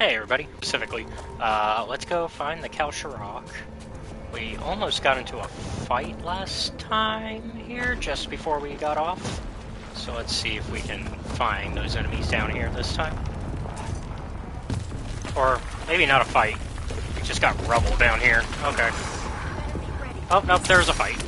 Hey everybody, specifically, let's go find the Kalsharok. We almost got into a fight last time here, just before we got off. So let's see if we can find those enemies down here this time. Or maybe not a fight. We just got rubble down here. Okay. Oh, nope, there's a fight.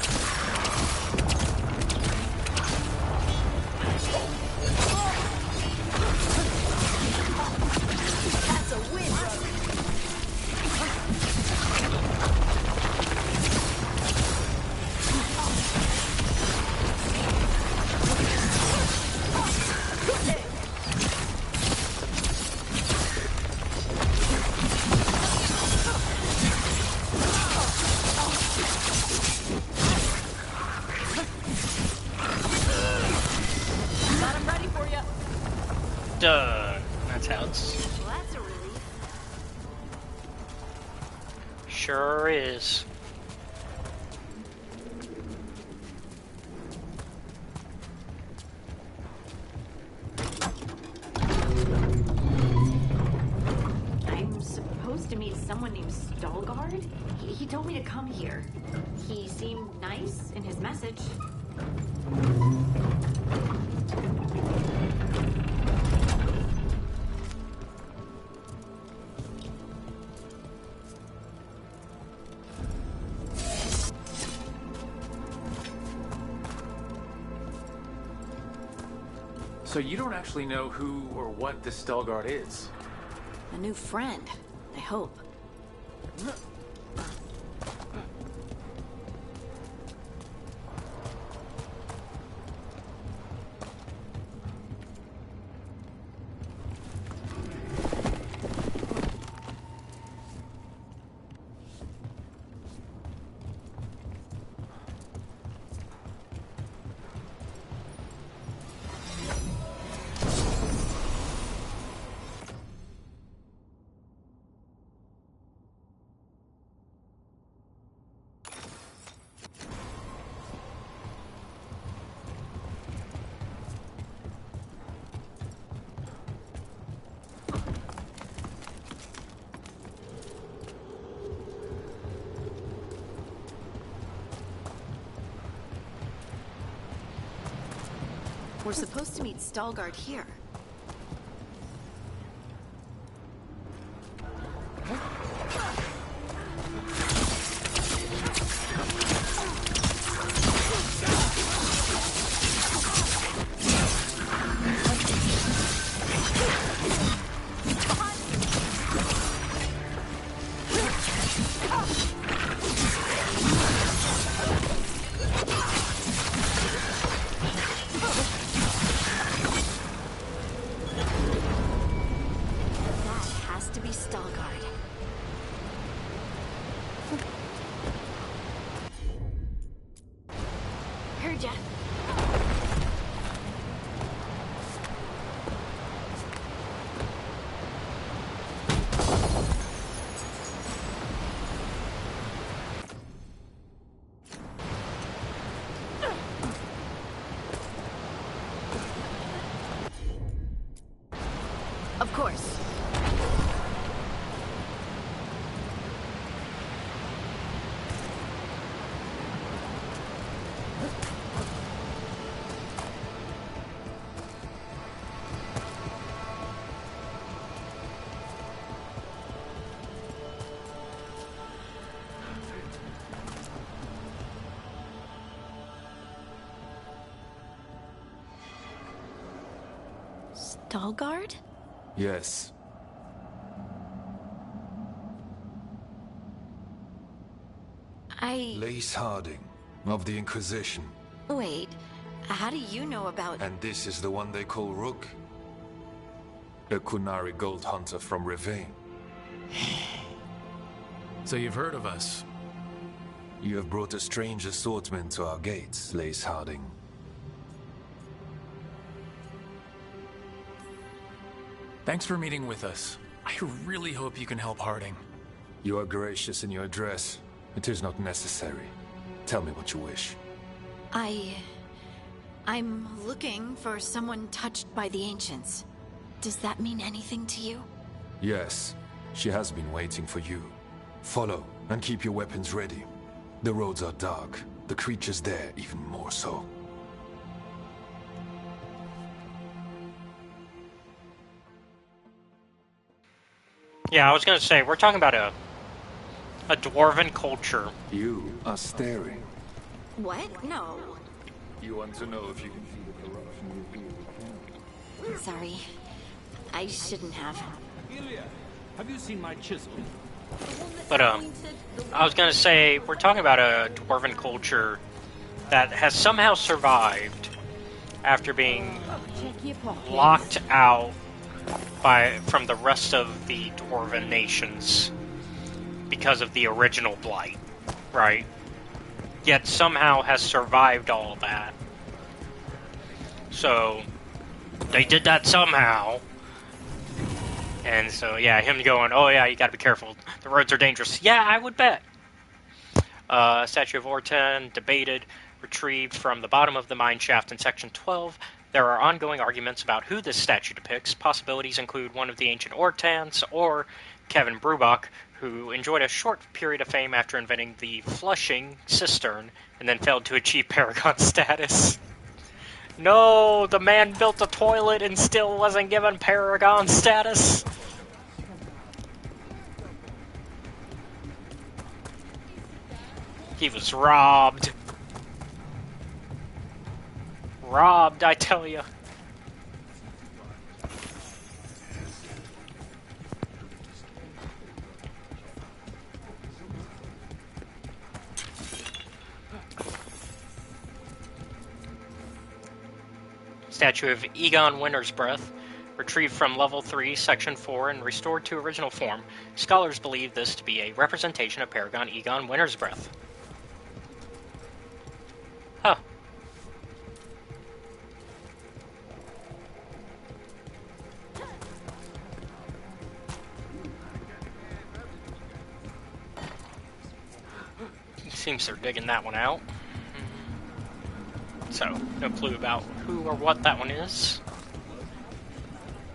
That's how it's... Well, that's a relief. Sure is. I'm supposed to meet someone named Veilguard? He told me to come here. He seemed nice in his message. So you don't actually know who or what this Veilguard is? A new friend, I hope. We're supposed to meet Veilguard here. Of course. Veilguard? Yes. Lace Harding, of the Inquisition. Wait, how do you know about... And this is the one they call Rook? A Kunari gold hunter from Rivain. So you've heard of us? You have brought a strange assortment to our gates, Lace Harding. Thanks for meeting with us. I really hope you can help Harding. You are gracious in your address. It is not necessary. Tell me what you wish. I'm looking for someone touched by the Ancients. Does that mean anything to you? Yes, she has been waiting for you. Follow, and keep your weapons ready. The roads are dark. The creatures there even more so. Yeah, I was gonna say, we're talking about a dwarven culture. You are staring. What? No. You want to know if you can see the corruption you feel? Sorry. I shouldn't have. Ilya, have you seen my chisel? But, I was gonna say, we're talking about a dwarven culture that has somehow survived after being locked out from the rest of the dwarven nations because of the original blight, right? Yet somehow has survived all of that. So, they did that somehow. And so, yeah, him going, oh yeah, you gotta be careful, the roads are dangerous. Yeah, I would bet. Statue of Ortan, debated, retrieved from the bottom of the mine shaft in Section 12. There are ongoing arguments about who this statue depicts. Possibilities include one of the ancient Ortans, or Kevin Brubach, who enjoyed a short period of fame after inventing the flushing cistern, and then failed to achieve Paragon status. No, the man built a toilet and still wasn't given Paragon status. He was robbed. Robbed, I tell you. Statue of Egon Winter's Breath, retrieved from level 3, section 4, and restored to original form. Scholars believe this to be a representation of Paragon Egon Winter's Breath. Huh. Seems they're digging that one out. So, no clue about who or what that one is.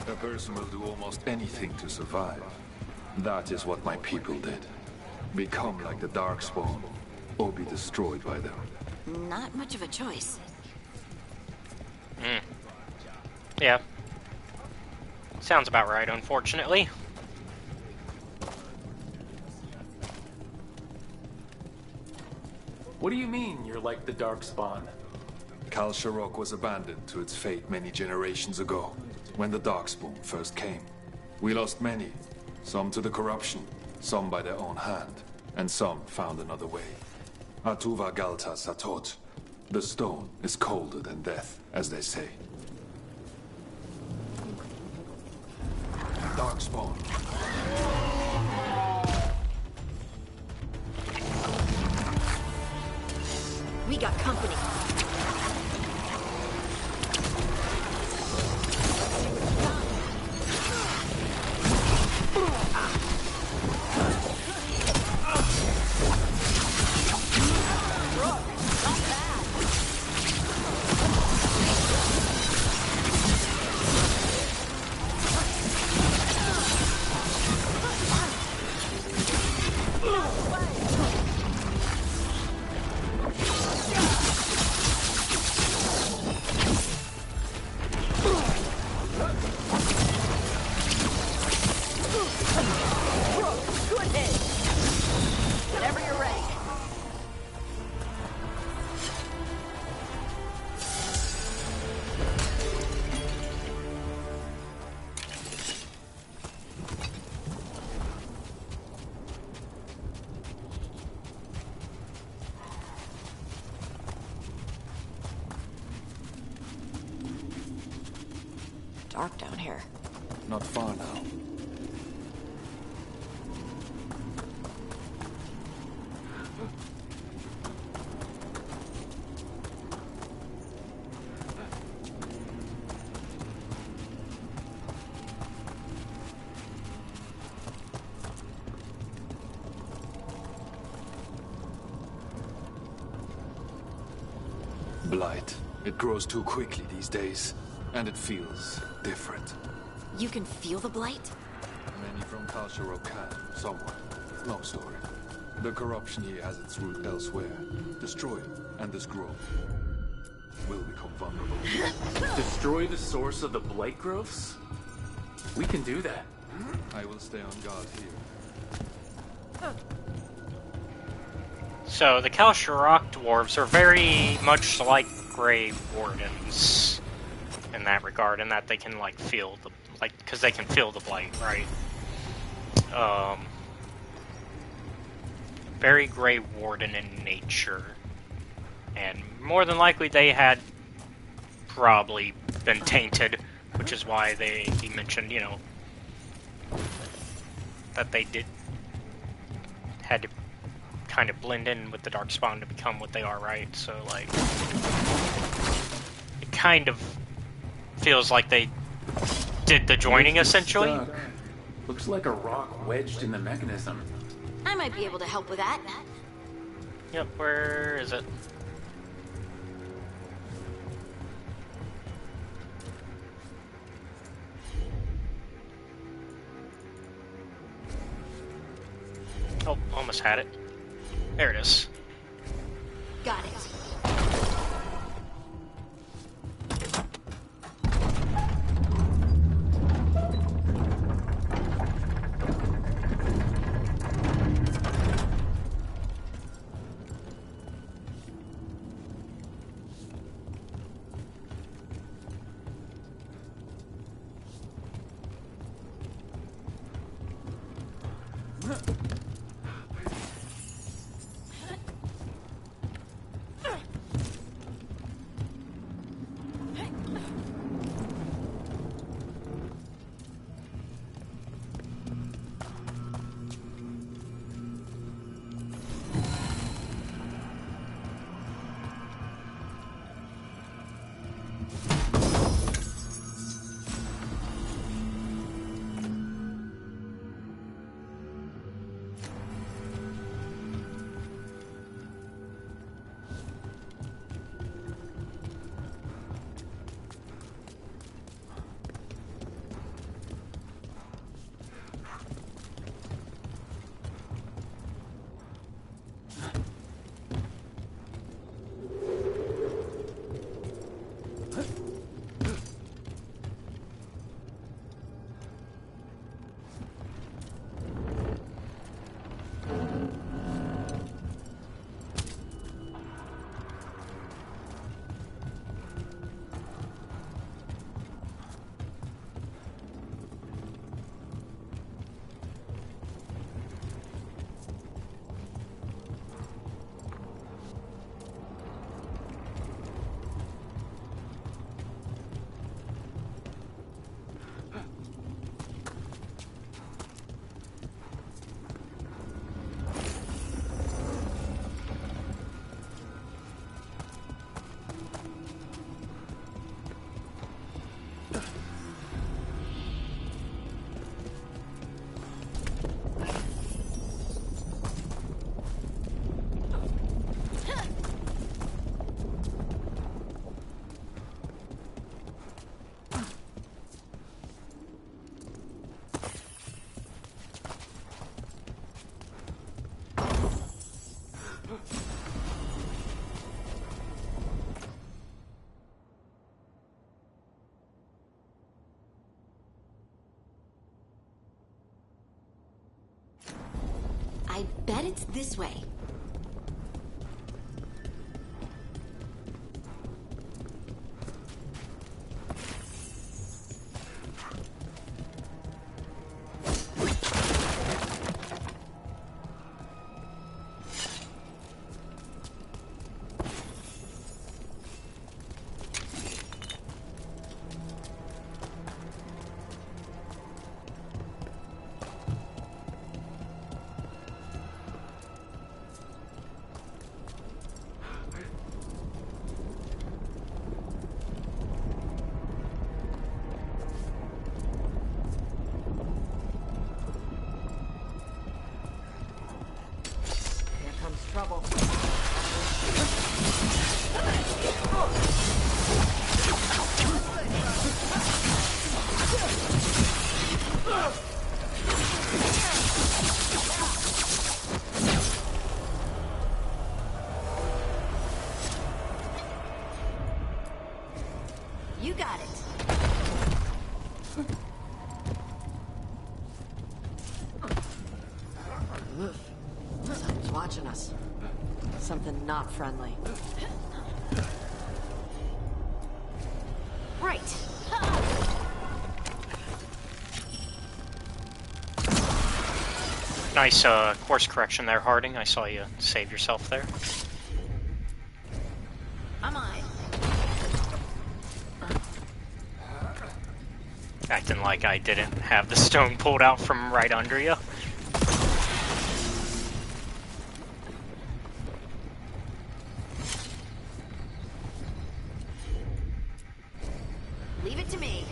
A person will do almost anything to survive. That is what my people did. Become like the Darkspawn, or be destroyed by them. Not much of a choice. Yeah. Sounds about right, unfortunately. What do you mean, you're like the Darkspawn? Kal Sharok was abandoned to its fate many generations ago, when the Darkspawn first came. We lost many, some to the corruption, some by their own hand, and some found another way. Atuva Galta Satot. The stone is colder than death, as they say. Darkspawn. We got company. Dark down here. Not far now. Blight. It grows too quickly these days, and it feels different. You can feel the blight? Many from Tal Sharok can, somewhat. No, sorry. The corruption here has its root elsewhere. Destroy it, and this grove will become vulnerable. Destroy the source of the blight growths? We can do that. I will stay on guard here. So the Kalsharok dwarves are very much like Grey Wardens in that regard, in that they can like feel the because they can feel the blight, right? Very Grey Warden in nature, and more than likely they had probably been tainted, which is why he mentioned, you know, that they had to kind of blend in with the Darkspawn to become what they are, right? So, like, it kind of feels like they did the joining, essentially. Stuck. Looks like a rock wedged in the mechanism. I might be able to help with that. Yep, where is it? Oh, almost had it. There it is. Got it. I bet it's this way. Something's watching us. Something not friendly. Right. Nice course correction there, Harding. I saw you save yourself there. I'm on it. Acting like I didn't have the stone pulled out from right under you. Leave it to me.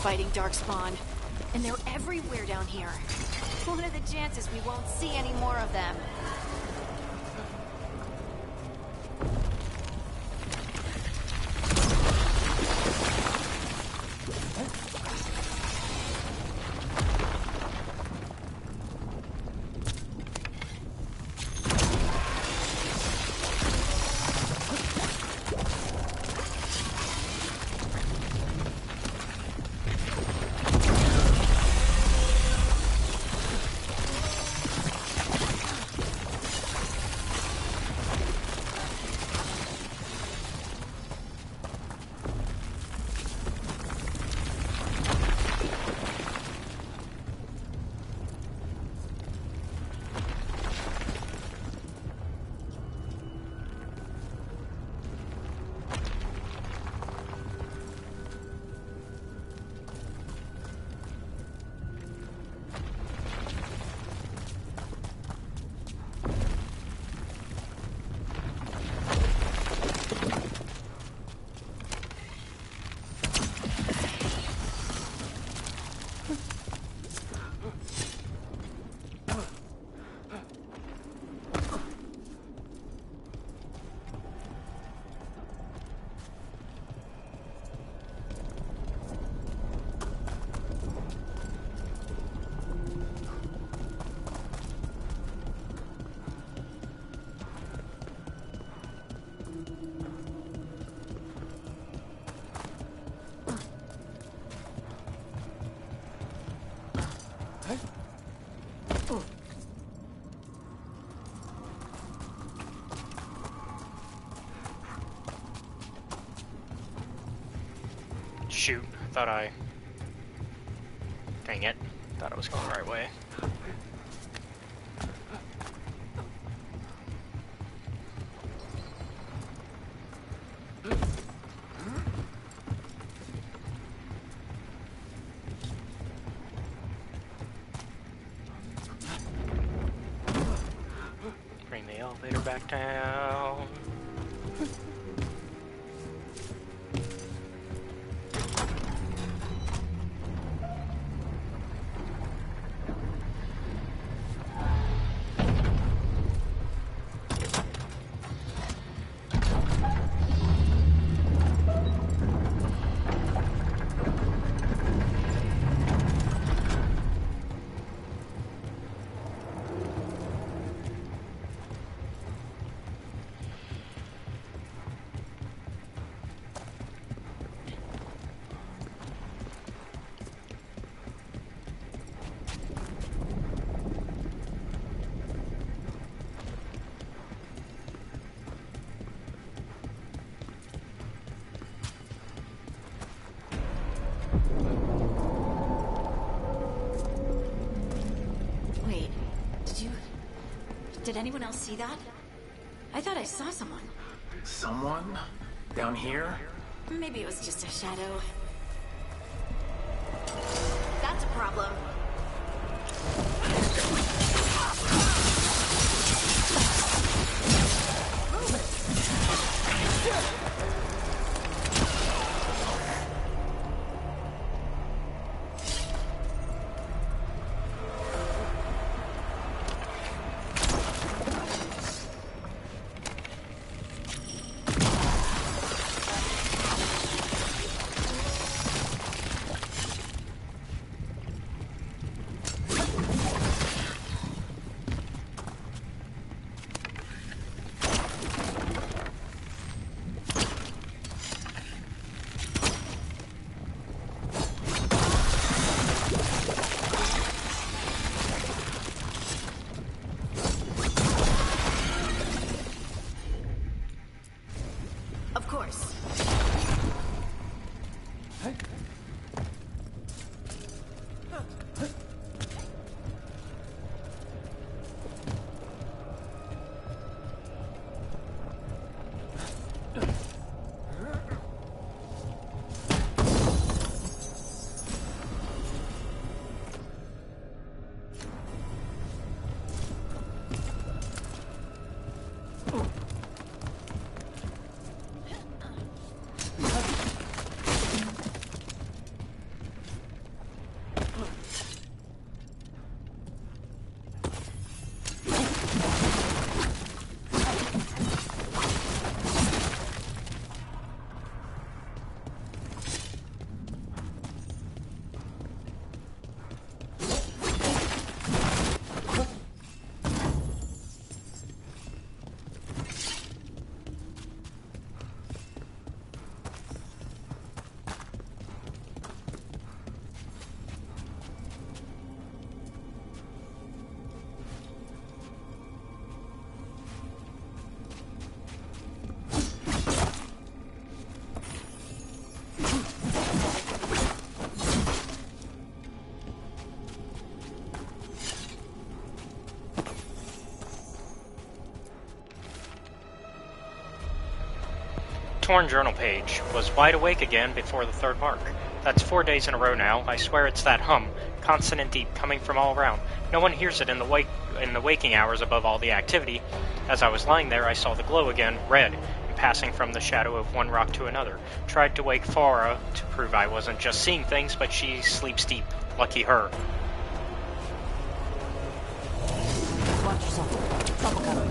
Fighting Darkspawn, and they're everywhere down here. What are the chances we won't see any more of them? Shoot, thought I... Dang it. Thought I was going the right way. Bring the elevator back down. Did anyone else see that? I thought I saw someone. Someone? Down here? Maybe it was just a shadow. That's a problem. Of course. Torn journal page. Was wide awake again before the third mark. That's 4 days in a row now. I swear it's that hum, constant and deep, coming from all around. No one hears it in the waking hours above all the activity. As I was lying there, I saw the glow again, red, and passing from the shadow of one rock to another. Tried to wake Farah to prove I wasn't just seeing things, but she sleeps deep. Lucky her. Watch yourself. Trouble coming.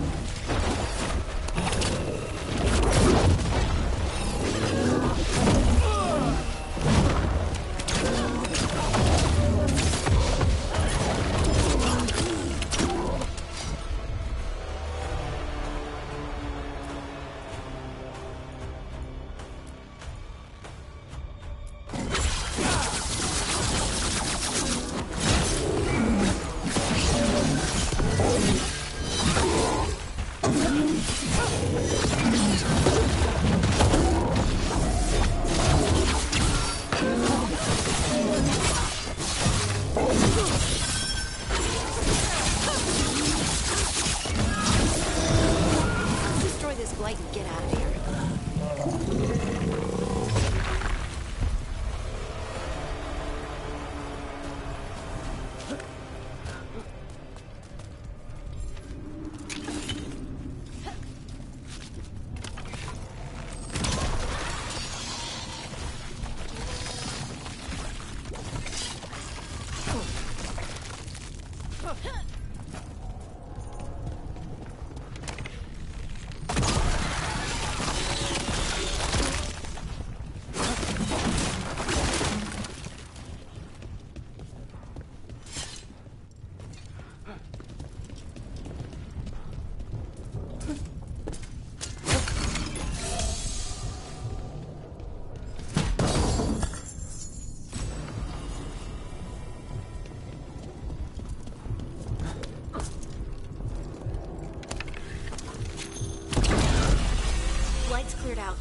Cleared out.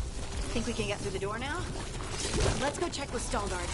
Think we can get through the door now? Let's go check with Veilguard.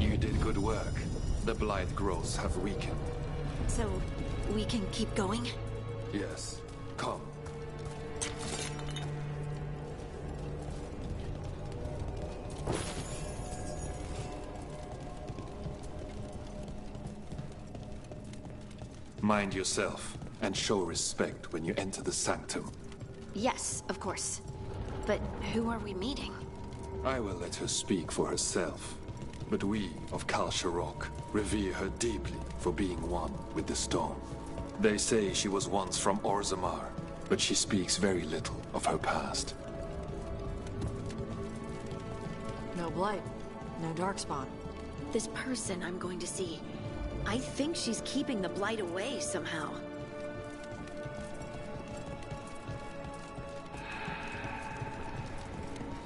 You did good work. The blight growths have weakened. So, we can keep going? Yes. Come. Mind yourself, and show respect when you enter the sanctum. Yes, of course. But who are we meeting? I will let her speak for herself. But we of Kal Sharok revere her deeply for being one with the stone. They say she was once from Orzammar, but she speaks very little of her past. No blight. No darkspawn. This person I'm going to see. I think she's keeping the blight away somehow.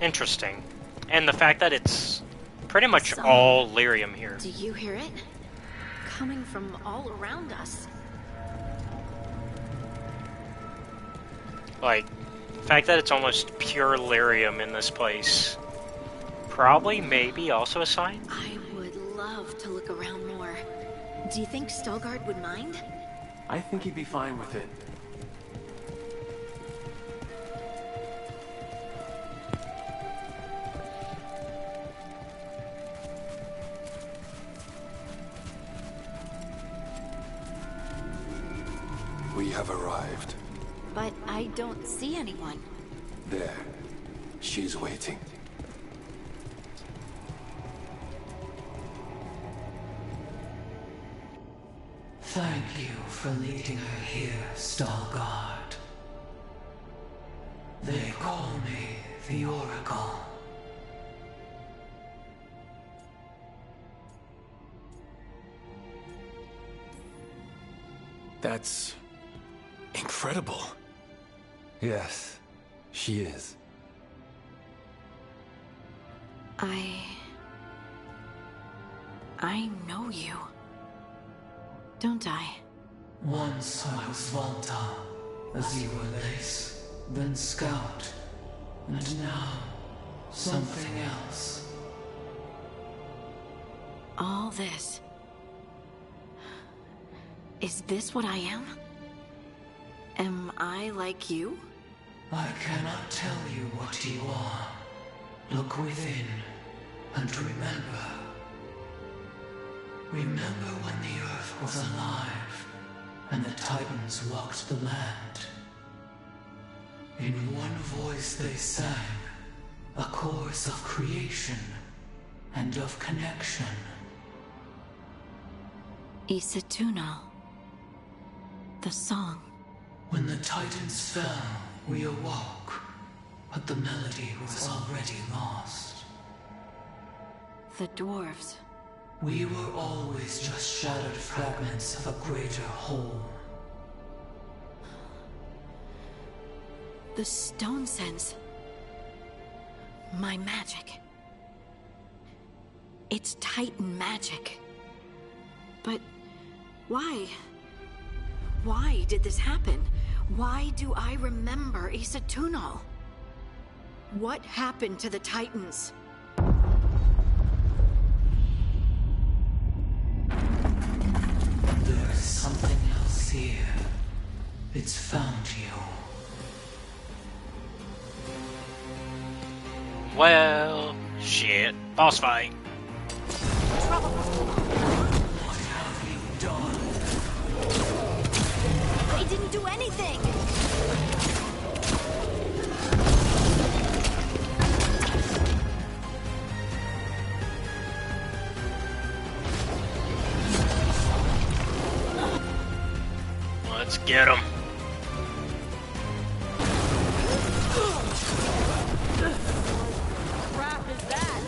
Interesting. And the fact that it's pretty much all lyrium here. Do you hear it? Coming from all around us. Like, the fact that it's almost pure lyrium in this place. Probably, maybe, also a sign? I would love to look around more. Do you think Stalgard would mind? I think he'd be fine with it. We have arrived. But I don't see anyone. There. She's waiting. Thank you for leading her here, Stalgard. They call me the Oracle. That's incredible. Yes, she is. I know you. Don't I? Once I was Volta, as you were Lace, then Scout, and now something else. All this. Is this what I am? Am I like you? I cannot tell you what you are. Look within, and remember. Remember when the Earth was alive, and the Titans walked the land. In one voice they sang, a chorus of creation and of connection. Isatuna. The song. When the Titans fell, we awoke, but the melody was already lost. The dwarves. We were always just shattered fragments of a greater whole. The stone sense. My magic. It's Titan magic. But why? Why did this happen? Why do I remember Isatunal? What happened to the Titans? There's something else here. It's found you. Well, shit. Boss fight. What have you done? I didn't do anything! Let's get him. Crap is that?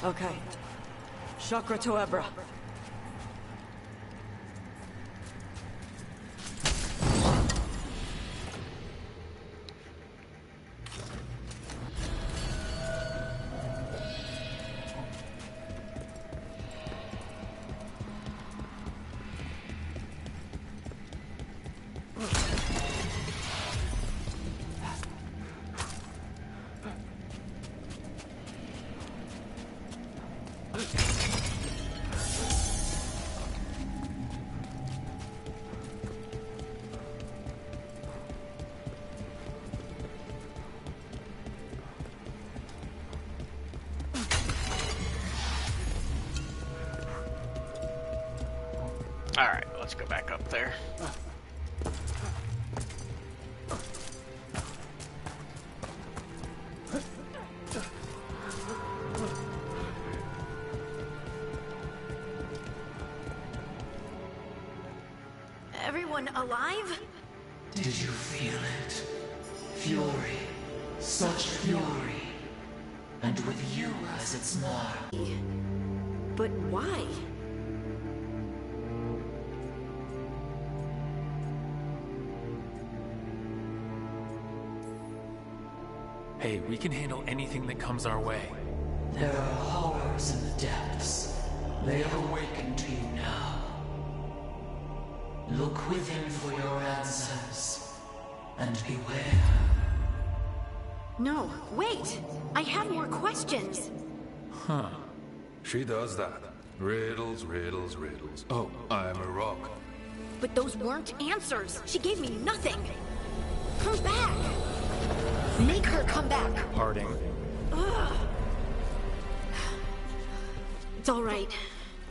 Okay. Chakra to Ebra. Alright, let's go back up there. Everyone alive? Did you feel it? Fury. Such fury. And with you as its mark. But why? Hey, we can handle anything that comes our way. There are horrors in the depths. They have awakened to you now. Look within for your answers. And beware. No, wait! I have more questions! Huh. She does that. Riddles, riddles, riddles. Oh, I'm a rock. But those weren't answers! She gave me nothing! Come back! Make her come back! Harding. Ugh. It's alright.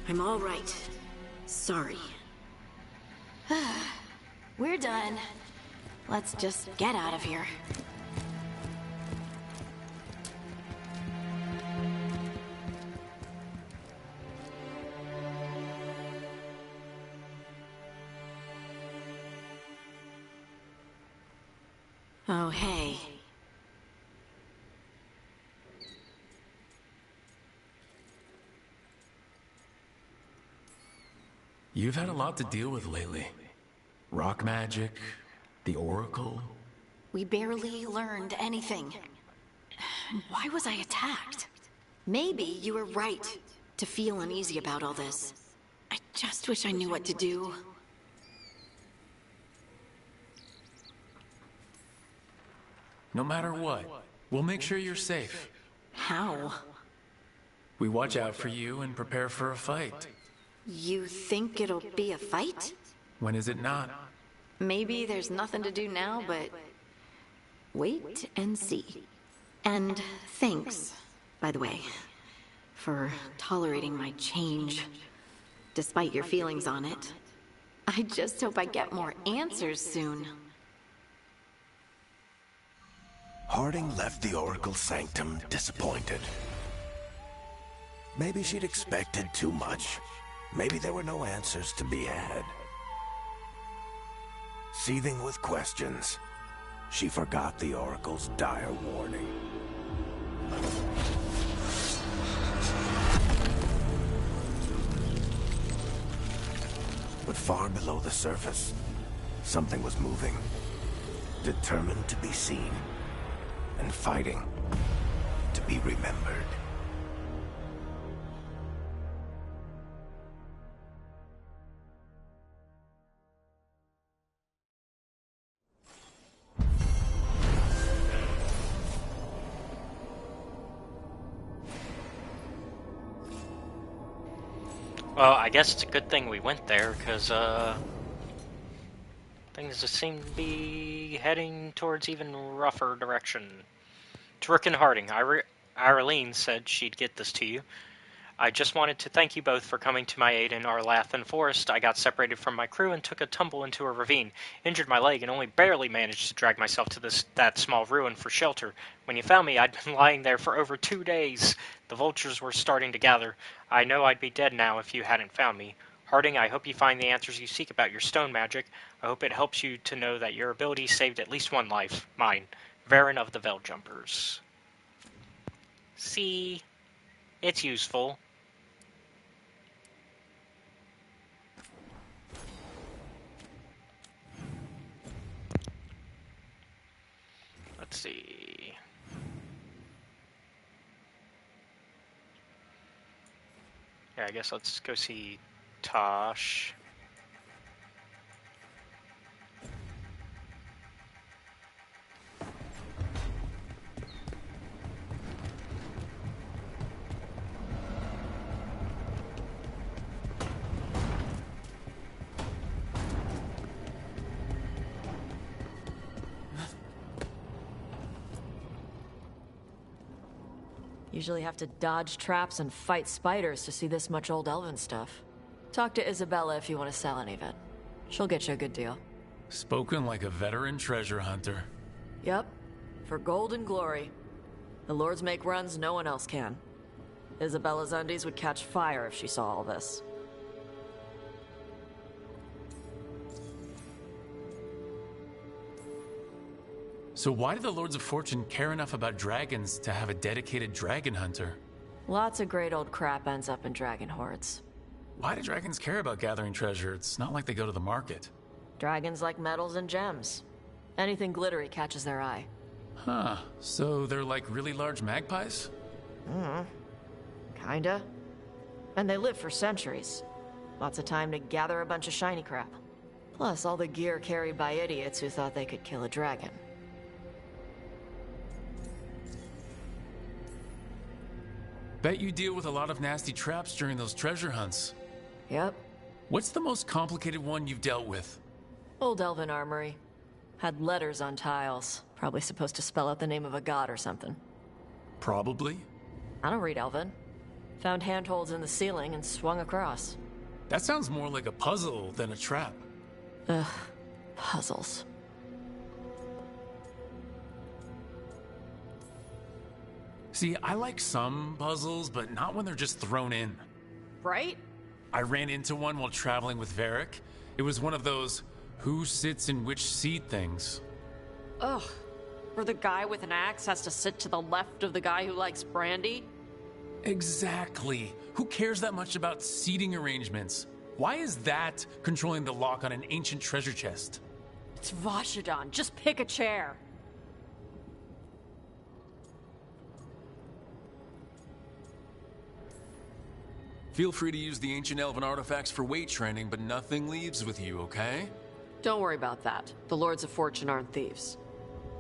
I'm alright. Sorry. We're done. Let's just get out of here. Oh, hey. You've had a lot to deal with lately. Rock magic, the Oracle. We barely learned anything. Why was I attacked? Maybe you were right to feel uneasy about all this. I just wish I knew what to do. No matter what, we'll make sure you're safe. How? We watch out for you and prepare for a fight. You think it'll be a fight? When is it not? Maybe there's nothing to do now, but wait and see. And thanks, by the way, for tolerating my change, despite your feelings on it. I just hope I get more answers soon. Harding left the Oracle Sanctum disappointed. Maybe she'd expected too much. Maybe there were no answers to be had. Seething with questions, she forgot the Oracle's dire warning. But far below the surface, something was moving. Determined to be seen, and fighting to be remembered. Well, I guess it's a good thing we went there, because, things just seem to be heading towards even rougher direction. To Rook and Harding, Irene said she'd get this to you. I just wanted to thank you both for coming to my aid in Arlathan Forest. I got separated from my crew and took a tumble into a ravine, injured my leg, and only barely managed to drag myself to that small ruin for shelter. When you found me, I'd been lying there for over 2 days. The vultures were starting to gather. I know I'd be dead now if you hadn't found me. Harding, I hope you find the answers you seek about your stone magic. I hope it helps you to know that your ability saved at least one life. Mine. Varen of the Veiljumpers. See? It's useful. Let's see. Yeah, I guess let's go see Tosh. Usually have to dodge traps and fight spiders to see this much old elven stuff. Talk to Isabella if you want to sell any of it. She'll get you a good deal. Spoken like a veteran treasure hunter. Yep. For gold and glory. The lords make runs no one else can. Isabella's undies would catch fire if she saw all this. So why do the Lords of Fortune care enough about dragons to have a dedicated dragon hunter? Lots of great old crap ends up in dragon hordes. Why do dragons care about gathering treasure? It's not like they go to the market. Dragons like metals and gems. Anything glittery catches their eye. Huh, so they're like really large magpies? Kinda. And they live for centuries. Lots of time to gather a bunch of shiny crap. Plus all the gear carried by idiots who thought they could kill a dragon. Bet you deal with a lot of nasty traps during those treasure hunts. Yep. What's the most complicated one you've dealt with? Old elven armory. Had letters on tiles. Probably supposed to spell out the name of a god or something. Probably. I don't read elven. Found handholds in the ceiling and swung across. That sounds more like a puzzle than a trap. Ugh. Puzzles. See, I like some puzzles, but not when they're just thrown in. Right? I ran into one while traveling with Varric. It was one of those who sits in which seat things. Ugh. Where the guy with an axe has to sit to the left of the guy who likes brandy? Exactly. Who cares that much about seating arrangements? Why is that controlling the lock on an ancient treasure chest? It's Vashidon. Just pick a chair. Feel free to use the ancient elven artifacts for weight training, but nothing leaves with you, okay? Don't worry about that. The Lords of Fortune aren't thieves.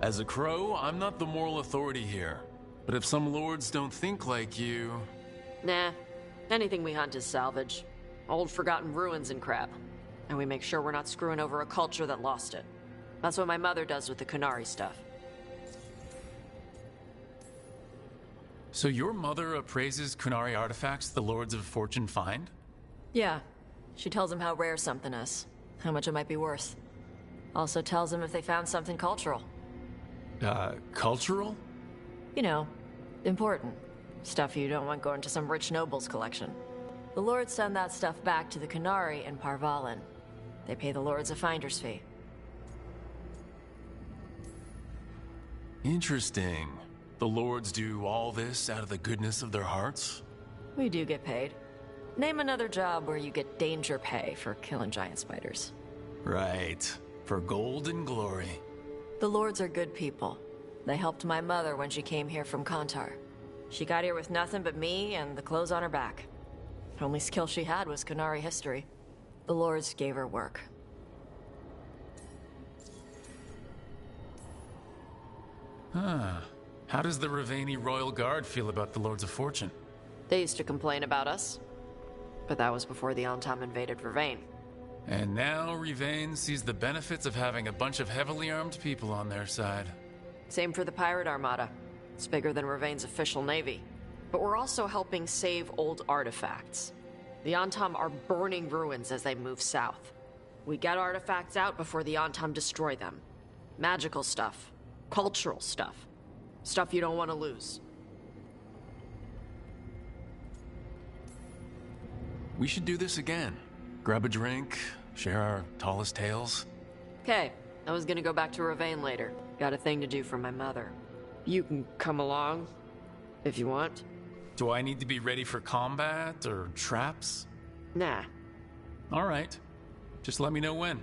As a crow, I'm not the moral authority here. But if some lords don't think like you... Nah. Anything we hunt is salvage. Old forgotten ruins and crap. And we make sure we're not screwing over a culture that lost it. That's what my mother does with the Kunari stuff. So your mother appraises Kunari artifacts the Lords of Fortune find? Yeah. She tells them how rare something is. How much it might be worth. Also tells them if they found something cultural. Cultural? You know, important. Stuff you don't want going to some rich noble's collection. The lords send that stuff back to the Kunari and Parvalin. They pay the lords a finder's fee. Interesting. The lords do all this out of the goodness of their hearts? We do get paid. Name another job where you get danger pay for killing giant spiders. Right. For gold and glory. The lords are good people. They helped my mother when she came here from Kantar. She got here with nothing but me and the clothes on her back. The only skill she had was Kunari history. The lords gave her work. Huh. How does the Ravani Royal Guard feel about the Lords of Fortune? They used to complain about us. But that was before the Antam invaded Vervain. And now Rivane sees the benefits of having a bunch of heavily armed people on their side. Same for the Pirate Armada. It's bigger than Ravain's official navy. But we're also helping save old artifacts. The Antam are burning ruins as they move south. We get artifacts out before the Antam destroy them. Magical stuff. Cultural stuff. Stuff you don't want to lose. We should do this again. Grab a drink, share our tallest tales. Okay, I was gonna go back to Ravain later. Got a thing to do for my mother. You can come along, if you want. Do I need to be ready for combat or traps? Nah. All right. Just let me know when.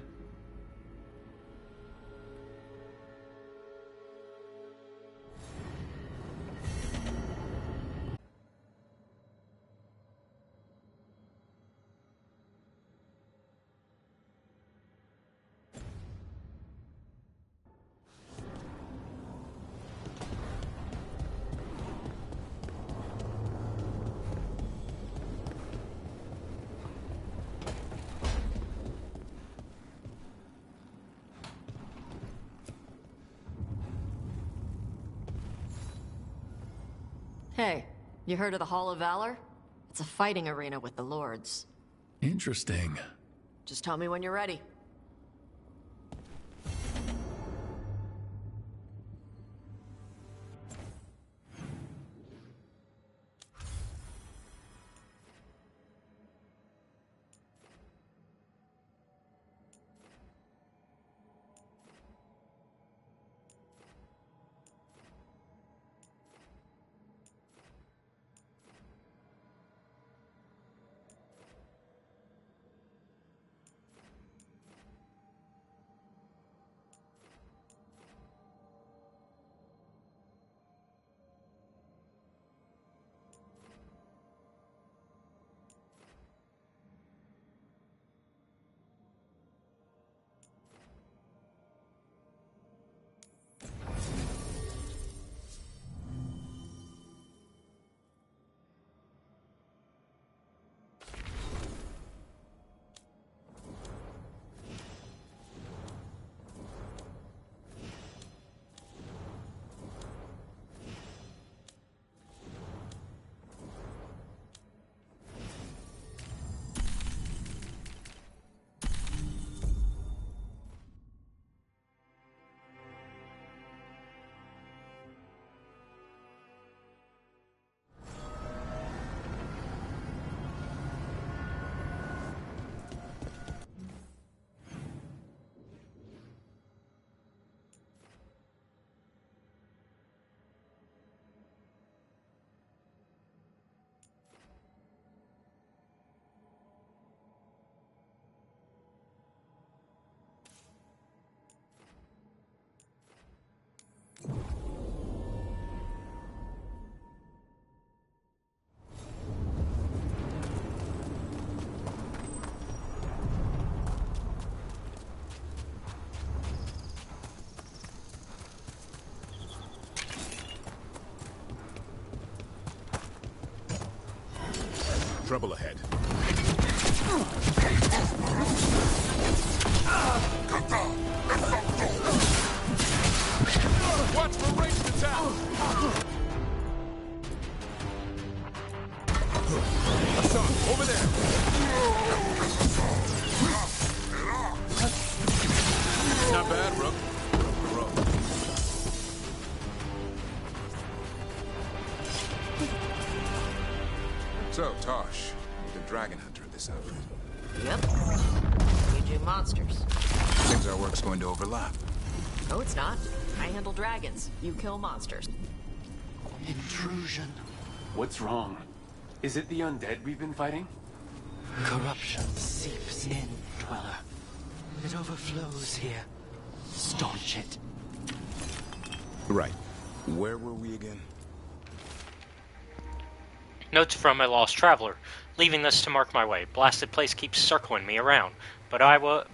Hey, you heard of the Hall of Valor? It's a fighting arena with the lords. Interesting. Just tell me when you're ready. Trouble ahead. Watch for ranged attack! Hassan, over there! Not bad, Rook. So, Tosh, you're the dragon hunter of this outfit. Yep. We do monsters. Seems our work's going to overlap. No, it's not. I handle dragons. You kill monsters. Intrusion. What's wrong? Is it the undead we've been fighting? Corruption seeps in, Dweller. It overflows here. Staunch it. Right. Where were we again? Notes from a lost traveler. Leaving this to mark my way. Blasted place keeps circling me around. But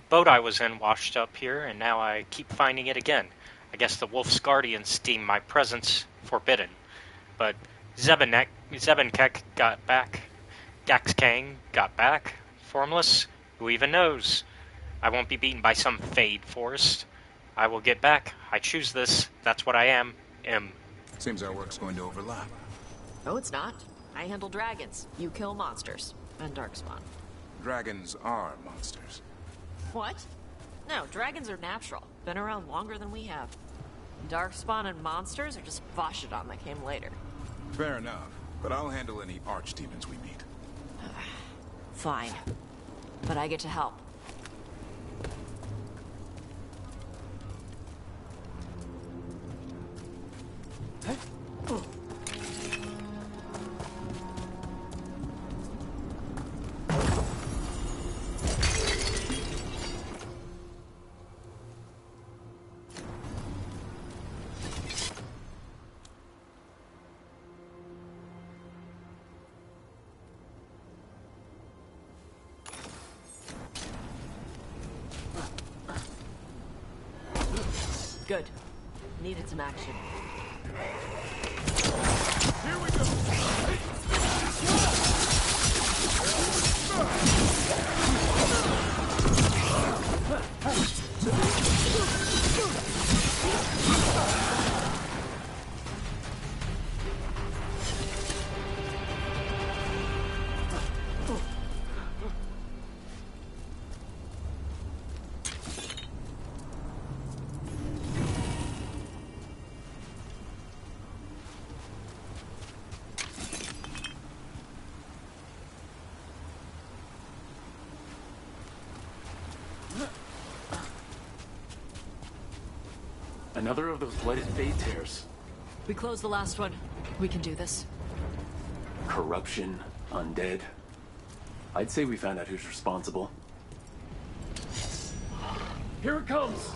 boat I was in washed up here, and now I keep finding it again. I guess the Wolf's Guardians deem my presence forbidden. But Zebenkek got back. Gax Kang got back. Formless? Who even knows? I won't be beaten by some Fade forest. I will get back. I choose this. That's what I am. M. Seems our work's going to overlap. No, it's not. I handle dragons. You kill monsters. And Darkspawn. Dragons are monsters. What? No, dragons are natural. Been around longer than we have. Darkspawn and monsters are just Vashidon that came later. Fair enough, but I'll handle any archdemons we meet. Fine. But I get to help. Good. Needed some action. Here we go! Another of those blighted fate tears. We closed the last one. We can do this. Corruption, undead. I'd say we found out who's responsible. Here it comes!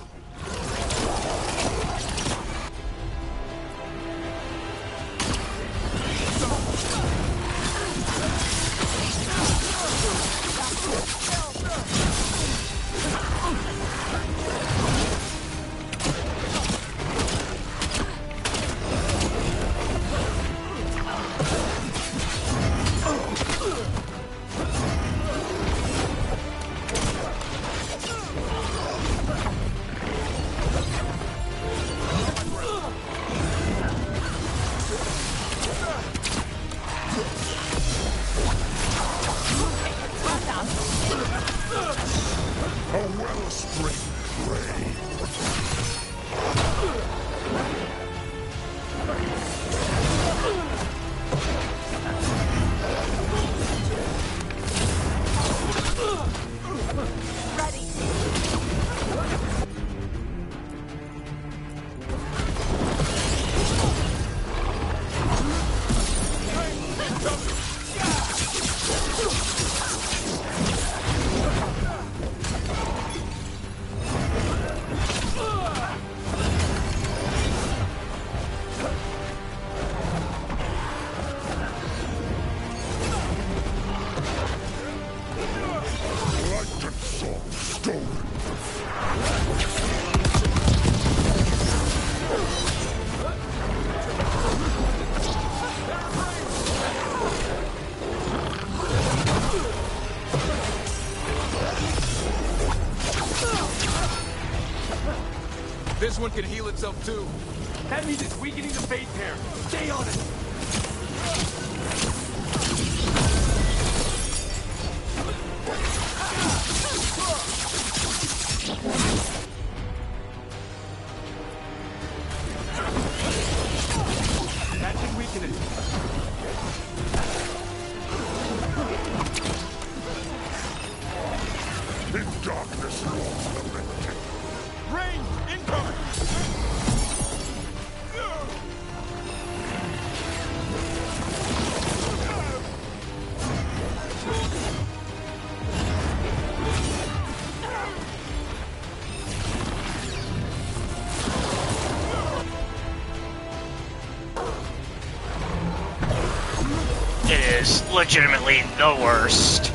This one can heal itself too. That means it's weakening the fate pair. Stay on it! That should weaken it. In darkness walks the red. Rain incoming! It is legitimately the worst.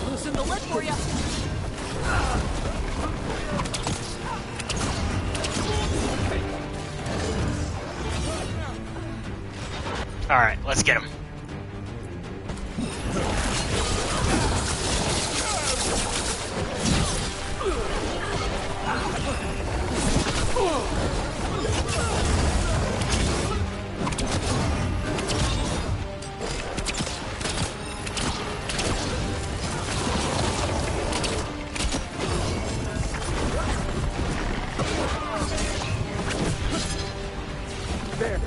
Loosen the lid for you. Alright, let's get him. There.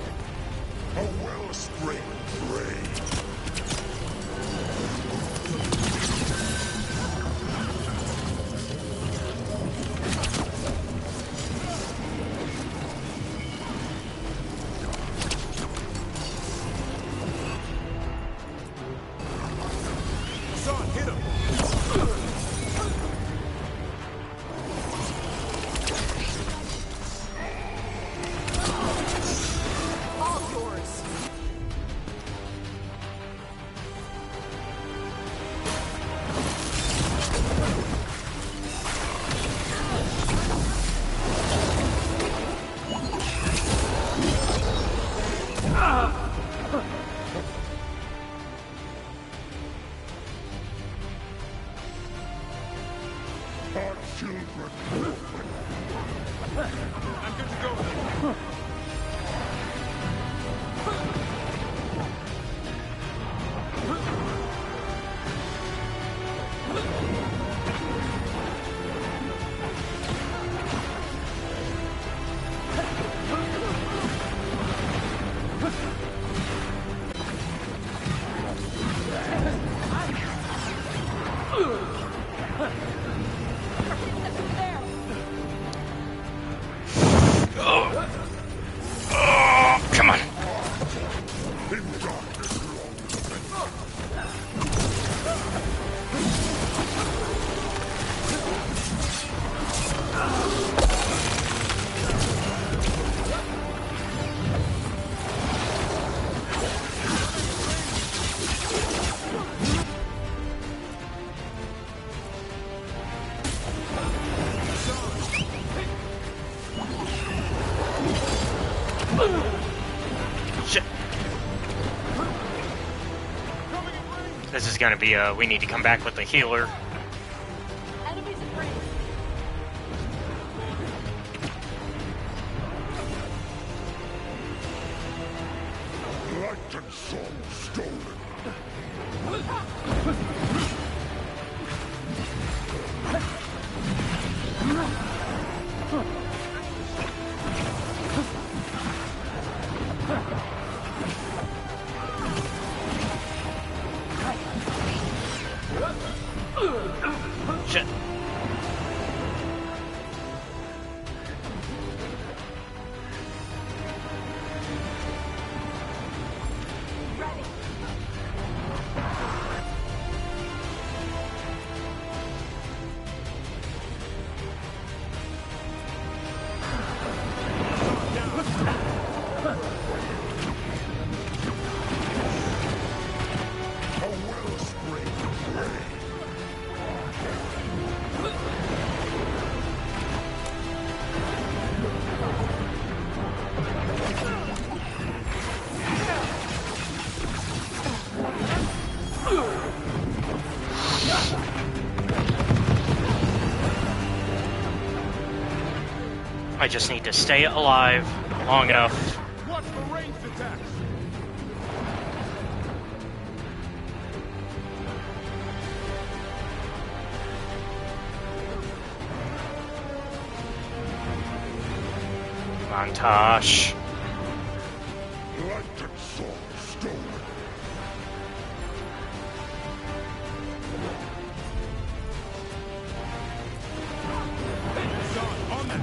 A wellspring rain. This is gonna be we need to come back with the healer. Enemies in range. Light and song stolen. Shit. A wellspring of flame. I just need to stay alive long enough. Watch for ranged attacks. Come on, Tosh. Light and song stolen. Son, on that.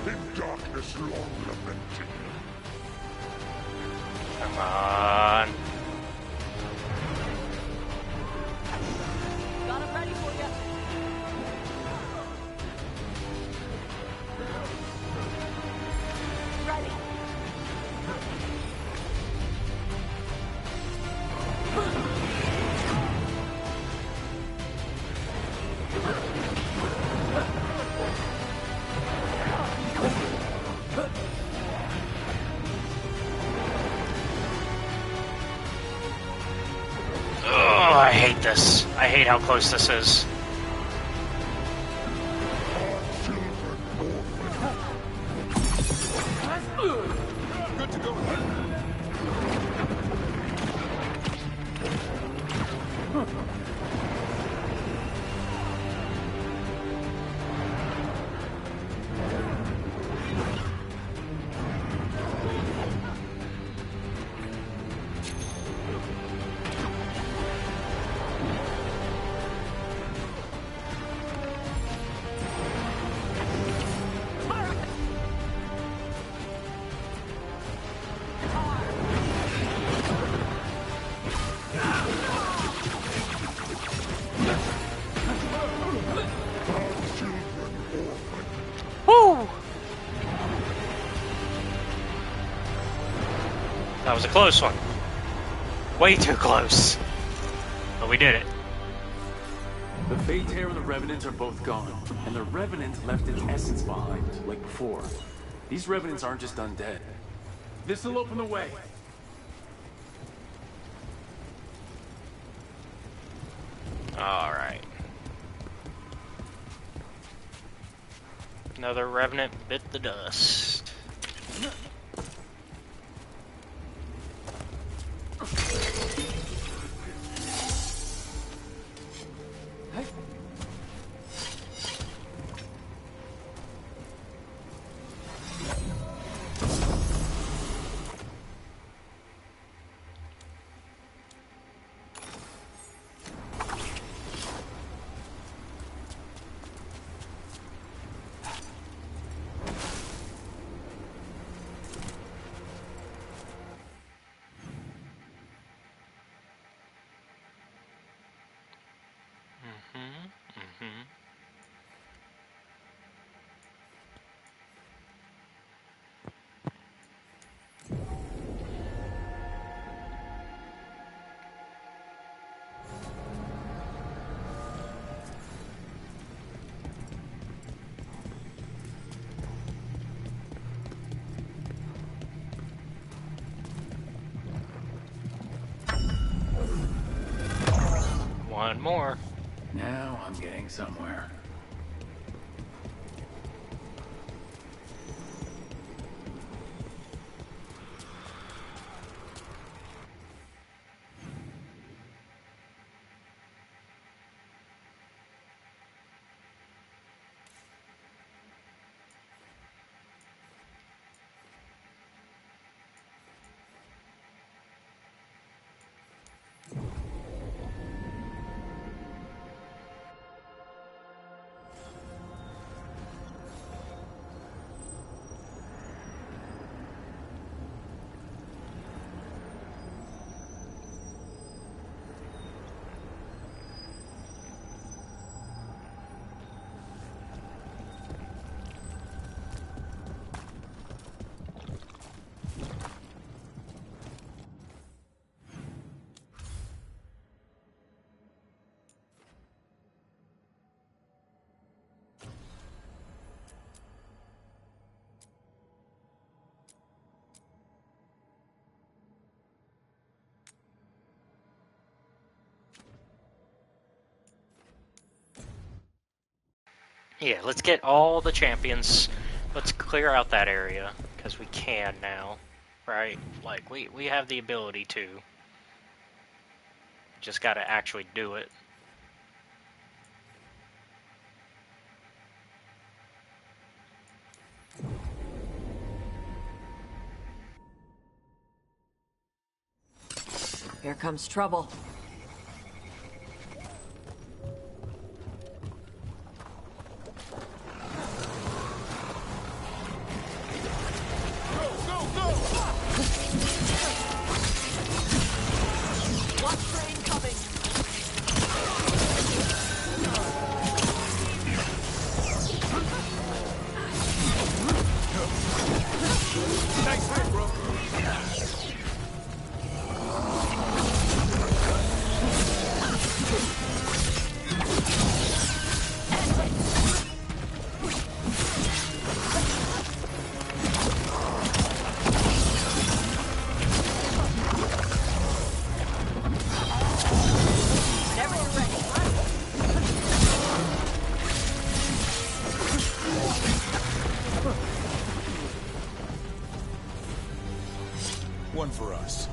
In darkness long lamenting. Come on. Got him ready for you. Ready. Oh, I hate this. I hate how close this is. Good to go. Woo! That was a close one. Way too close. But we did it. The Fatehair and the Revenant are both gone, and the Revenant left its essence behind, like before. These Revenants aren't just undead. This'll open the way. Alright. Another Revenant bit the dust. One more. Now I'm getting somewhere. Yeah, let's get all the champions. Let's clear out that area, because we can now, right? Like, we have the ability to. Just gotta actually do it. Here comes trouble. One for us.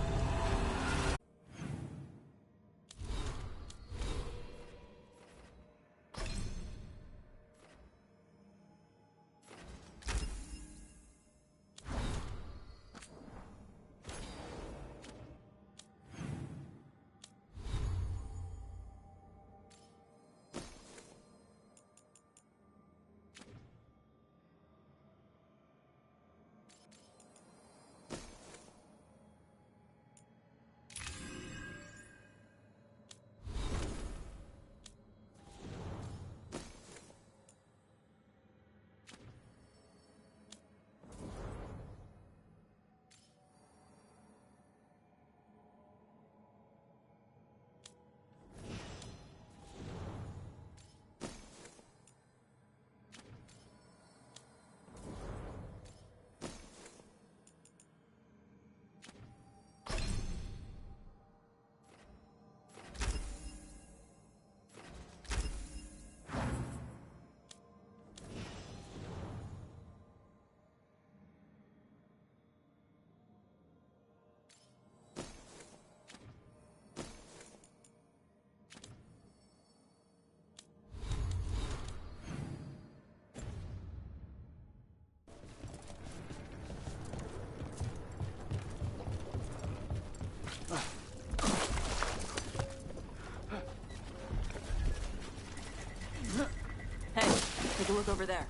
Take a look over there.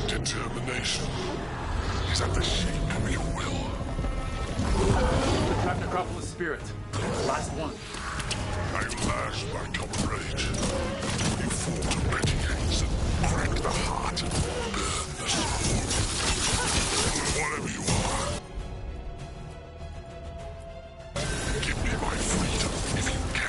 Determination is at the shape of your will. The Trap Necropolis spirit. Last one. At last, my comrade. You fought already, and cracked the heart and burned the soul. Whatever you are, give me my freedom if you can.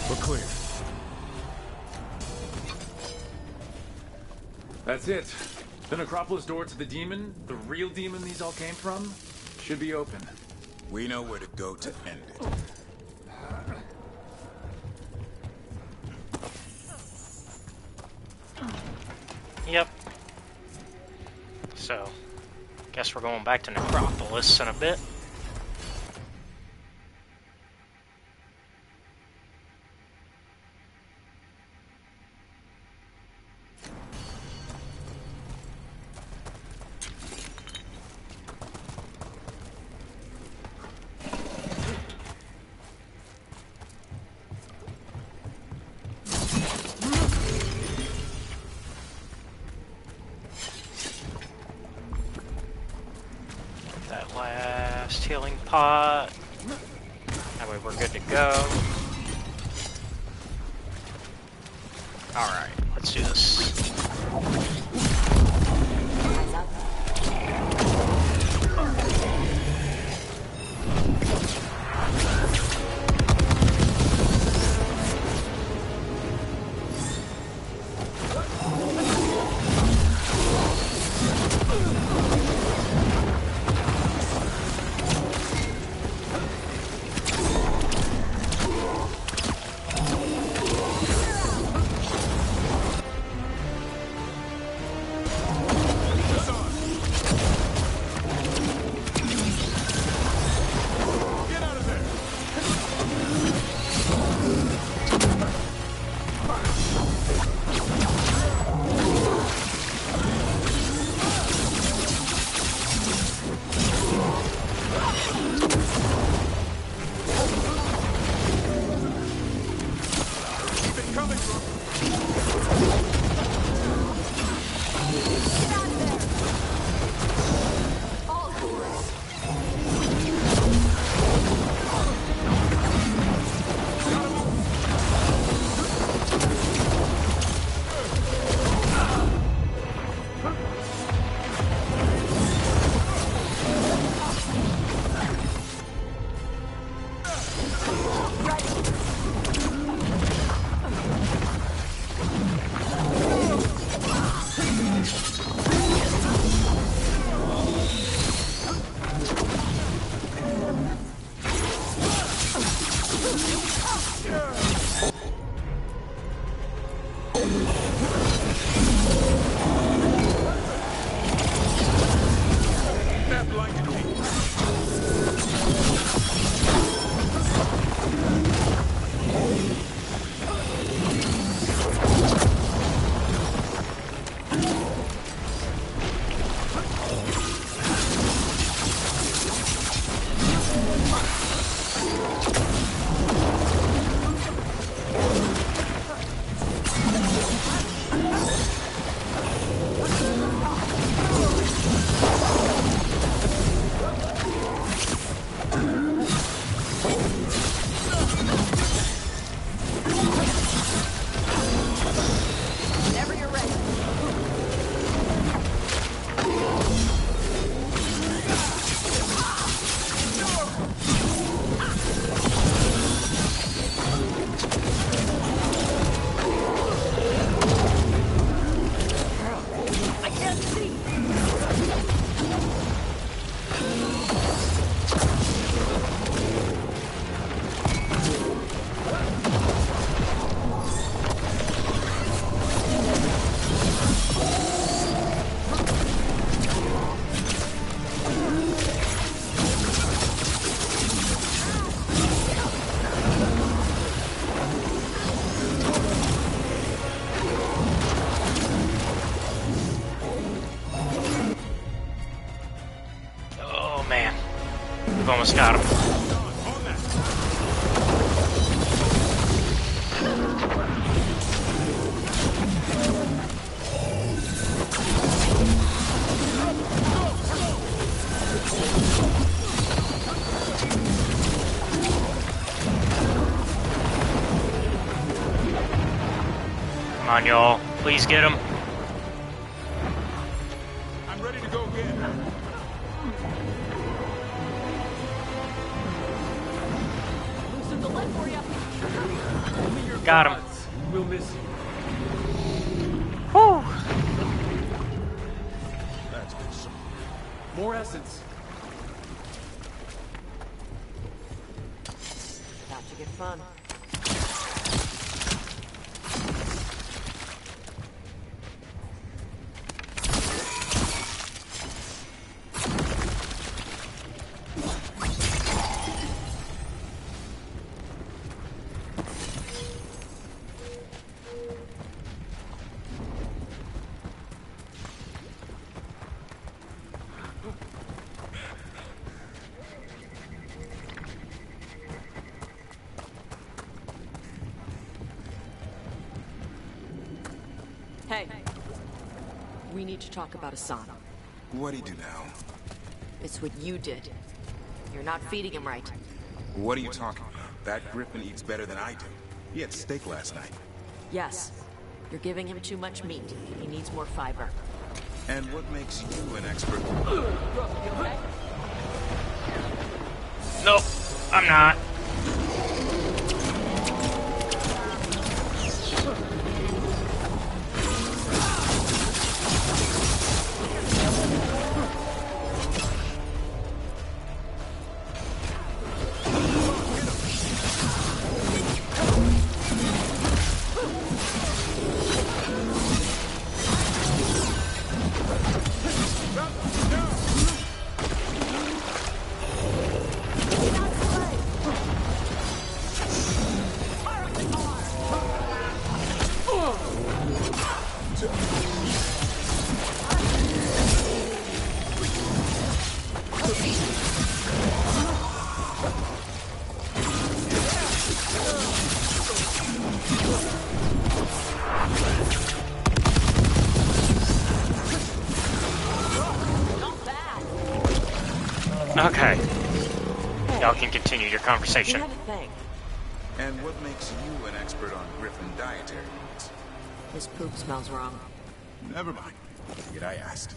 We're clear. That's it. The necropolis door to the demon, the real demon these all came from, should be open. We know where to go to end it. Yep. So, guess we're going back to Necropolis in a bit. That last healing pot. That way we're good to go. Alright, let's do this. We've almost got him. Come on, y'all. Please get him. I'm ready to go again. Loosen the Got him. We'll miss you. Whew. That's good. So More essence. About to get fun. Hey, we need to talk about Asana. What'd he do now? It's what you did. You're not feeding him right. What are you talking about? That griffin eats better than I do. He had steak last night. Yes, you're giving him too much meat. He needs more fiber. And what makes you an expert? Nope, I'm not. Okay. Y'all can continue your conversation. And what makes you an expert on griffin dietary needs? His poop smells wrong. Never mind. Yet I asked.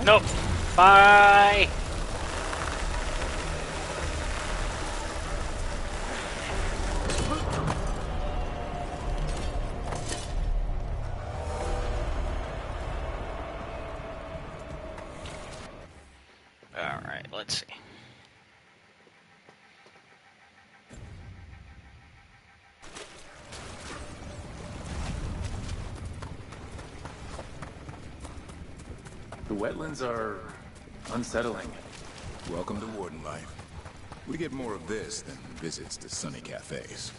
Nope. Bye. All right, let's see. The wetlands are unsettling. Welcome to Warden life. We get more of this than visits to sunny cafes.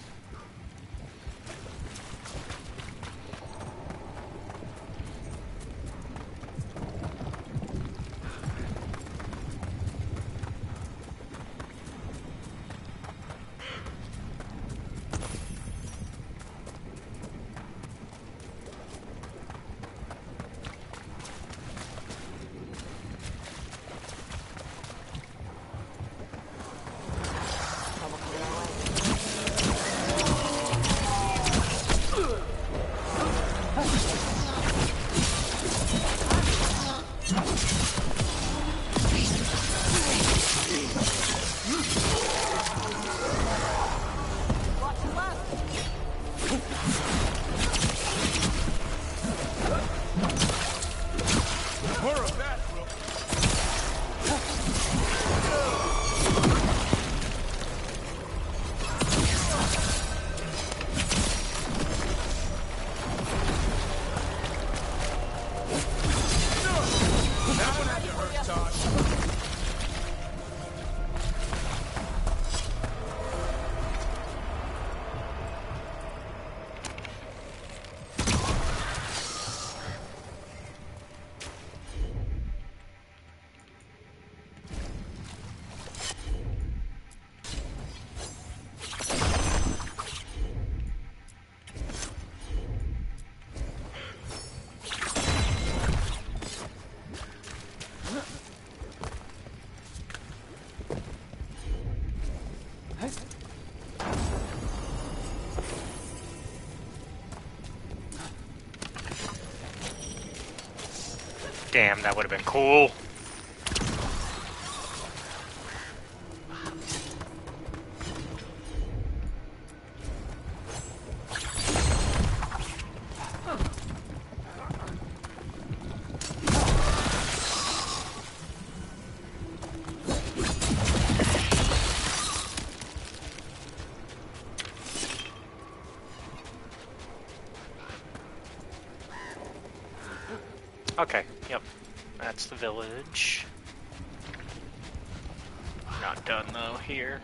Damn, that would have been cool. Okay, yep. That's the village. Not done though here.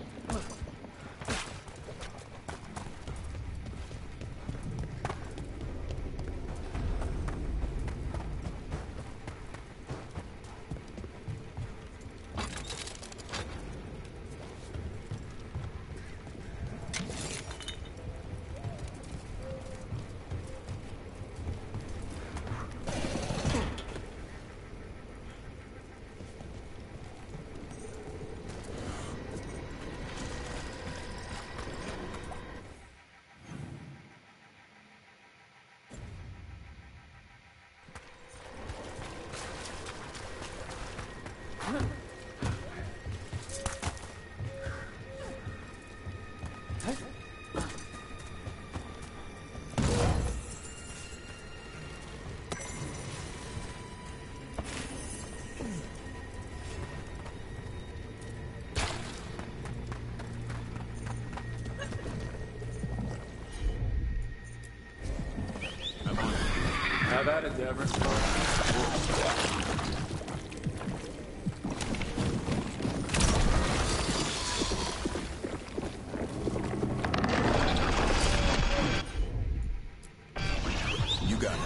Have at it, Devon. You got it.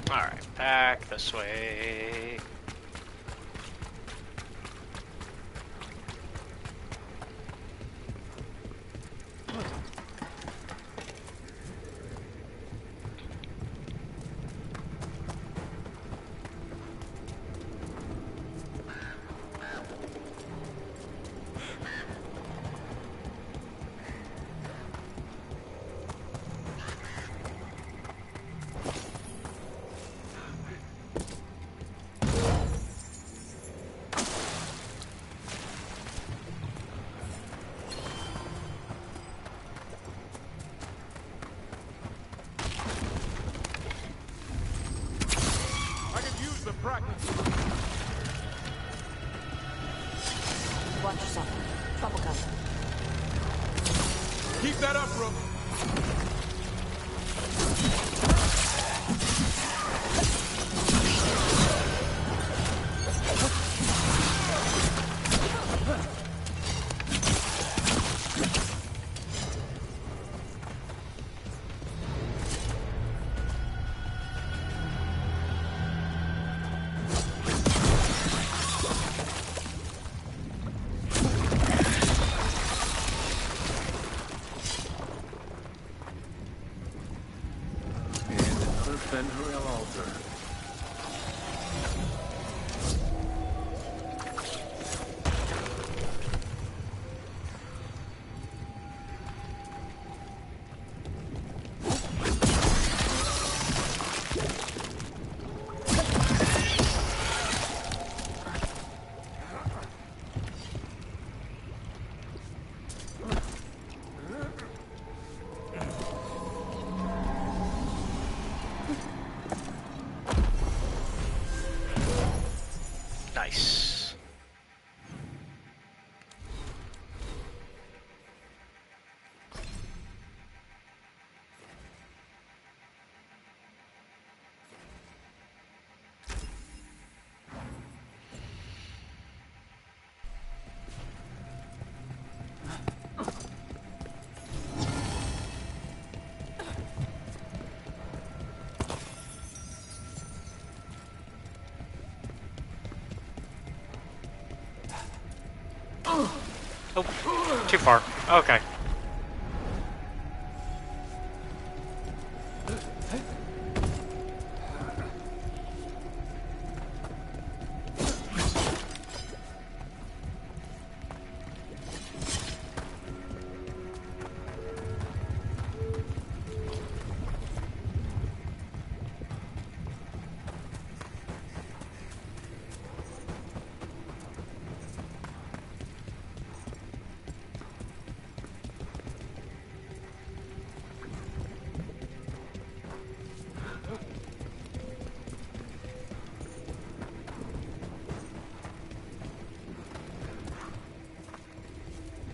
Alright, back this way. Watch yourself. Trouble coming. Keep that up, Rook. Fenrir altar. Oh, too far. Okay.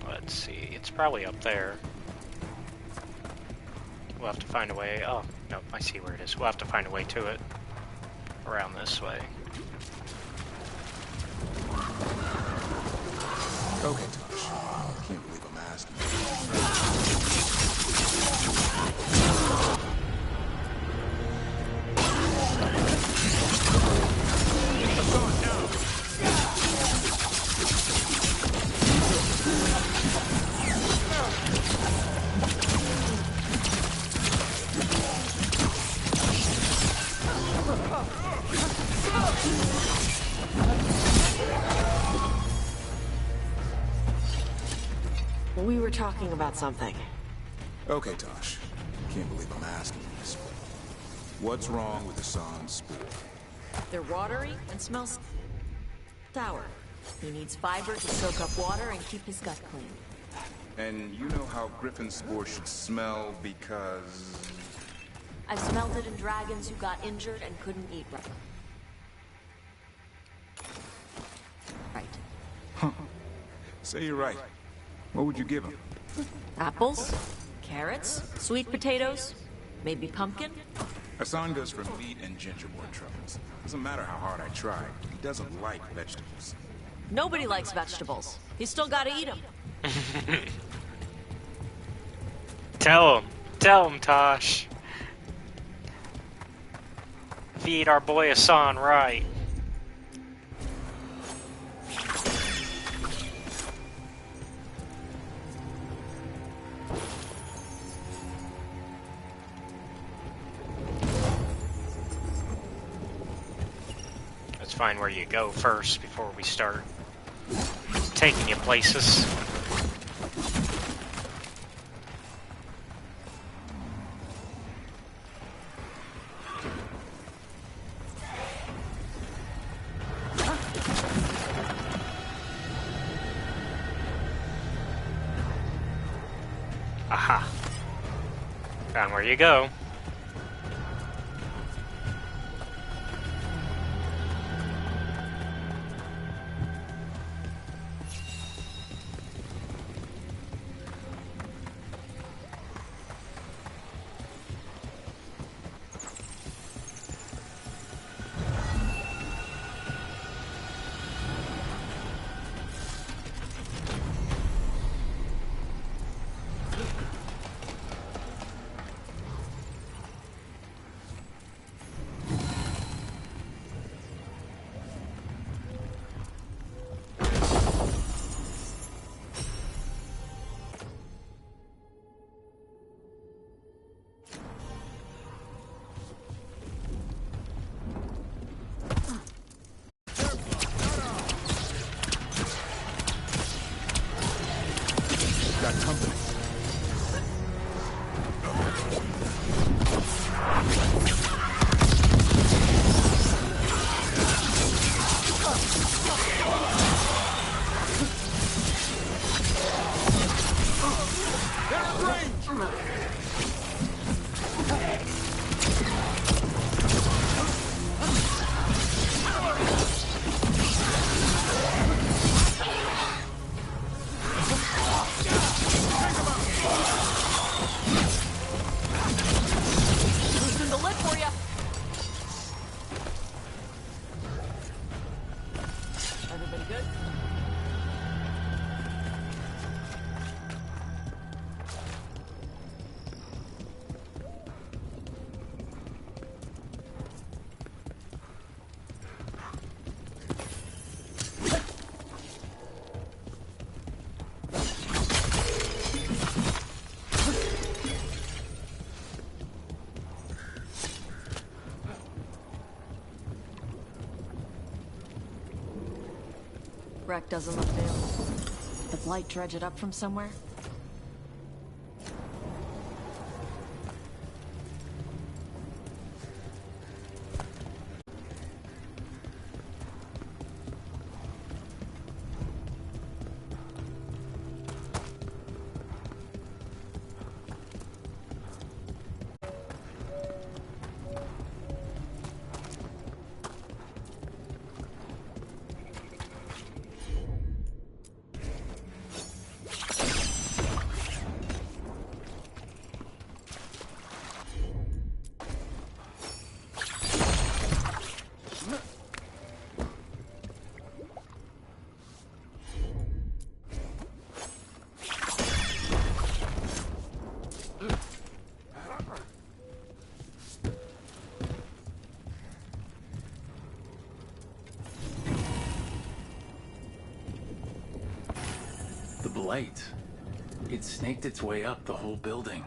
Let's see, it's probably up there. We'll have to find a way. Oh, no, I see where it is. We'll have to find a way to it. Around this way. Okay, Tosh. I can't believe I'm asking. I'm going down. We were talking about something. Okay, Tosh. Can't believe I'm asking this. What's wrong with the Hassan's spore? They're watery and smell sour. He needs fiber to soak up water and keep his gut clean. And you know how Griffin spore should smell because... I've smelled it in dragons who got injured and couldn't eat right. Huh. Say you're right. What would you give him? Apples, carrots, sweet potatoes, maybe pumpkin. Hassan goes for meat and gingerbread truffles. Doesn't matter how hard I try, he doesn't like vegetables. Nobody likes vegetables. He's still gotta eat them. Tell him, Tosh. Feed our boy Hassan right. Let's find where you go first before we start taking you places. Aha. Found where you go. shipwreck doesn't look new. The Blight dredge it up from somewhere? The blight. It snaked its way up the whole building.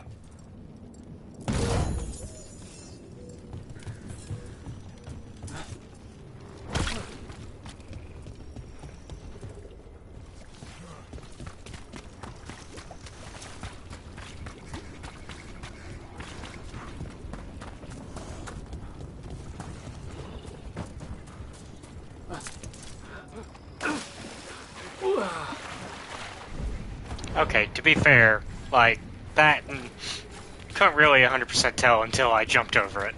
Okay, to be fair, like, that, couldn't really 100% tell until I jumped over it.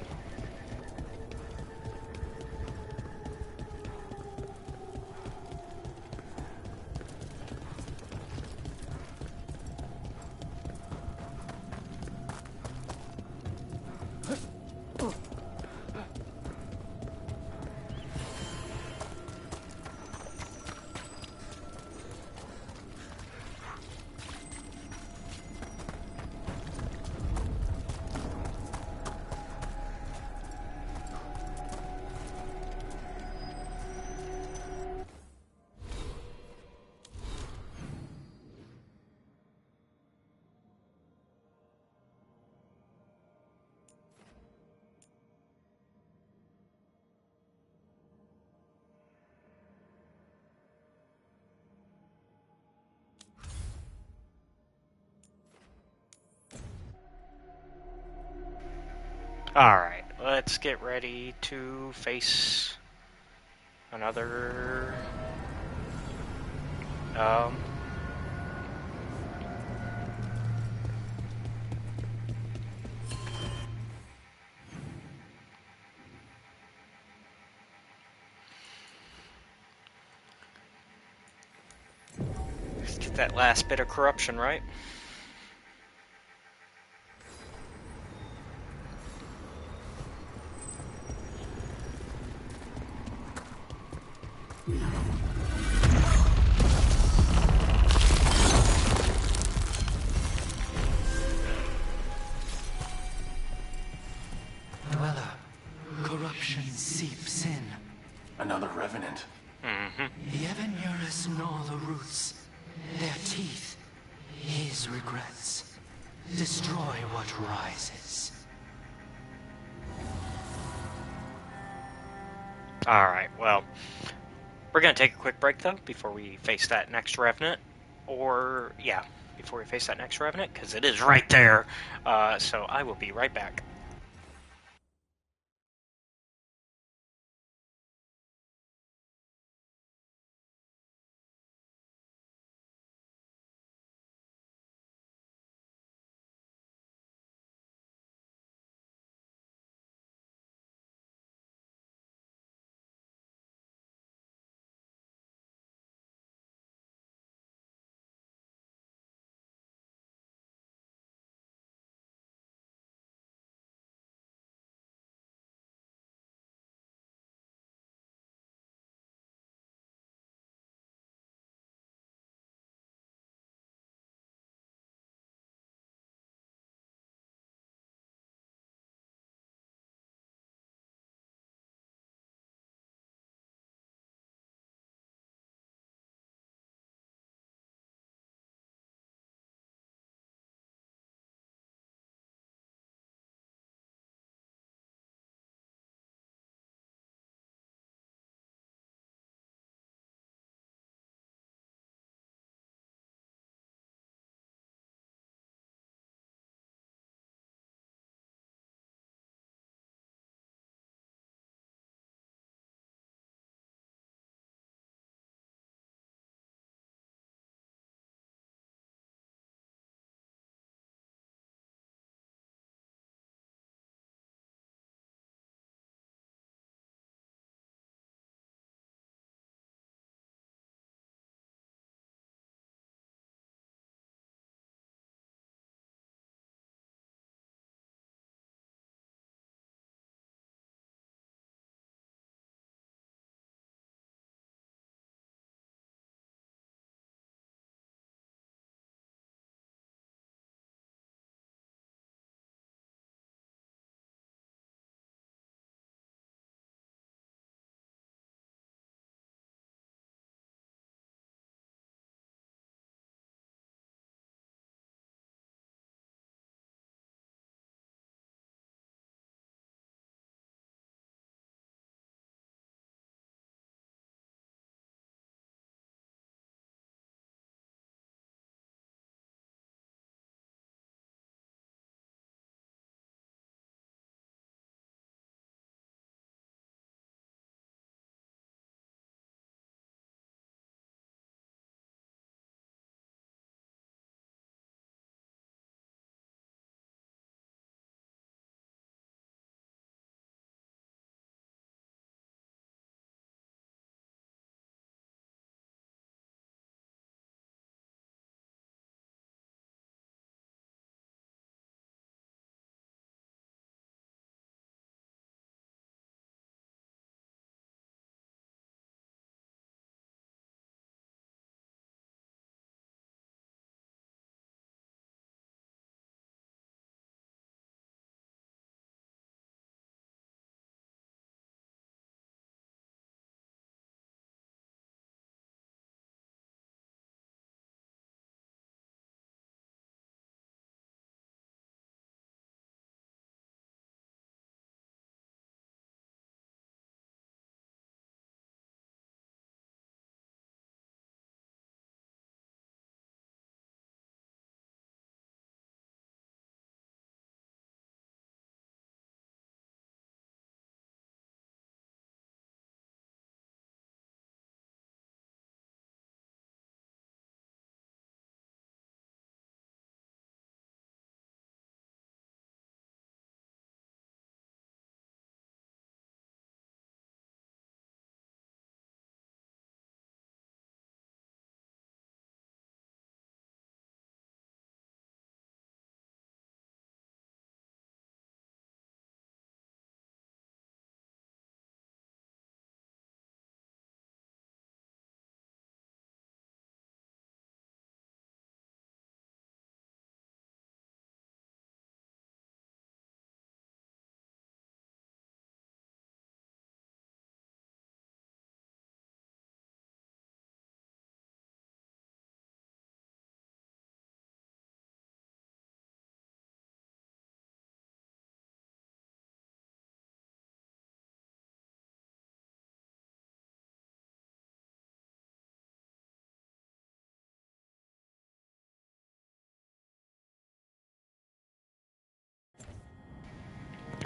Alright, let's get ready to face another... Let's get that last bit of corruption, right? Dweller, corruption seeps in. Another revenant. The Evanurus gnaw the roots. Their teeth, his regrets. Destroy what rises. Alright, well, we're going to take a quick break, though, before we face that next Revenant. Or, yeah, before we face that next Revenant, because it is right there. So I will be right back.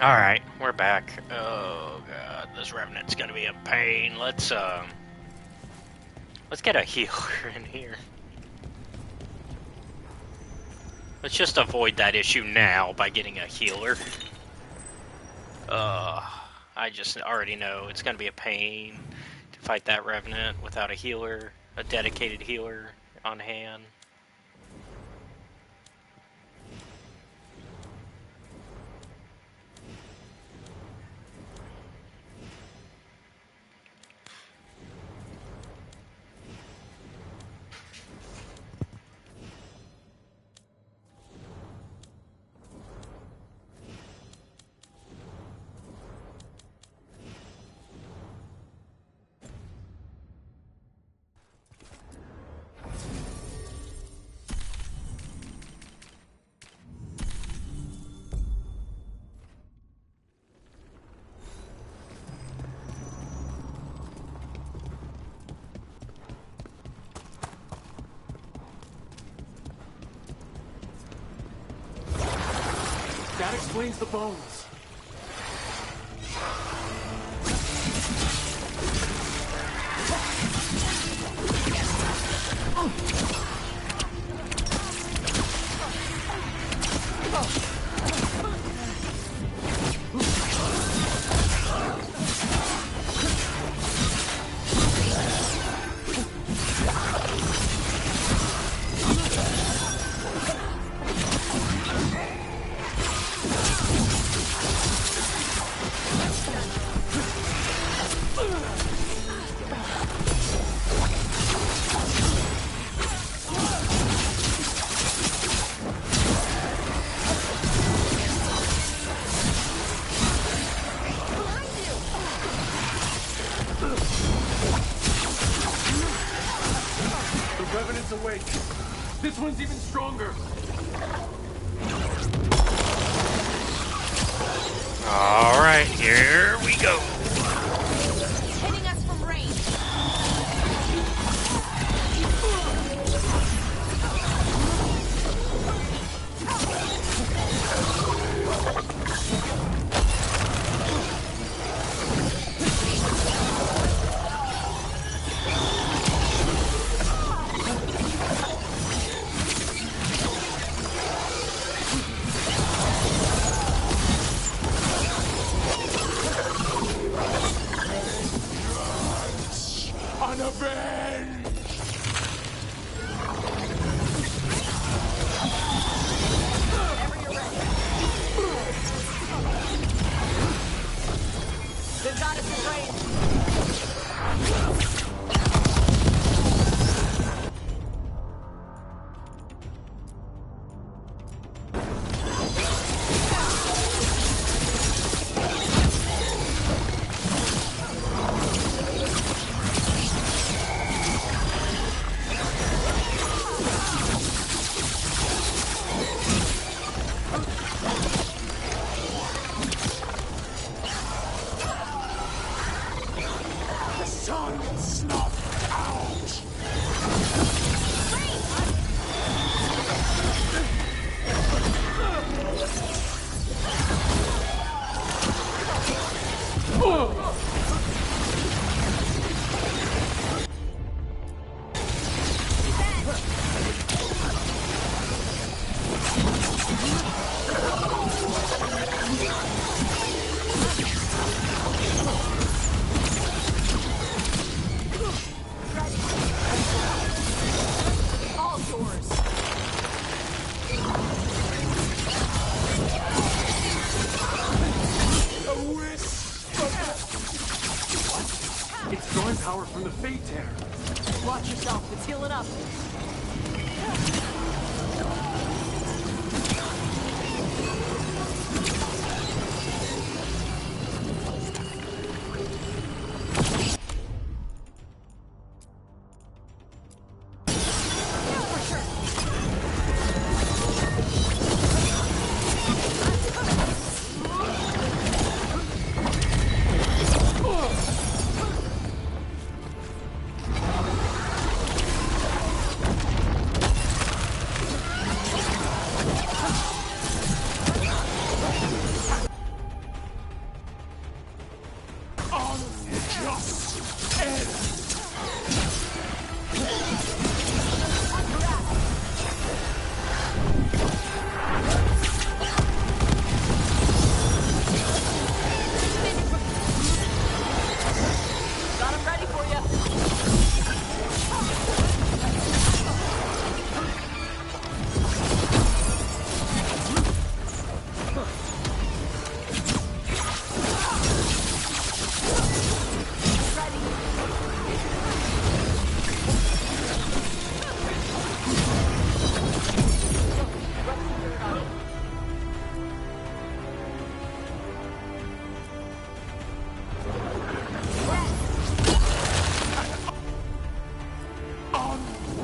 Alright, we're back. Oh god, this Revenant's gonna be a pain. Let's get a healer in here. Let's just avoid that issue now by getting a healer. I just already know it's gonna be a pain to fight that Revenant without a healer, a dedicated healer on hand. That explains the bones. Awake. This one's even stronger. All right, here we go. Hitting us from range. It's drawing power from the Fate Tear. Watch yourself. It's healing up. just end. Got him ready for you.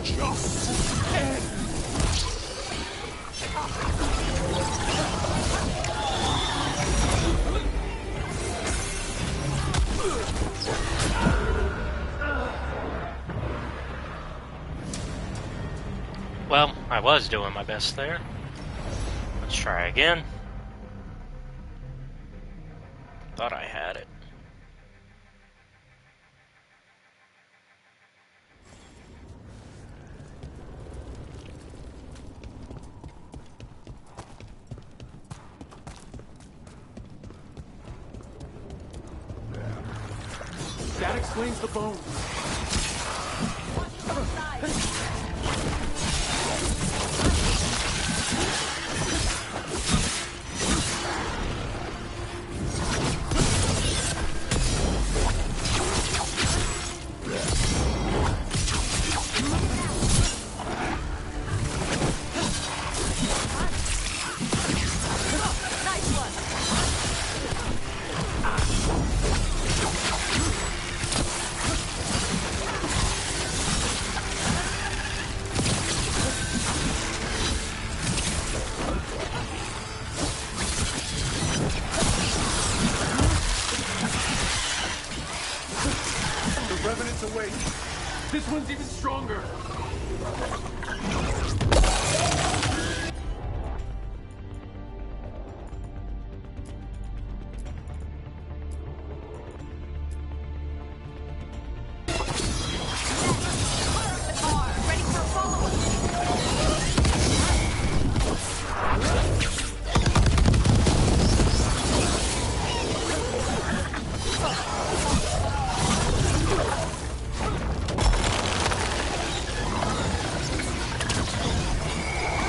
Just end. Well, I was doing my best there. Let's try again. Thought I had it. That explains the bones. The Revenant's awake. This one's even stronger. Ready for a follow-up.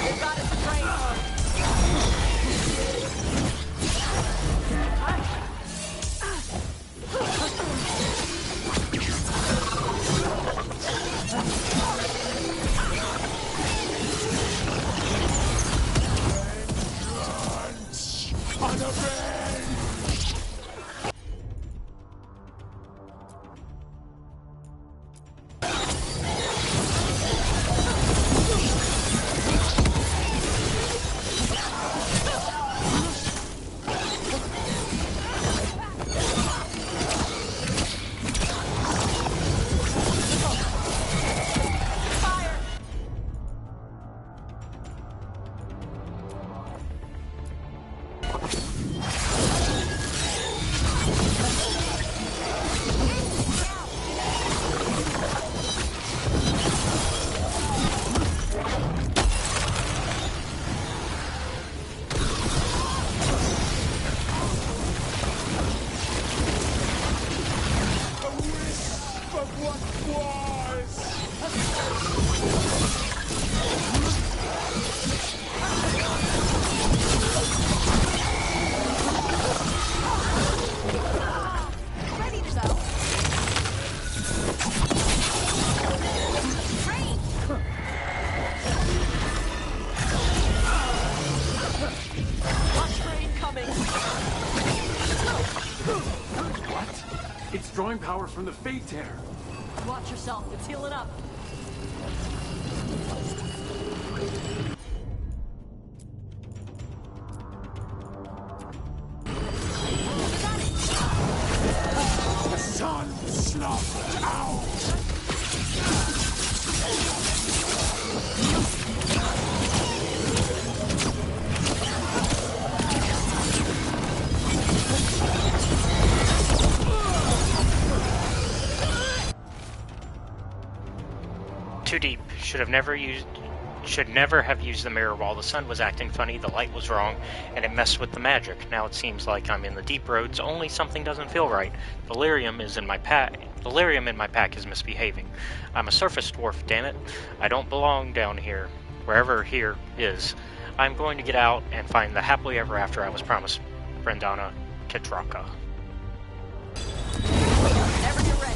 They've got us trained. It's drawing power from the Fate Tear. Watch yourself. It's healing up. The sun snuffed out. too deep. Should never have used the mirror while the sun was acting funny, the light was wrong, and it messed with the magic. Now it seems like I'm in the deep roads, only something doesn't feel right. Delirium in my pack is misbehaving. I'm a surface dwarf, damn it. I don't belong down here, wherever here is. I'm going to get out and find the happily ever after I was promised. Brendana Kedraka. Whenever you're ready.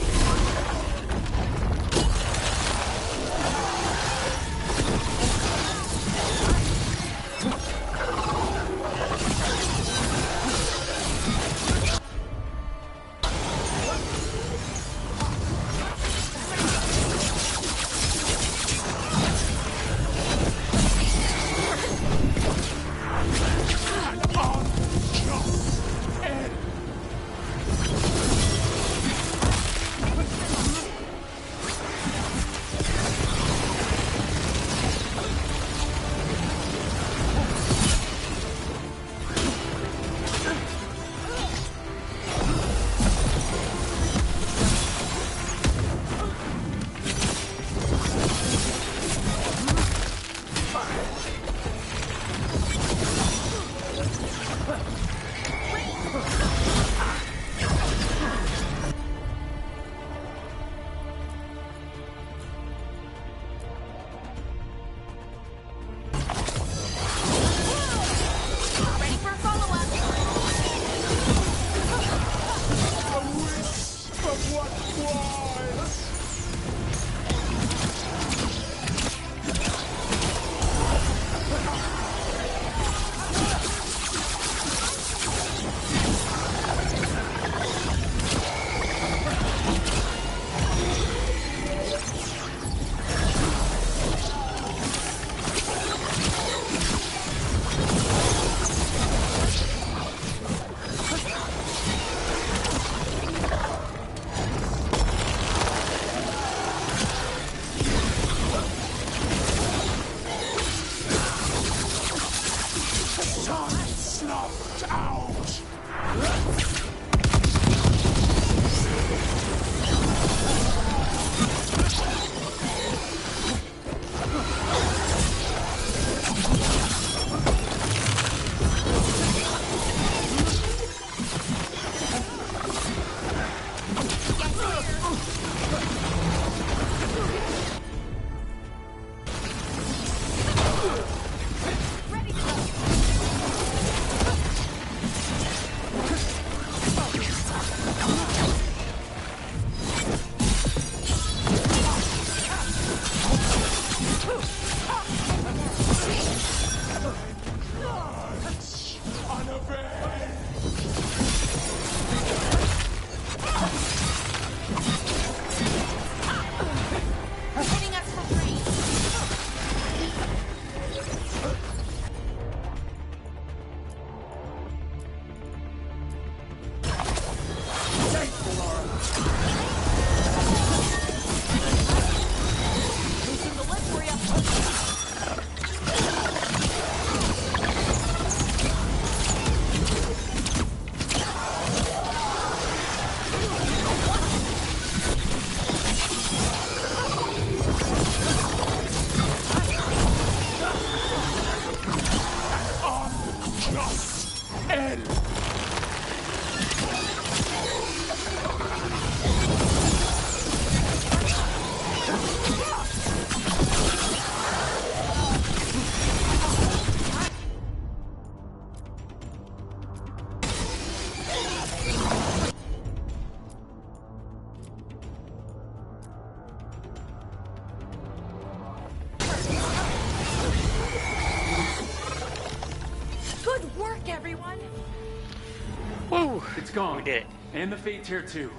It's gone. We did it. And the Fate Tear too.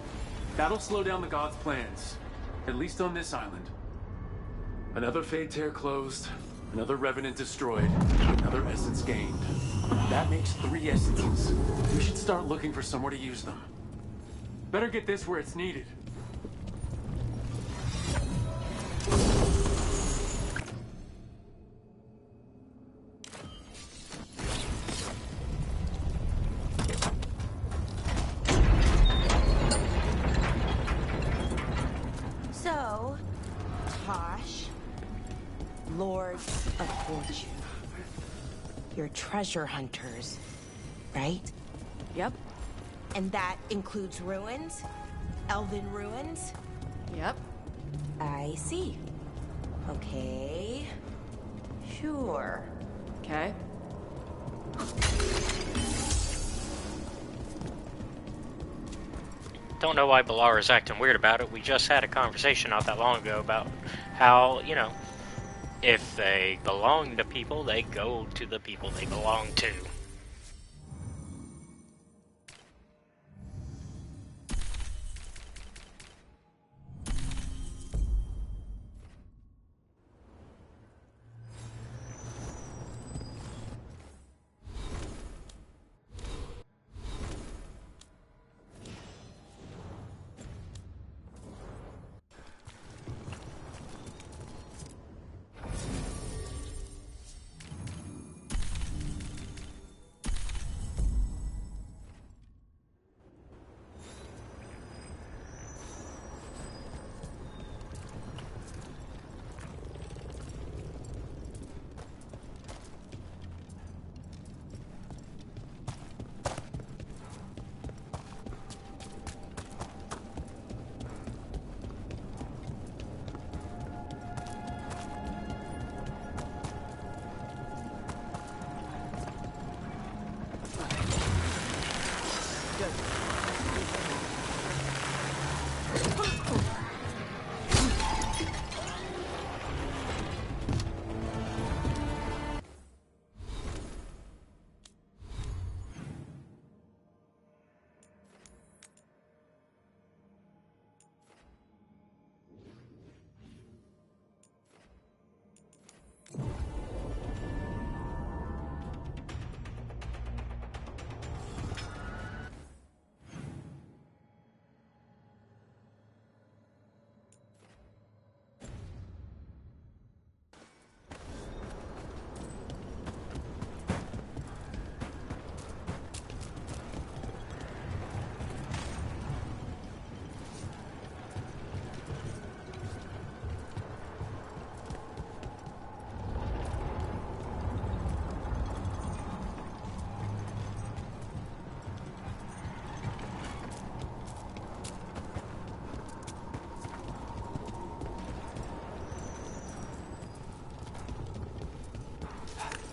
That'll slow down the gods' plans. At least on this island. Another Fate Tear closed, another Revenant destroyed, another essence gained. That makes 3 essences. We should start looking for somewhere to use them. Better get this where it's needed. So, Tosh, Lords of Fortune. You're treasure hunters, right? Yep. And that includes ruins? Elven ruins? Yep. I see. Okay. Sure. Okay. Don't know why Balara's acting weird about it. We just had a conversation not that long ago about how, you know, if they belong to people, they go to the people they belong to.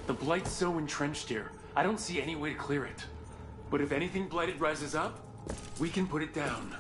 The Blight's so entrenched here, I don't see any way to clear it. But if anything Blighted rises up, we can put it down.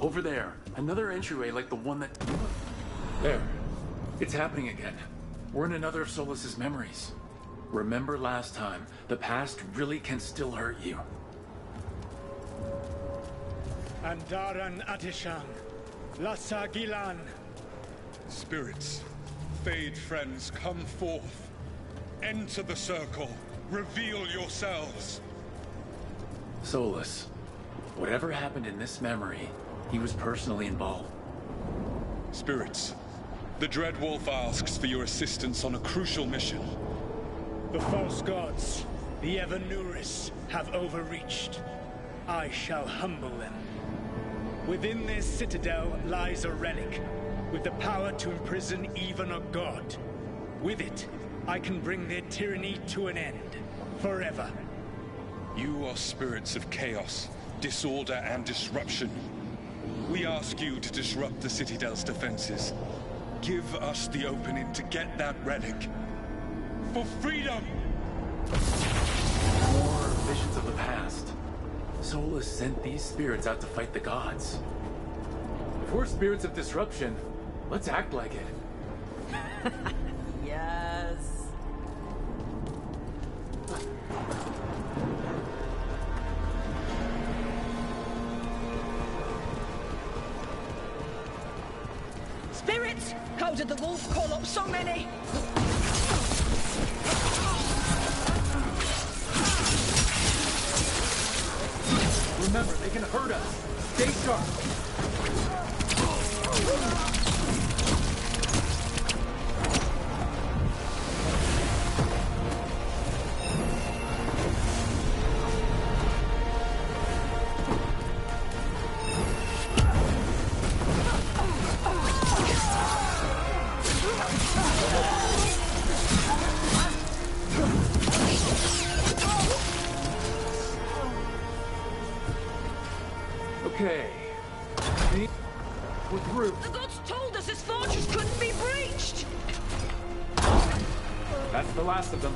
Over there. Another entryway like the one that... There. It's happening again. We're in another of Solas's memories. Remember last time, the past really can still hurt you. Andaran Atishang, Lassa Gilan. Spirits, Fade friends, come forth. Enter the circle. Reveal yourselves. Solas, whatever happened in this memory, he was personally involved. Spirits, the Dread Wolf asks for your assistance on a crucial mission. The false gods, the Evanuris, have overreached. I shall humble them. Within this citadel lies a relic, with the power to imprison even a god. With it, I can bring their tyranny to an end, forever. You are spirits of chaos, disorder, and disruption. We ask you to disrupt the Citadel's defenses. Give us the opening to get that relic. For freedom! More visions of the past. Solas sent these spirits out to fight the gods. If we're spirits of disruption, let's act like it. Yes. Spirits! How did the wolf call up so many? Remember, they can hurt us. Stay sharp. Okay. We're through. The gods told us this fortress couldn't be breached! That's the last of them.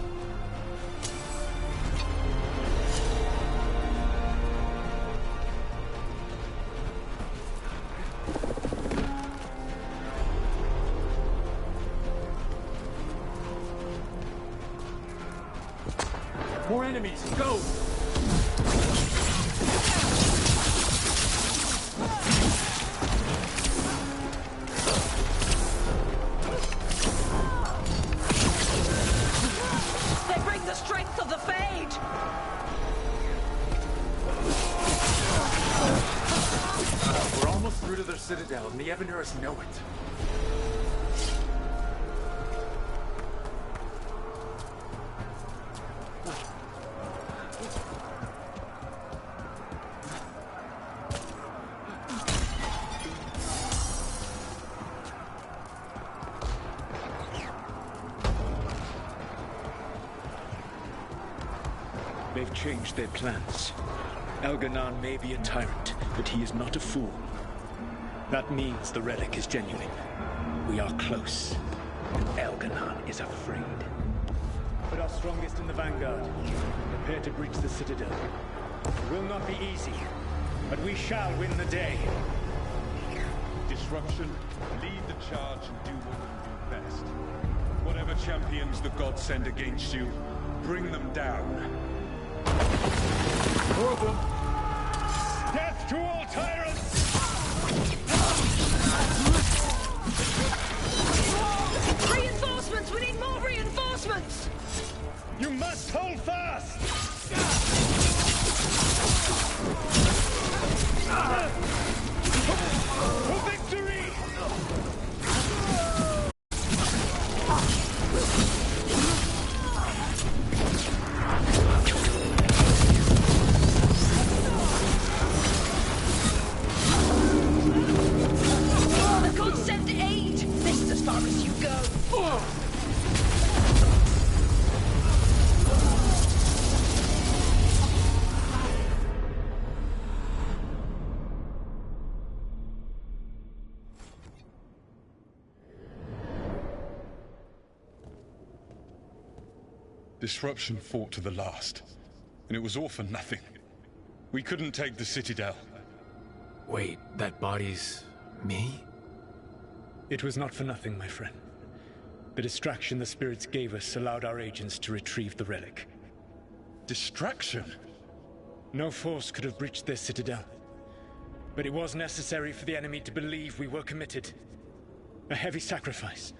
More enemies, go! They bring the strength of the Fade! We're almost through to their citadel, and the Evanuris know it. They've changed their plans. Elganon may be a tyrant, but he is not a fool. That means the relic is genuine. We are close, and Elganon is afraid. Put our strongest in the vanguard. Prepare to breach the citadel. It will not be easy, but we shall win the day. Disruption, lead the charge and do what you do best. Whatever champions the gods send against you, bring them down. More of them! Death to all tyrants! Reinforcements! We need more reinforcements! You must hold fast! For victory! The gods send aid! This is as far as you go! Disruption fought to the last, and it was all for nothing. We couldn't take the Citadel. Wait, that body's... me? It was not for nothing, my friend. The distraction the spirits gave us allowed our agents to retrieve the relic. Distraction? No force could have breached their citadel. But it was necessary for the enemy to believe we were committed. A heavy sacrifice,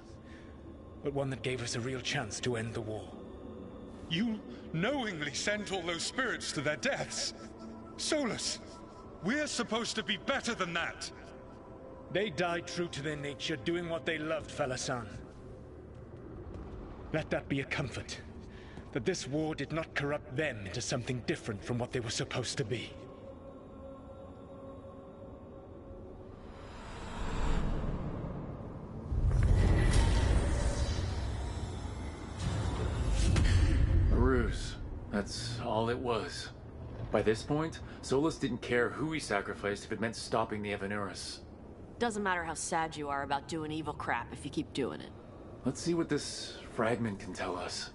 but one that gave us a real chance to end the war. You knowingly sent all those spirits to their deaths? Solus, we're supposed to be better than that! They died true to their nature, doing what they loved, Falasan. Let that be a comfort, that this war did not corrupt them into something different from what they were supposed to be. A ruse. That's all it was. By this point, Solus didn't care who he sacrificed if it meant stopping the Evanuris. Doesn't matter how sad you are about doing evil crap if you keep doing it. Let's see what this fragment can tell us.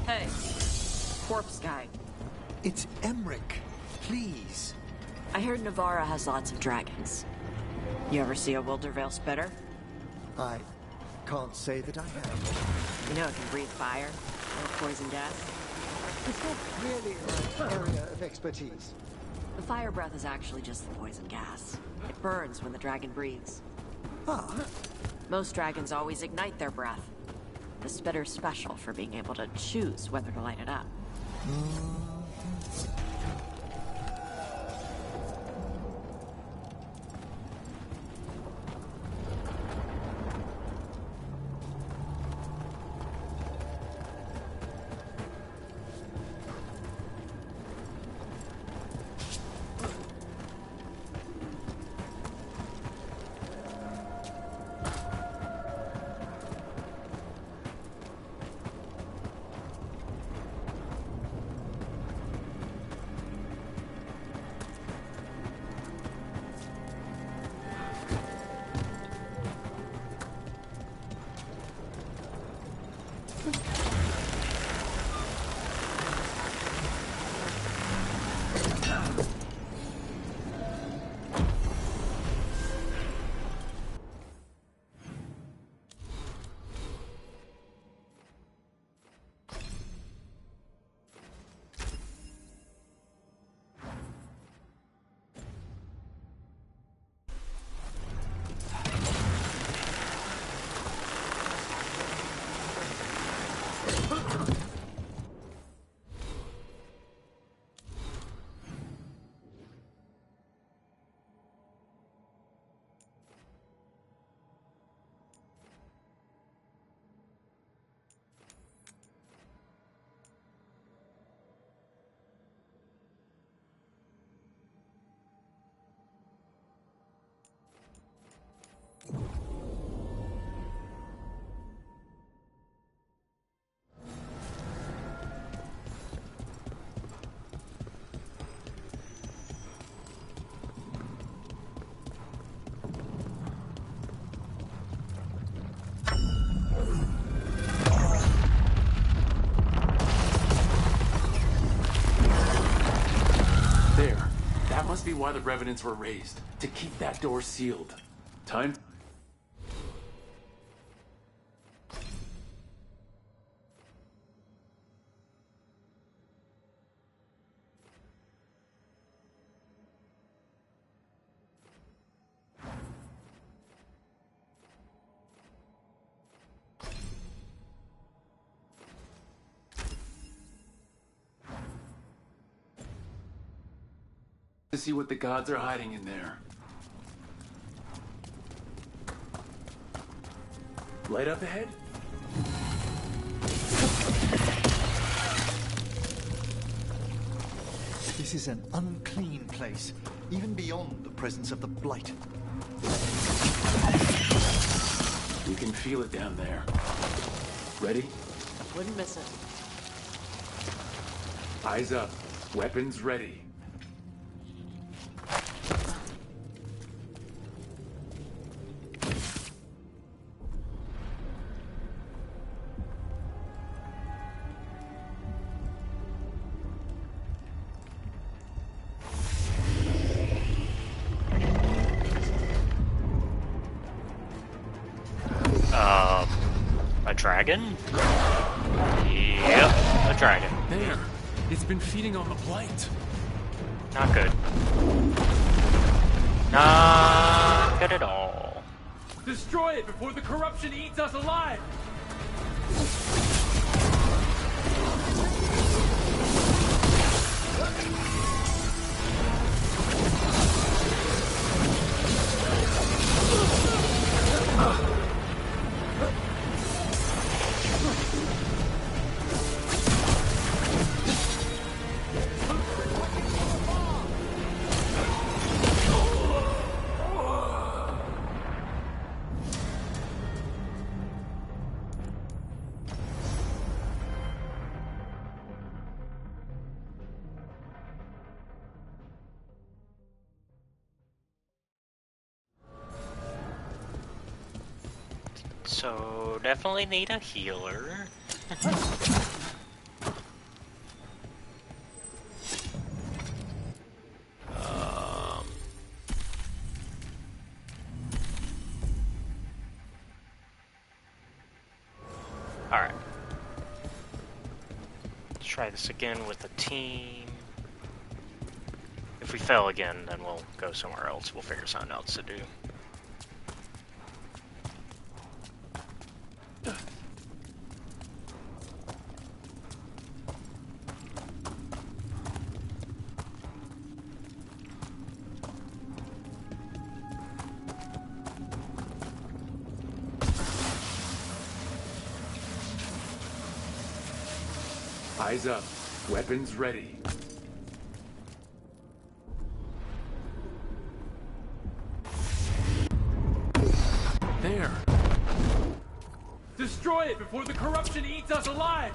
Hey, corpse guy. It's Emmerich. Please. I heard Navarra has lots of dragons. You ever see a Wildervale spitter? I can't say that I have. You know it can breathe fire or poison gas. It's not really my area of expertise. The fire breath is actually just the poison gas. It burns when the dragon breathes. Ah. Most dragons always ignite their breath. The spitter's special for being able to choose whether to light it up. Must be why the revenants were raised, to keep that door sealed. Time. see what the gods are hiding in there. Light up ahead? This is an unclean place, even beyond the presence of the Blight. You can feel it down there. Ready? Wouldn't miss it. Eyes up. Weapons ready. A dragon? Yep, a dragon. There. It's been feeding on the Blight. Not good. Not good at all. Destroy it before the corruption eats us alive! So, definitely need a healer. Alright. Let's try this again with the team. If we fail again, then we'll go somewhere else. We'll figure something else to do. Eyes up. Weapons ready. There. Destroy it before the corruption eats us alive!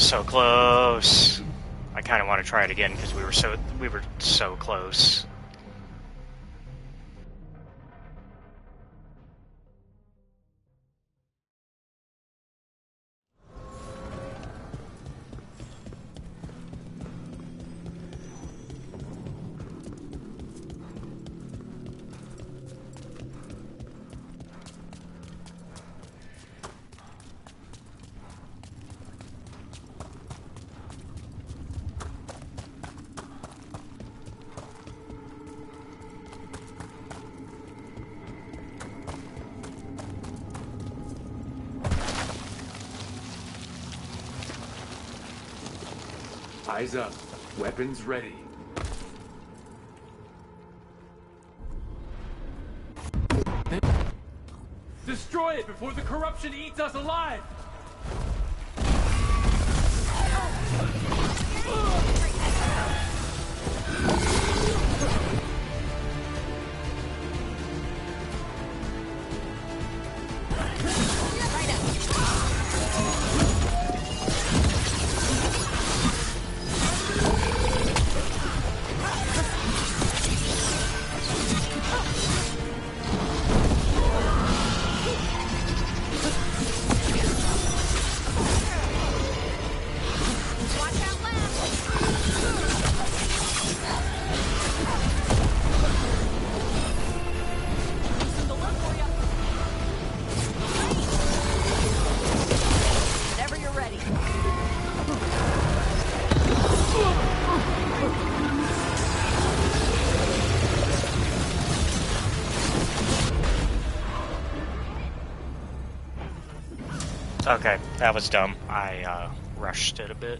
so close. I kind of want to try it again because we were so close. Eyes up. Weapons ready. Destroy it before the corruption eats us alive! Okay, that was dumb. I rushed it a bit.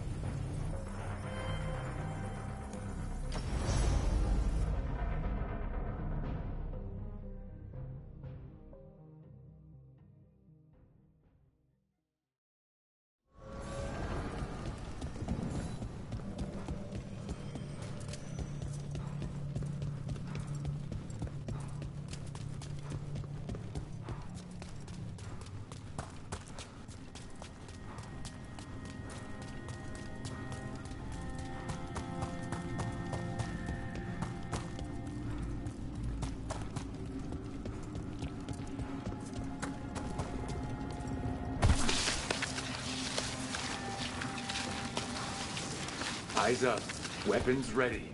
Eyes up. Weapons ready.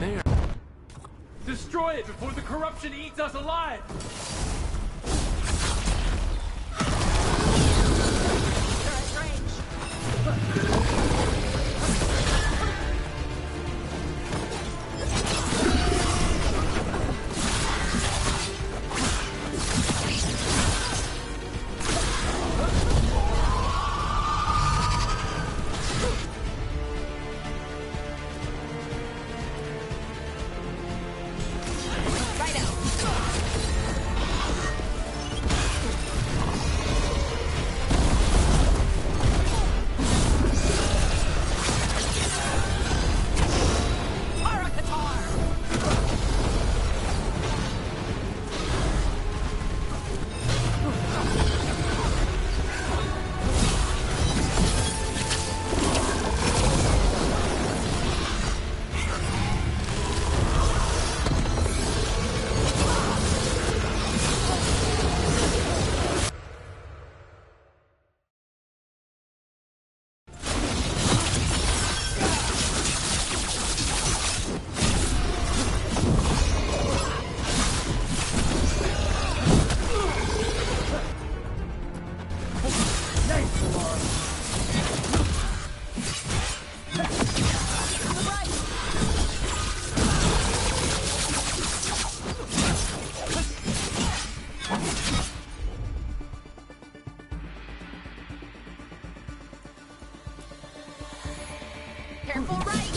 There. Destroy it before the corruption eats us alive! Careful right!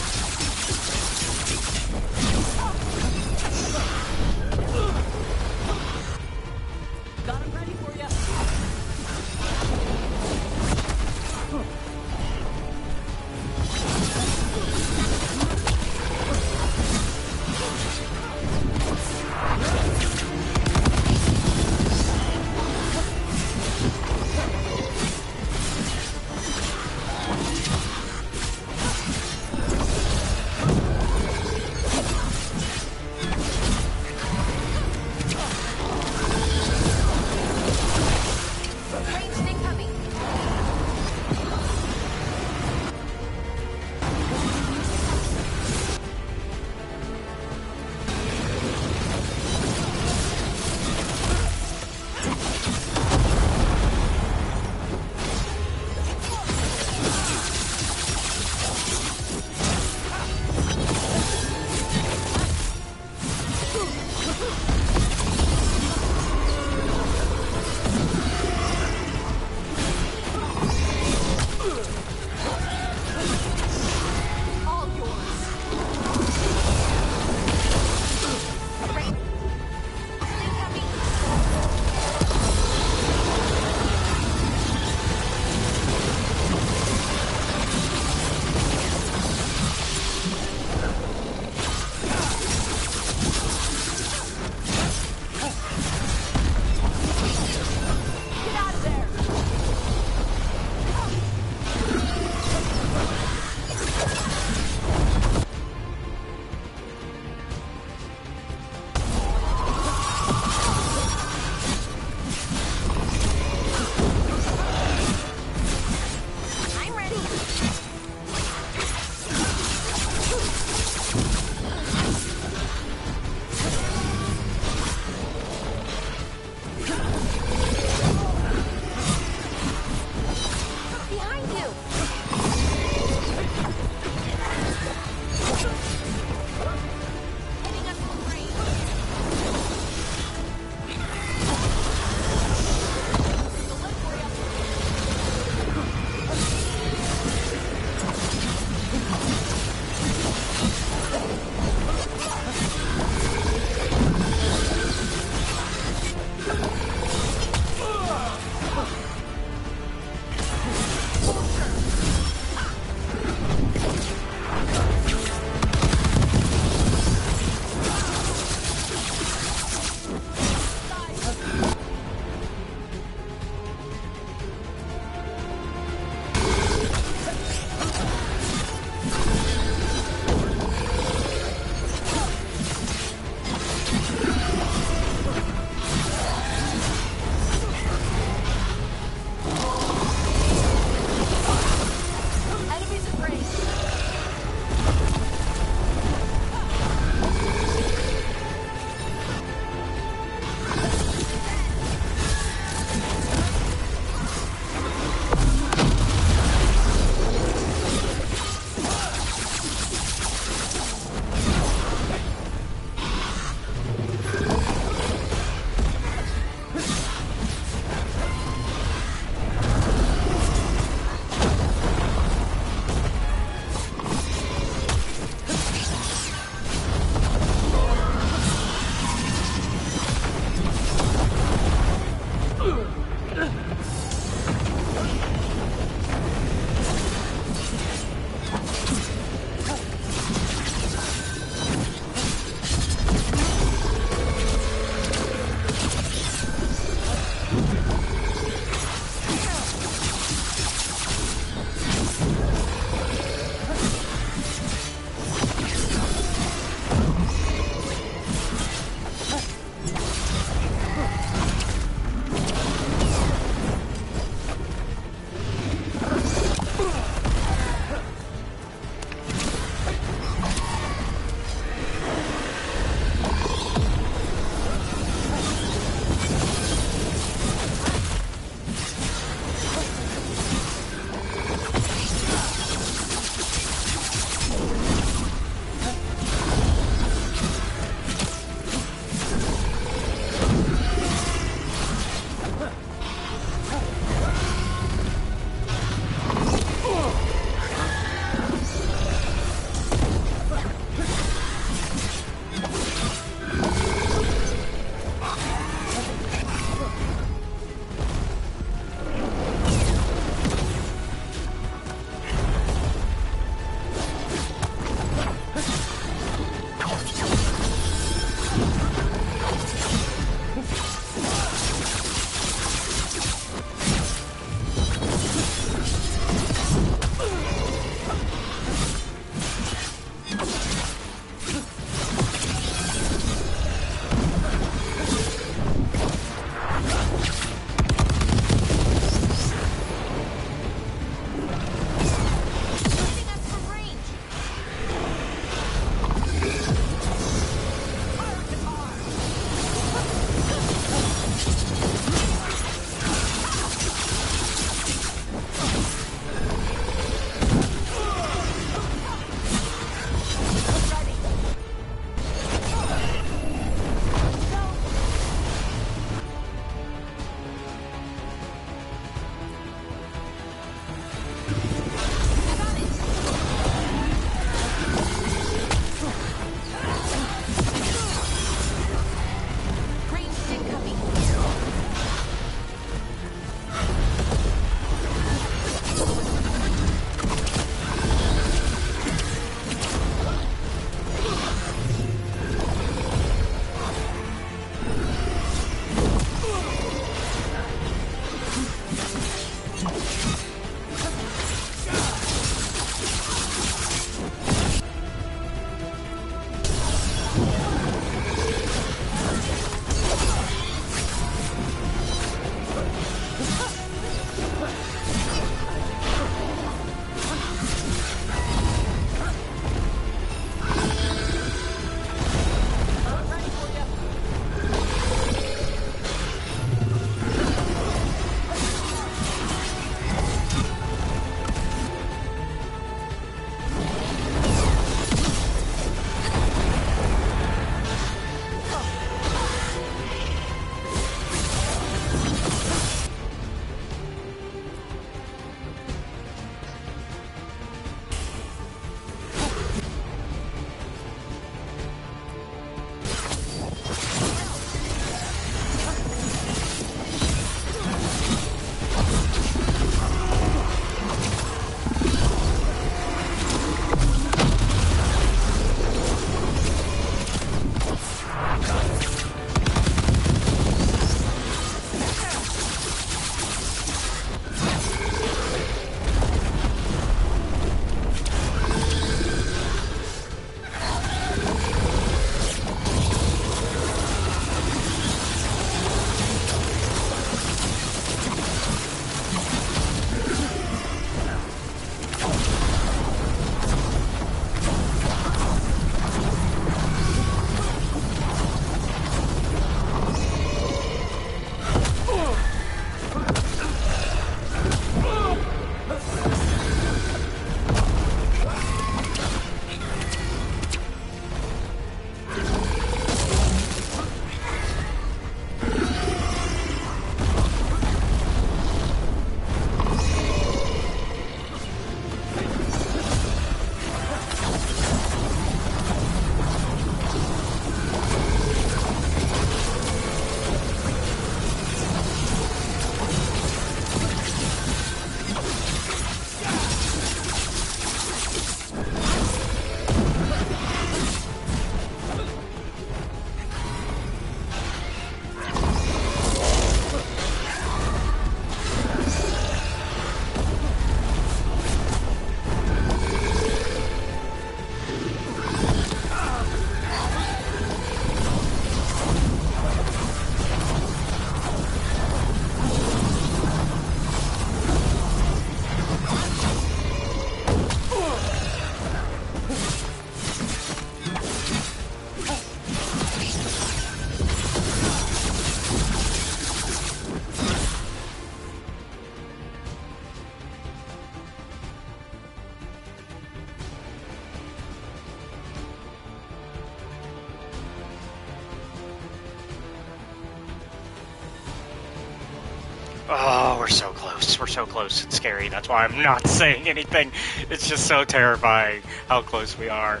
Oh, we're so close. We're so close. It's scary. That's why I'm not saying anything. It's just so terrifying how close we are.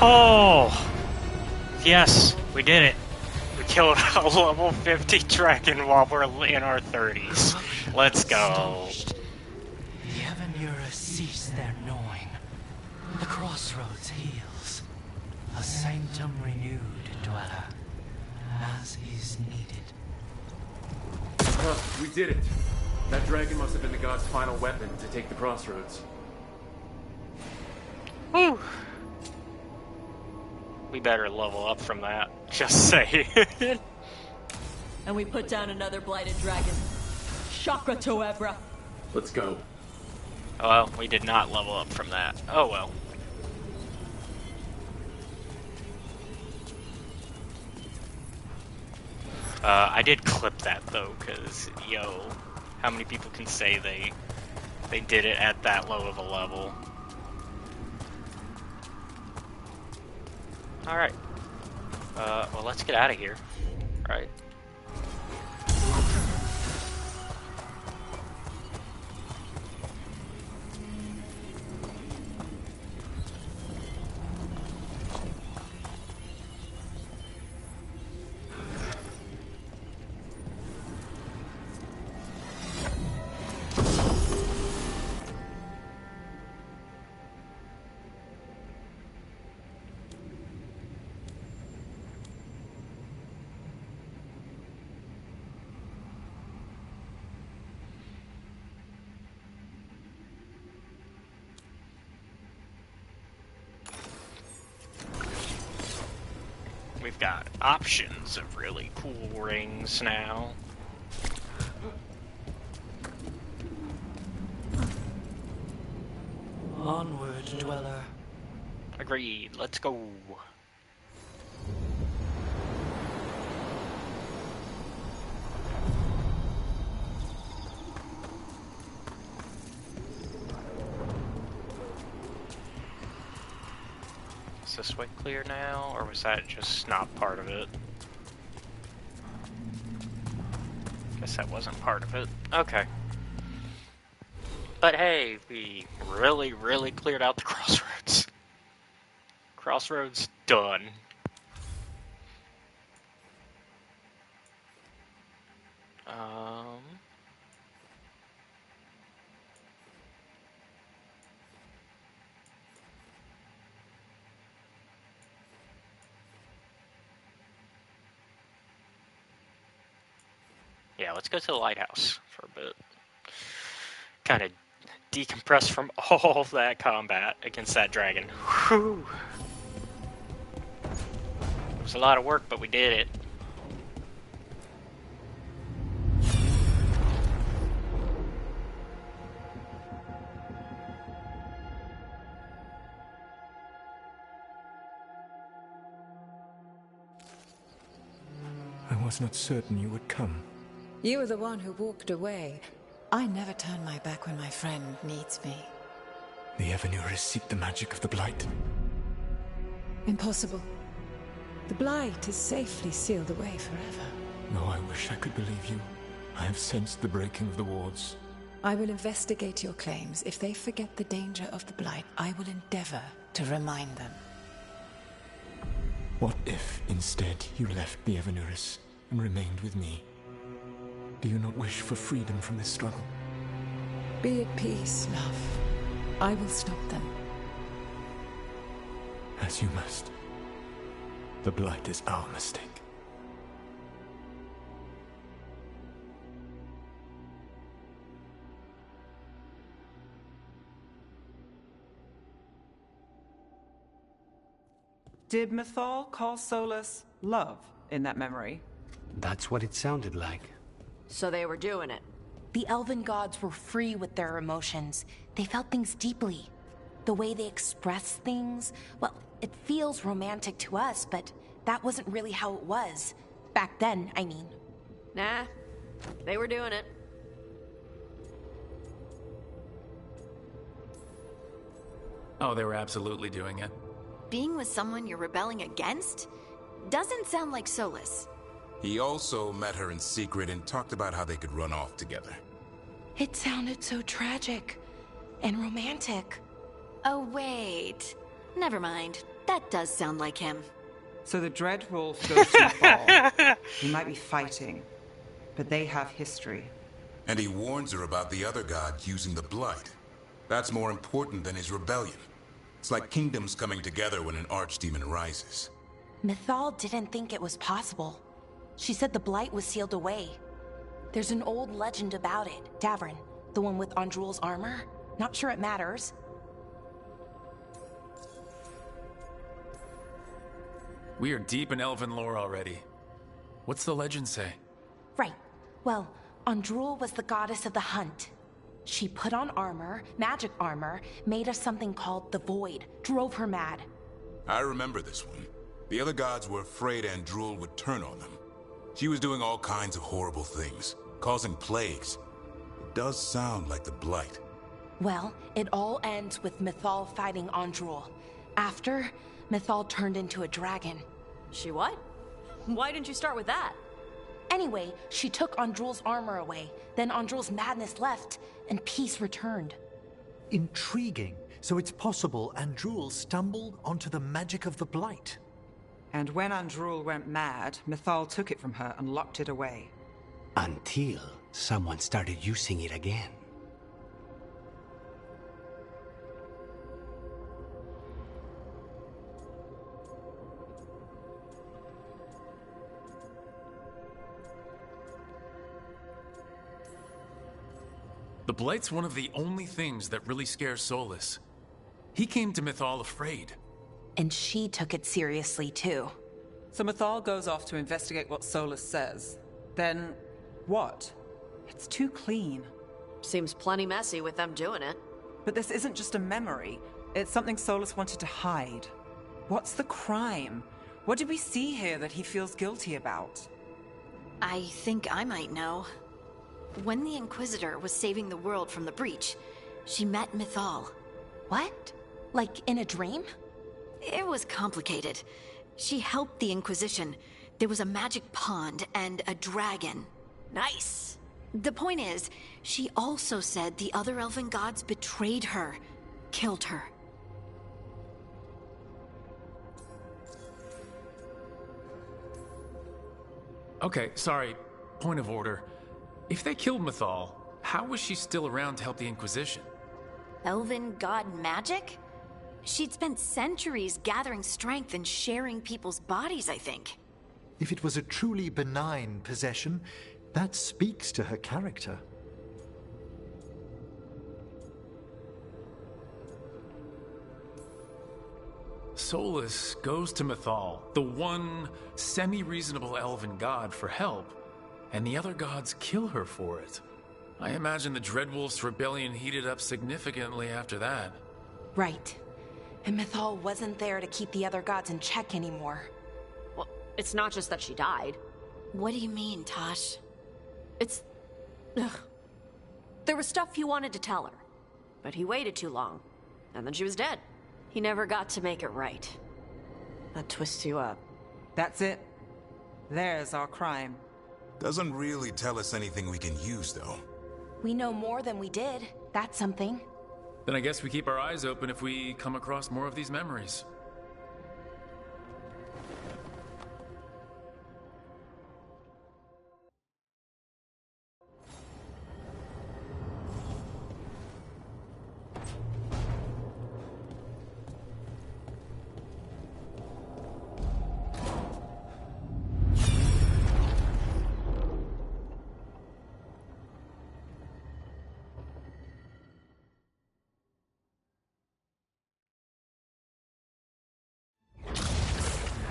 Oh! Yes, we did it. We killed a level 50 dragon while we're in our 30s. Let's go. The Avenura cease their noise. crossroads heals. A sanctum renewed, dweller, as is needed. We did it. That dragon must have been the god's final weapon to take the crossroads. Whew. We better level up from that. Just say. And we put down another blighted dragon. Chakra Toebra. Let's go. Oh, well, we did not level up from that. Oh well. I did clip that though, cause yo, how many people can say they did it at that low of a level? All right. Well, let's get out of here. All right. We've got options of really cool rings now. Onward, dweller. Agreed. Let's go. Is this way clear now, or was that just not part of it? Guess that wasn't part of it. Okay. But hey, we really, really cleared out the crossroads. Crossroads done. Yeah, let's go to the lighthouse for a bit. Kind of decompress from all of that combat against that dragon. Whew. It was a lot of work, but we did it. I was not certain you would come. You were the one who walked away. I never turn my back when my friend needs me. The Evanurus seek the magic of the Blight. Impossible. The Blight is safely sealed away forever. No, I wish I could believe you. I have sensed the breaking of the wards. I will investigate your claims. If they forget the danger of the Blight, I will endeavor to remind them. What if, instead, you left the Evanurus and remained with me? Do you not wish for freedom from this struggle? Be at peace, love. I will stop them. As you must. The Blight is our mistake. Did Mythal call Solus love in that memory? That's what it sounded like. So they were doing it. The elven gods were free with their emotions. They felt things deeply. The way they expressed things, well, it feels romantic to us, but that wasn't really how it was. Back then, I mean. Nah, they were doing it. Oh, they were absolutely doing it. Being with someone you're rebelling against? Doesn't sound like Solus. He also met her in secret and talked about how they could run off together. It sounded so tragic and romantic. Oh, wait. Never mind. That does sound like him. So the Dread Wolf goes to fall. He might be fighting, but they have history. And he warns her about the other god using the Blight. That's more important than his rebellion. It's like kingdoms coming together when an archdemon rises. Mythal didn't think it was possible. She said the Blight was sealed away. There's an old legend about it. Davrin, the one with Andrul's armor. Not sure it matters. We are deep in elven lore already. What's the legend say? Right. Well, Andrul was the goddess of the hunt. She put on armor, magic armor, made us something called the Void, drove her mad. I remember this one. The other gods were afraid Andrul would turn on them. She was doing all kinds of horrible things, causing plagues. It does sound like the Blight. Well, it all ends with Mythal fighting Andrul. After, Mythal turned into a dragon. She what? Why didn't you start with that? Anyway, she took Andrul's armor away, then Andrul's madness left, and peace returned. Intriguing. So it's possible Andrul stumbled onto the magic of the Blight. And when Andrul went mad, Mythal took it from her and locked it away. Until someone started using it again. The Blight's one of the only things that really scares Solus. He came to Mythal afraid. And she took it seriously, too. So Mythal goes off to investigate what Solus says. Then, what? It's too clean. Seems plenty messy with them doing it. But this isn't just a memory. It's something Solus wanted to hide. What's the crime? What did we see here that he feels guilty about? I think I might know. When the Inquisitor was saving the world from the breach, she met Mythal. What? Like in a dream? It was complicated. She helped the Inquisition. There was a magic pond and a dragon. Nice. The point is, she also said the other elven gods betrayed her, killed her. Okay, sorry. Point of order. If they killed Mythal, how was she still around to help the Inquisition? Elven god magic? She'd spent centuries gathering strength and sharing people's bodies, I think. If it was a truly benign possession, that speaks to her character. Solus goes to Mythal, the one semi-reasonable elven god, for help, and the other gods kill her for it. I imagine the Dreadwolf's rebellion heated up significantly after that. Right. And Mythal wasn't there to keep the other gods in check anymore. Well, it's not just that she died. What do you mean, Tosh? It's... Ugh. There was stuff he wanted to tell her, but he waited too long, and then she was dead. He never got to make it right. That twists you up. That's it. There's our crime. Doesn't really tell us anything we can use, though. We know more than we did. That's something. Then I guess we keep our eyes open if we come across more of these memories.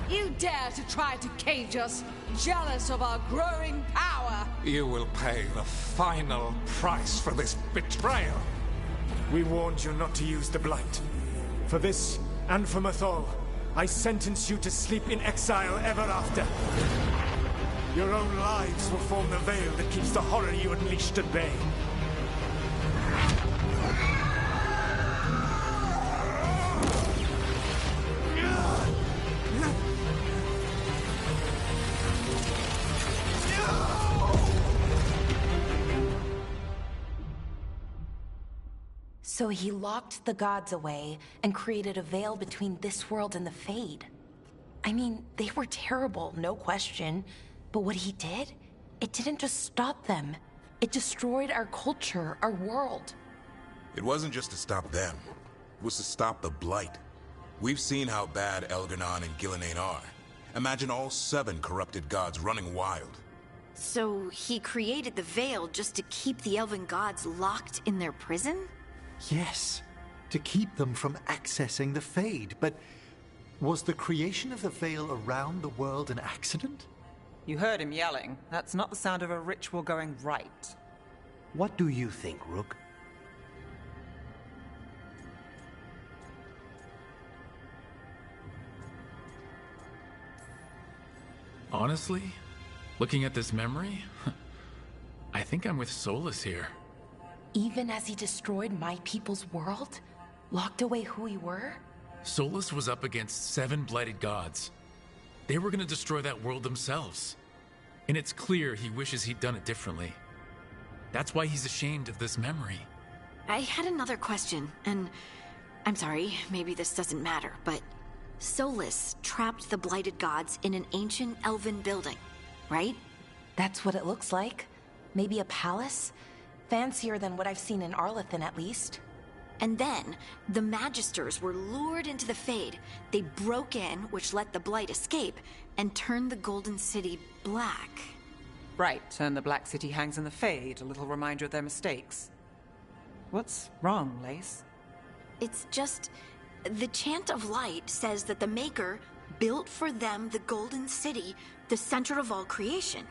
You dare to try to cage us, jealous of our growing power! You will pay the final price for this betrayal. We warned you not to use the Blight. For this, and for Mythal, I sentence you to sleep in exile ever after. Your own lives will form the veil that keeps the horror you unleashed at bay. So he locked the gods away and created a veil between this world and the Fade. I mean, they were terrible, no question. But what he did, it didn't just stop them. It destroyed our culture, our world. It wasn't just to stop them. was to stop the Blight. We've seen how bad Elganon and Gillenane are. Imagine all 7 corrupted gods running wild. So he created the Veil just to keep the elven gods locked in their prison? Yes, to keep them from accessing the Fade. But was the creation of the Veil around the world an accident? You heard him yelling. That's not the sound of a ritual going right. What do you think, Rook? Honestly, looking at this memory, I think I'm with Solus here. Even as he destroyed my people's world? Locked away who we were? Solus was up against 7 blighted gods. They were going to destroy that world themselves. And it's clear he wishes he'd done it differently. That's why he's ashamed of this memory. I had another question, and I'm sorry, maybe this doesn't matter, but Solus trapped the blighted gods in an ancient elven building, right? That's what it looks like. Maybe a palace? Fancier than what I've seen in Arlethan, at least. And then, the Magisters were lured into the Fade. They broke in, which let the Blight escape, and turned the Golden City black. Right, and the Black City hangs in the Fade, a little reminder of their mistakes. What's wrong, Lace? It's just... the Chant of Light says that the Maker built for them the Golden City, the center of all creation.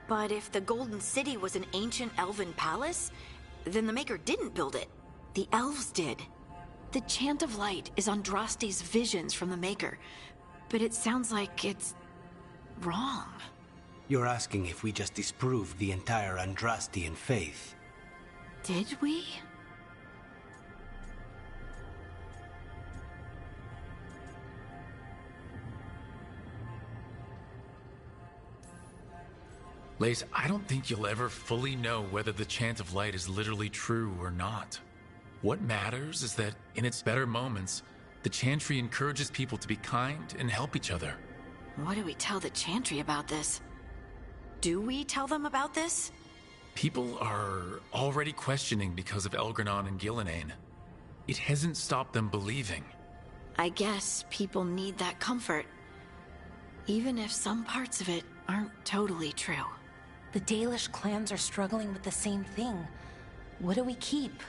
But if the Golden City was an ancient elven palace, then the Maker didn't build it. The elves did. The Chant of Light is Andraste's visions from the Maker, but it sounds like it's wrong. You're asking if we just disproved the entire Andrastian faith. Did we? Lace, I don't think you'll ever fully know whether the Chant of Light is literally true or not. What matters is that, in its better moments, the Chantry encourages people to be kind and help each other. What do we tell the Chantry about this? Do we tell them about this? People are already questioning because of Elganon and Gillenane. It hasn't stopped them believing. I guess people need that comfort, even if some parts of it aren't totally true. The Dalish clans are struggling with the same thing. What do we keep?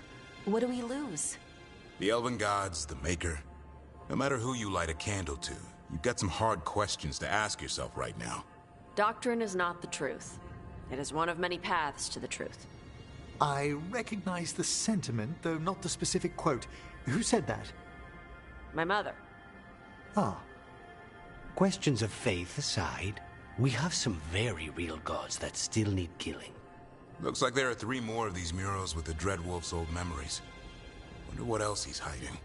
What do we lose? The Elven Gods, the Maker. No matter who you light a candle to, you've got some hard questions to ask yourself right now. Doctrine is not the truth. It is one of many paths to the truth. I recognize the sentiment, though not the specific quote. Who said that? My mother. Ah. Questions of faith aside, we have some very real gods that still need killing. Looks like there are 3 more of these murals with the Dreadwolf's old memories. Wonder what else he's hiding.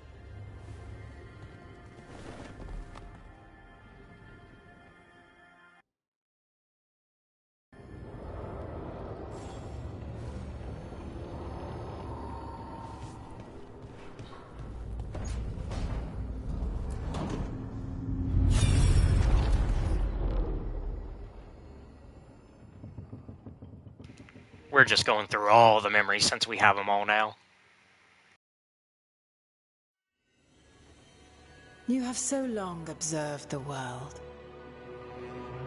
We're just going through all the memories since we have them all now. You have so long observed the world.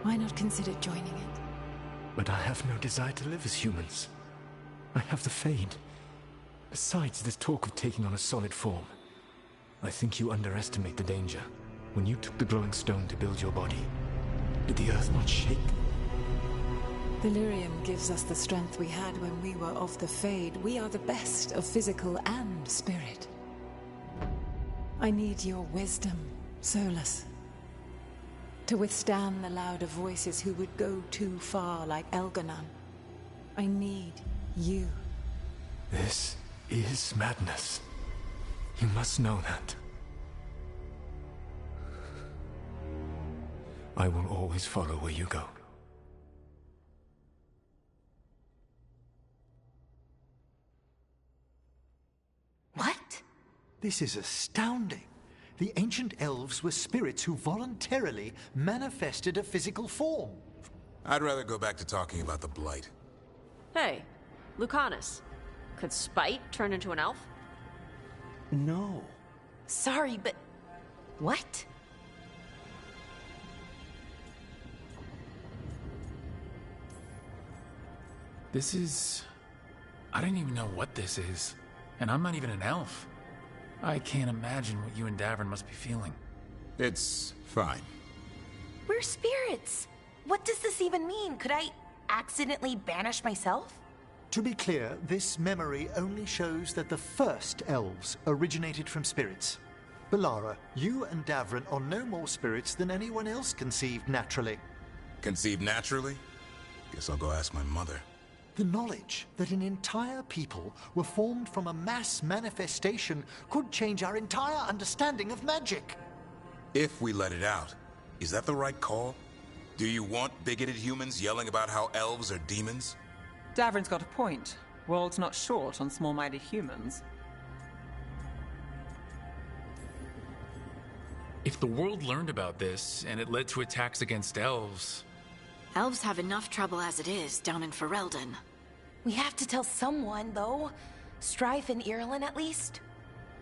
Why not consider joining it? But I have no desire to live as humans. I have the Fade. Besides, this talk of taking on a solid form. I think you underestimate the danger. When you took the glowing stone to build your body, did the earth not shake? Valyrium gives us the strength we had when we were of the Fade. We are the best of physical and spirit. I need your wisdom, Solus. To withstand the louder voices who would go too far like Elganon. I need you. This is madness. You must know that. I will always follow where you go. What? This is astounding. The ancient elves were spirits who voluntarily manifested a physical form. I'd rather go back to talking about the Blight. Hey, Lucanus. Could Spite turn into an elf? No. Sorry, but... What? This is... I don't even know what this is. And I'm not even an elf. I can't imagine what you and Davern must be feeling. It's fine. We're spirits. What does this even mean? Could I accidentally banish myself? To be clear, this memory only shows that the first elves originated from spirits. Balara, you and Davron are no more spirits than anyone else conceived naturally. Conceived naturally? Guess I'll go ask my mother. The knowledge that an entire people were formed from a mass manifestation could change our entire understanding of magic. If we let it out, is that the right call? Do you want bigoted humans yelling about how elves are demons? Davron's got a point. World's not short on small-minded humans. If the world learned about this, and it led to attacks against elves... Elves have enough trouble as it is down in Ferelden. We have to tell someone, though. Strife and Irulan, at least.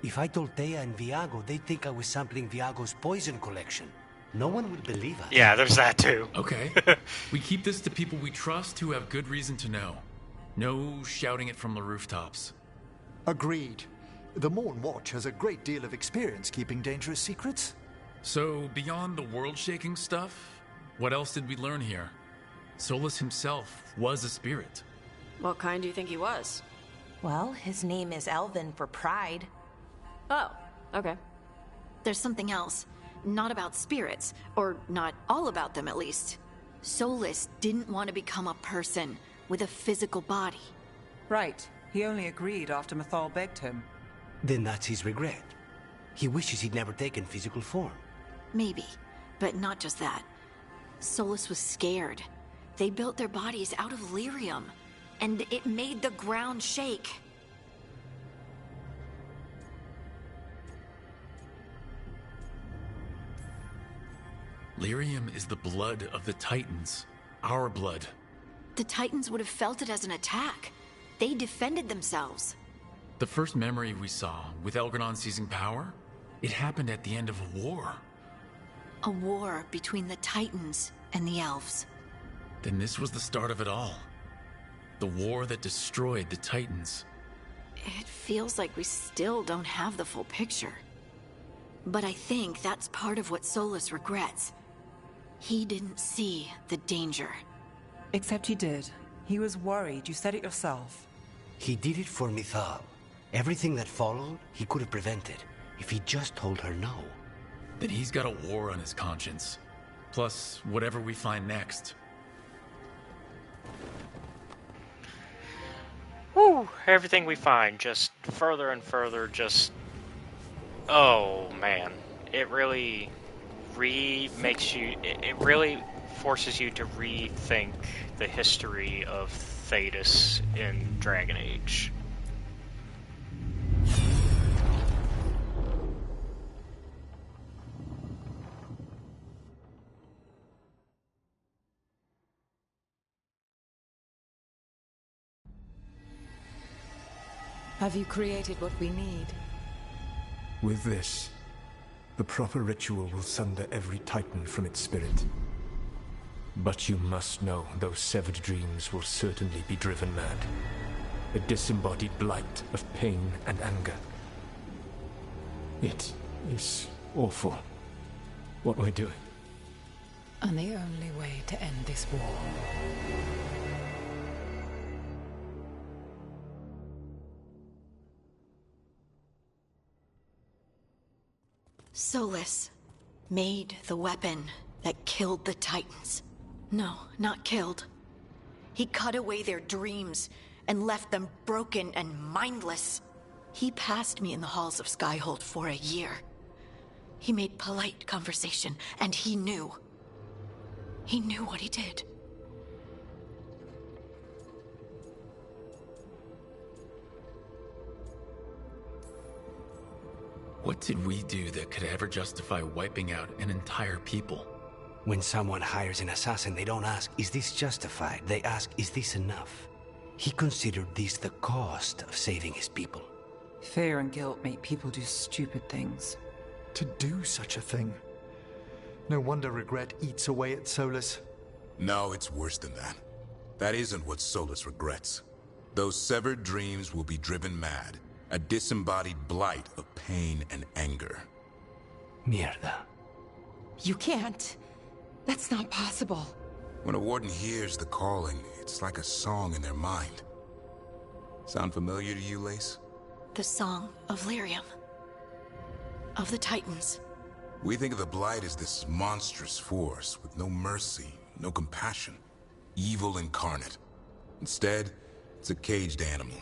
If I told Thea and Viago, they'd think I was sampling Viago's poison collection. No one would believe us. Yeah, there's that too. Okay. We keep this to people we trust who have good reason to know. No shouting it from the rooftops. Agreed. The Morn Watch has a great deal of experience keeping dangerous secrets. So, beyond the world-shaking stuff, what else did we learn here? Solus himself was a spirit. What kind do you think he was? Well, his name is Elven for pride. Oh, okay. There's something else. Not about spirits, or not all about them at least. Solus didn't want to become a person with a physical body. Right. He only agreed after Mathal begged him. Then that's his regret. He wishes he'd never taken physical form. Maybe, but not just that. Solus was scared. They built their bodies out of lyrium, and it made the ground shake. Lyrium is the blood of the Titans. Our blood. The Titans would have felt it as an attack. They defended themselves. The first memory we saw, with Elgranon seizing power, it happened at the end of a war. A war between the Titans and the Elves. Then this was the start of it all. The war that destroyed the Titans. It feels like we still don't have the full picture. But I think that's part of what Solus regrets. He didn't see the danger. Except he did. He was worried. You said it yourself. He did it for Mithal. Everything that followed, he could have prevented. If he just told her no. Then he's got a war on his conscience. Plus, whatever we find next. Whew, everything we find, just further and further, just... Oh, man. It really makes you... It really forces you to rethink the history of Thedas in Dragon Age. Have you created what we need? With this, the proper ritual will sunder every Titan from its spirit. But you must know those severed dreams will certainly be driven mad. A disembodied blight of pain and anger. It is awful what we're doing. And the only way to end this war. Solus made the weapon that killed the Titans. No, not killed. He cut away their dreams and left them broken and mindless. He passed me in the halls of Skyhold for a year. He made polite conversation, and he knew. He knew what he did. What did we do that could ever justify wiping out an entire people? When someone hires an assassin, they don't ask, is this justified? They ask, is this enough? He considered this the cost of saving his people. Fear and guilt make people do stupid things. To do such a thing. No wonder regret eats away at Solus. No, it's worse than that. That isn't what Solus regrets. Those severed dreams will be driven mad. A disembodied blight of pain and anger. Mierda. You can't. That's not possible. When a warden hears the calling, it's like a song in their mind. Sound familiar to you, Lace? The song of Lyrium. Of the Titans. We think of the Blight as this monstrous force with no mercy, no compassion. Evil incarnate. Instead, it's a caged animal.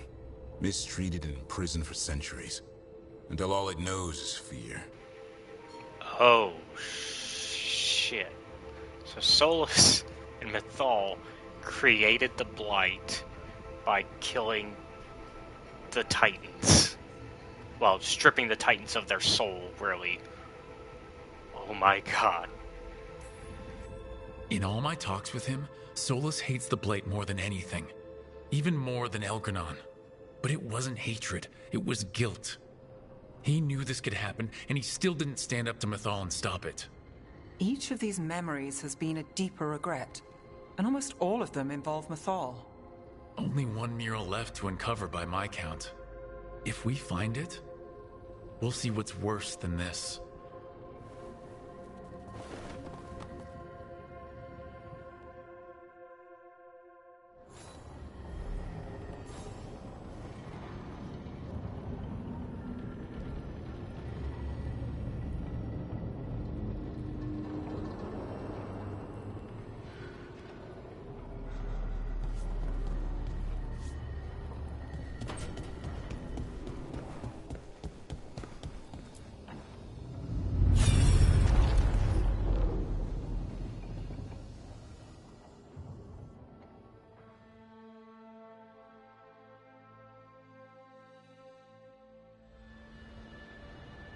Mistreated and imprisoned for centuries. Until all it knows is fear. Oh, shit. So Solus and Mythal created the Blight by killing the Titans. Well, stripping the Titans of their soul, really. Oh my god. In all my talks with him, Solus hates the Blight more than anything. Even more than Elganon. But it wasn't hatred, it was guilt. He knew this could happen, and he still didn't stand up to Mythal and stop it. Each of these memories has been a deeper regret, and almost all of them involve Mythal. Only one mural left to uncover by my count. If we find it, we'll see what's worse than this.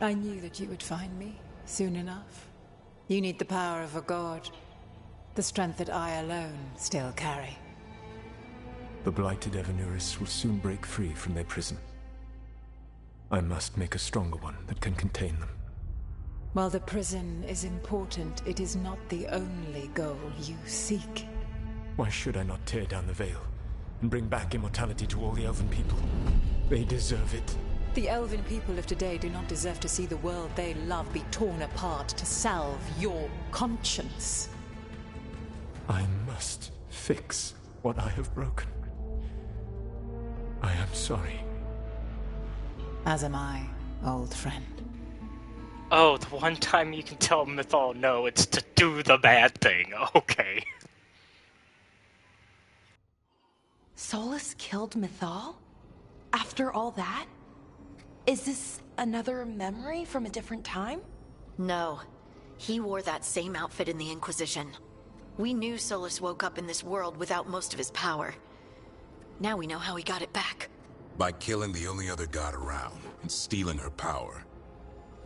I knew that you would find me soon enough. You need the power of a god. The strength that I alone still carry. The blighted Evanuris will soon break free from their prison. I must make a stronger one that can contain them. While the prison is important, it is not the only goal you seek. Why should I not tear down the veil and bring back immortality to all the Elven people? They deserve it. The Elven people of today do not deserve to see the world they love be torn apart to salve your conscience. I must fix what I have broken. I am sorry. As am I, old friend. Oh, the one time you can tell Mythal no, it's to do the bad thing. Okay. Solus killed Mythal? After all that? Is this another memory from a different time? No. He wore that same outfit in the Inquisition. We knew Solus woke up in this world without most of his power. Now we know how he got it back. By killing the only other god around and stealing her power.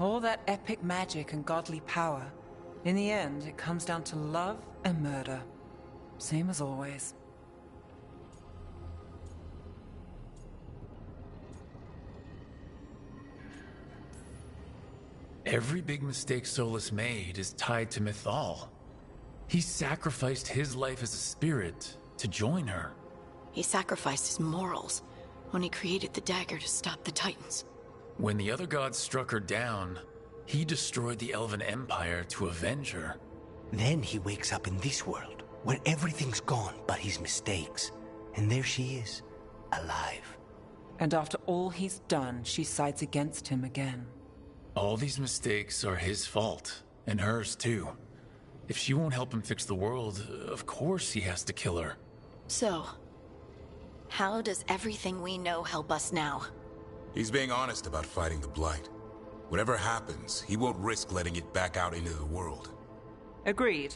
All that epic magic and godly power. In the end, it comes down to love and murder. Same as always. Every big mistake Solus made is tied to Mythal. He sacrificed his life as a spirit to join her. He sacrificed his morals when he created the dagger to stop the Titans. When the other gods struck her down, he destroyed the Elven Empire to avenge her. Then he wakes up in this world, where everything's gone but his mistakes. And there she is, alive. And after all he's done, she sides against him again. All these mistakes are his fault, and hers too. If she won't help him fix the world, of course he has to kill her. So, how does everything we know help us now? He's being honest about fighting the Blight. Whatever happens, he won't risk letting it back out into the world. Agreed.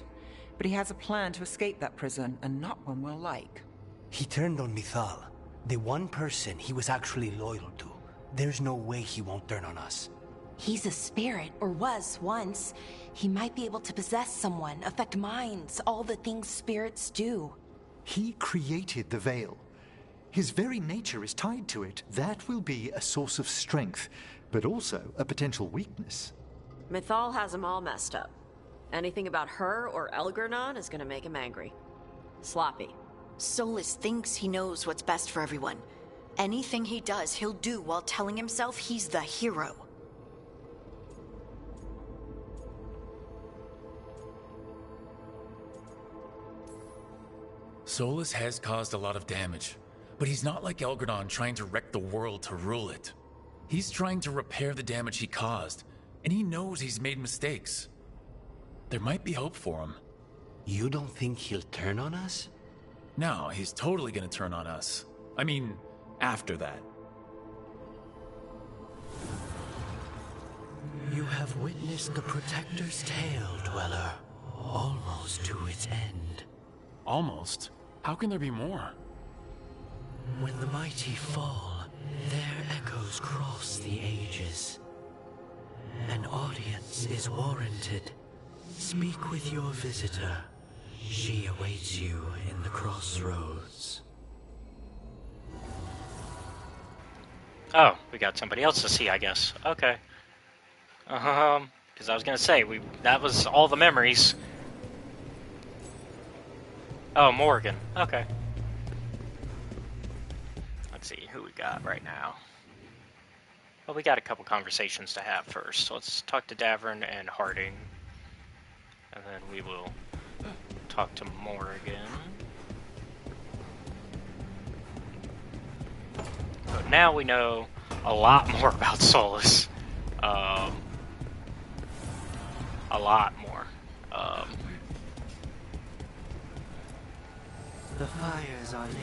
But he has a plan to escape that prison, and not one we'll like. He turned on Mythal, the one person he was actually loyal to. There's no way he won't turn on us. He's a spirit, or was once. He might be able to possess someone, affect minds, all the things spirits do. He created the Veil. His very nature is tied to it. That will be a source of strength, but also a potential weakness. Mythal has him all messed up. Anything about her or Elgernon is gonna make him angry. Sloppy. Solus thinks he knows what's best for everyone. Anything he does, he'll do while telling himself he's the hero. Solus has caused a lot of damage, but he's not like Elgernon trying to wreck the world to rule it. He's trying to repair the damage he caused, and he knows he's made mistakes. There might be hope for him. You don't think he'll turn on us? No, he's totally gonna turn on us. I mean, after that. You have witnessed the Protector's tale, Dweller, almost to its end. Almost? How can there be more? When the mighty fall, their echoes cross the ages. An audience is warranted. Speak with your visitor. She awaits you in the crossroads. Oh, we got somebody else to see, I guess. Okay. Because I was gonna say, that was all the memories. Oh, Morgan. Okay. Let's see who we got right now. Well, we got a couple conversations to have first. So let's talk to Davern and Harding. And then we will talk to Morgan. But now we know a lot more about Solus. A lot more. The fires are lit.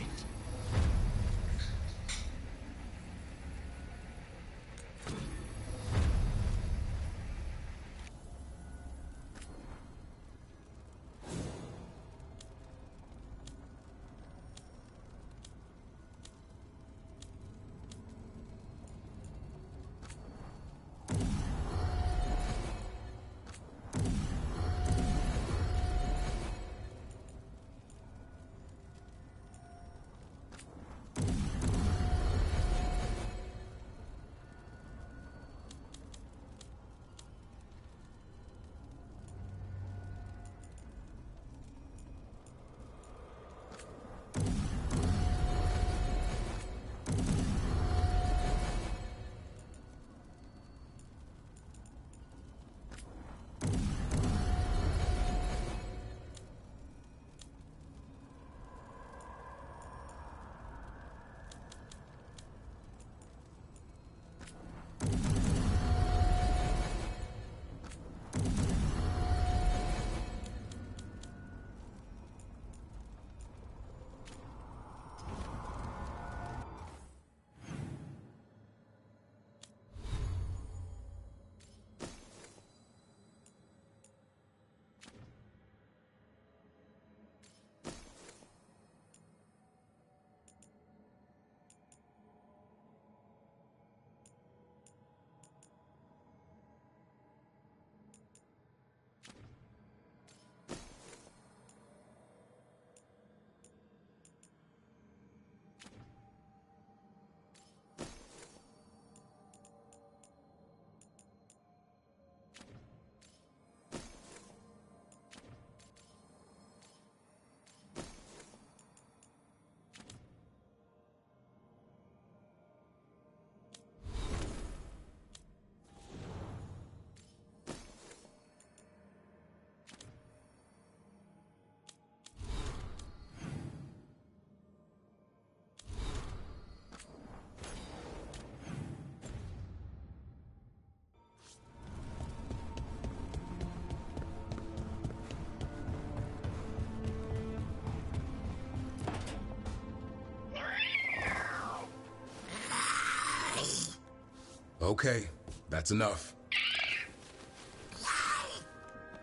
Okay, that's enough.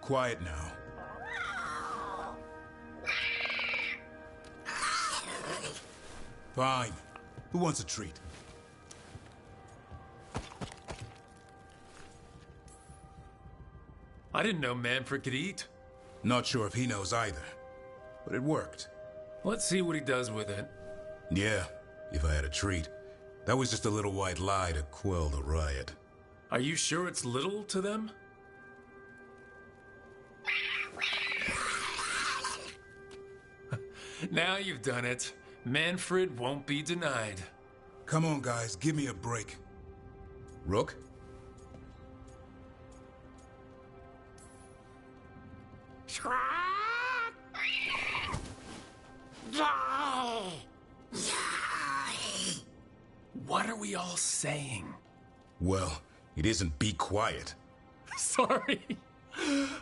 Quiet now. Fine. Who wants a treat? I didn't know Manfred could eat. Not sure if he knows either, but it worked. Let's see what he does with it. Yeah, If I had a treat, that was just a little white lie to quell the riot. Are you sure it's little to them? Now you've done it. Manfred won't be denied. Come on, guys, give me a break. Rook? What are we all saying? Well, it isn't be quiet. Sorry.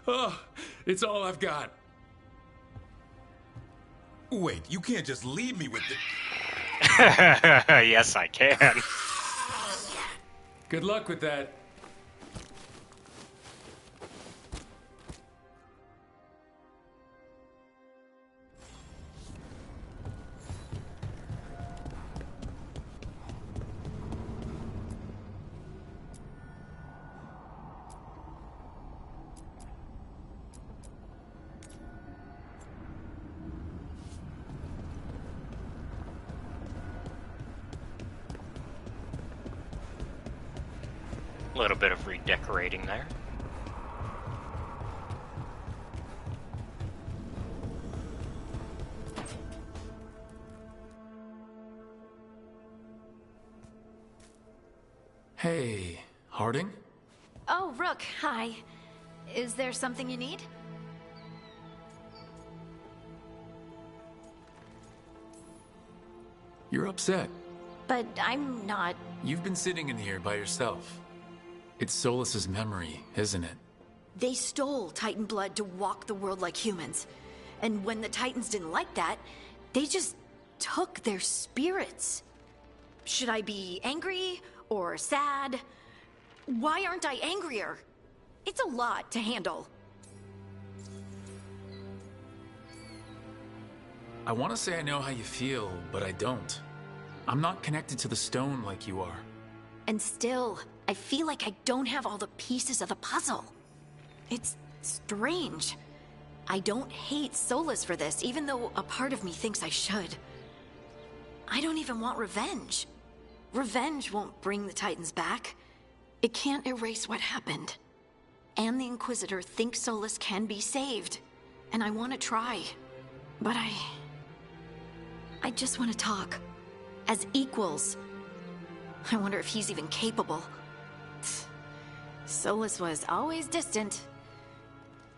Oh, it's all I've got. Wait, you can't just leave me with the... Yes, I can. Good luck with that. A little bit of redecorating there. Hey, Harding? Oh, Rook, hi. Is there something you need? You're upset. But I'm not. You've been sitting in here by yourself. It's Solus's memory, isn't it? They stole Titan blood to walk the world like humans. And when the Titans didn't like that, they just took their spirits. Should I be angry or sad? Why aren't I angrier? It's a lot to handle. I want to say I know how you feel, but I don't. I'm not connected to the stone like you are. And still, I feel like I don't have all the pieces of the puzzle. It's strange. I don't hate Solus for this, even though a part of me thinks I should. I don't even want revenge. Revenge won't bring the Titans back. It can't erase what happened. And the Inquisitor thinks Solus can be saved. And I want to try. But I just want to talk. As equals. I wonder if he's even capable. Solus was always distant.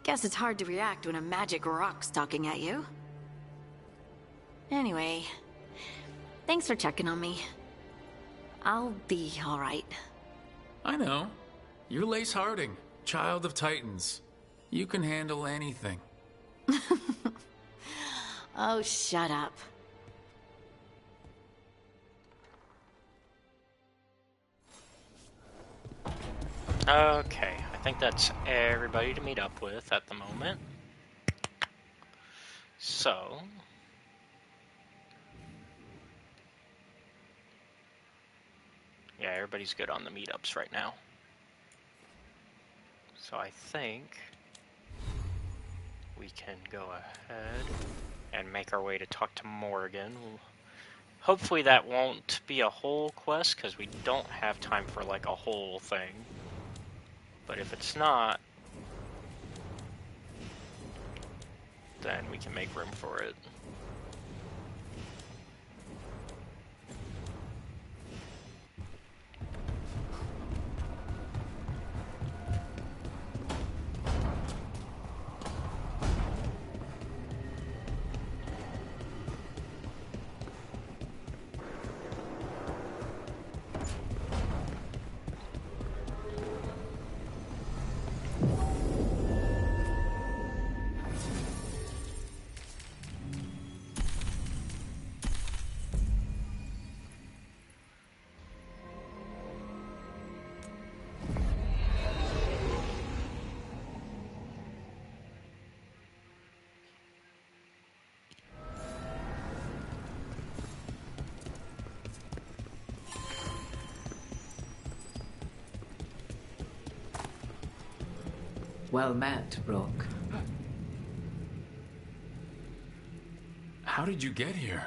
Guess it's hard to react when a magic rock's talking at you. Anyway, thanks for checking on me. I'll be alright. I know. You're Lace Harding, child of Titans. You can handle anything. Oh, shut up. Okay, I think that's everybody to meet up with at the moment. So... yeah, everybody's good on the meetups right now. So I think we can go ahead and make our way to talk to Morgan. Hopefully that won't be a whole quest, because we don't have time for like a whole thing. But if it's not, then we can make room for it. Well met, Rook. How did you get here?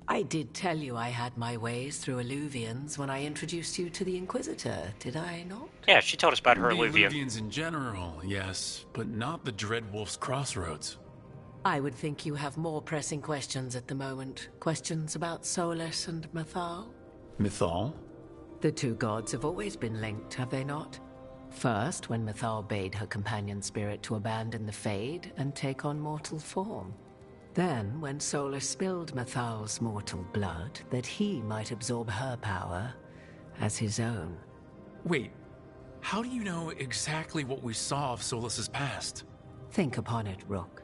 I did tell you I had my ways through Illuvians when I introduced you to the Inquisitor, did I not? Yeah, she told us about her The Illuvian. Illuvians in general, yes, but not the Dreadwolf's Crossroads. I would think you have more pressing questions at the moment. Questions about Solus and Mythal? Mythal? The two gods have always been linked, have they not? First, when Mythal bade her companion spirit to abandon the Fade and take on mortal form. Then, when Solus spilled Mythal's mortal blood, that he might absorb her power as his own. Wait, how do you know exactly what we saw of Solus's past? Think upon it, Rook.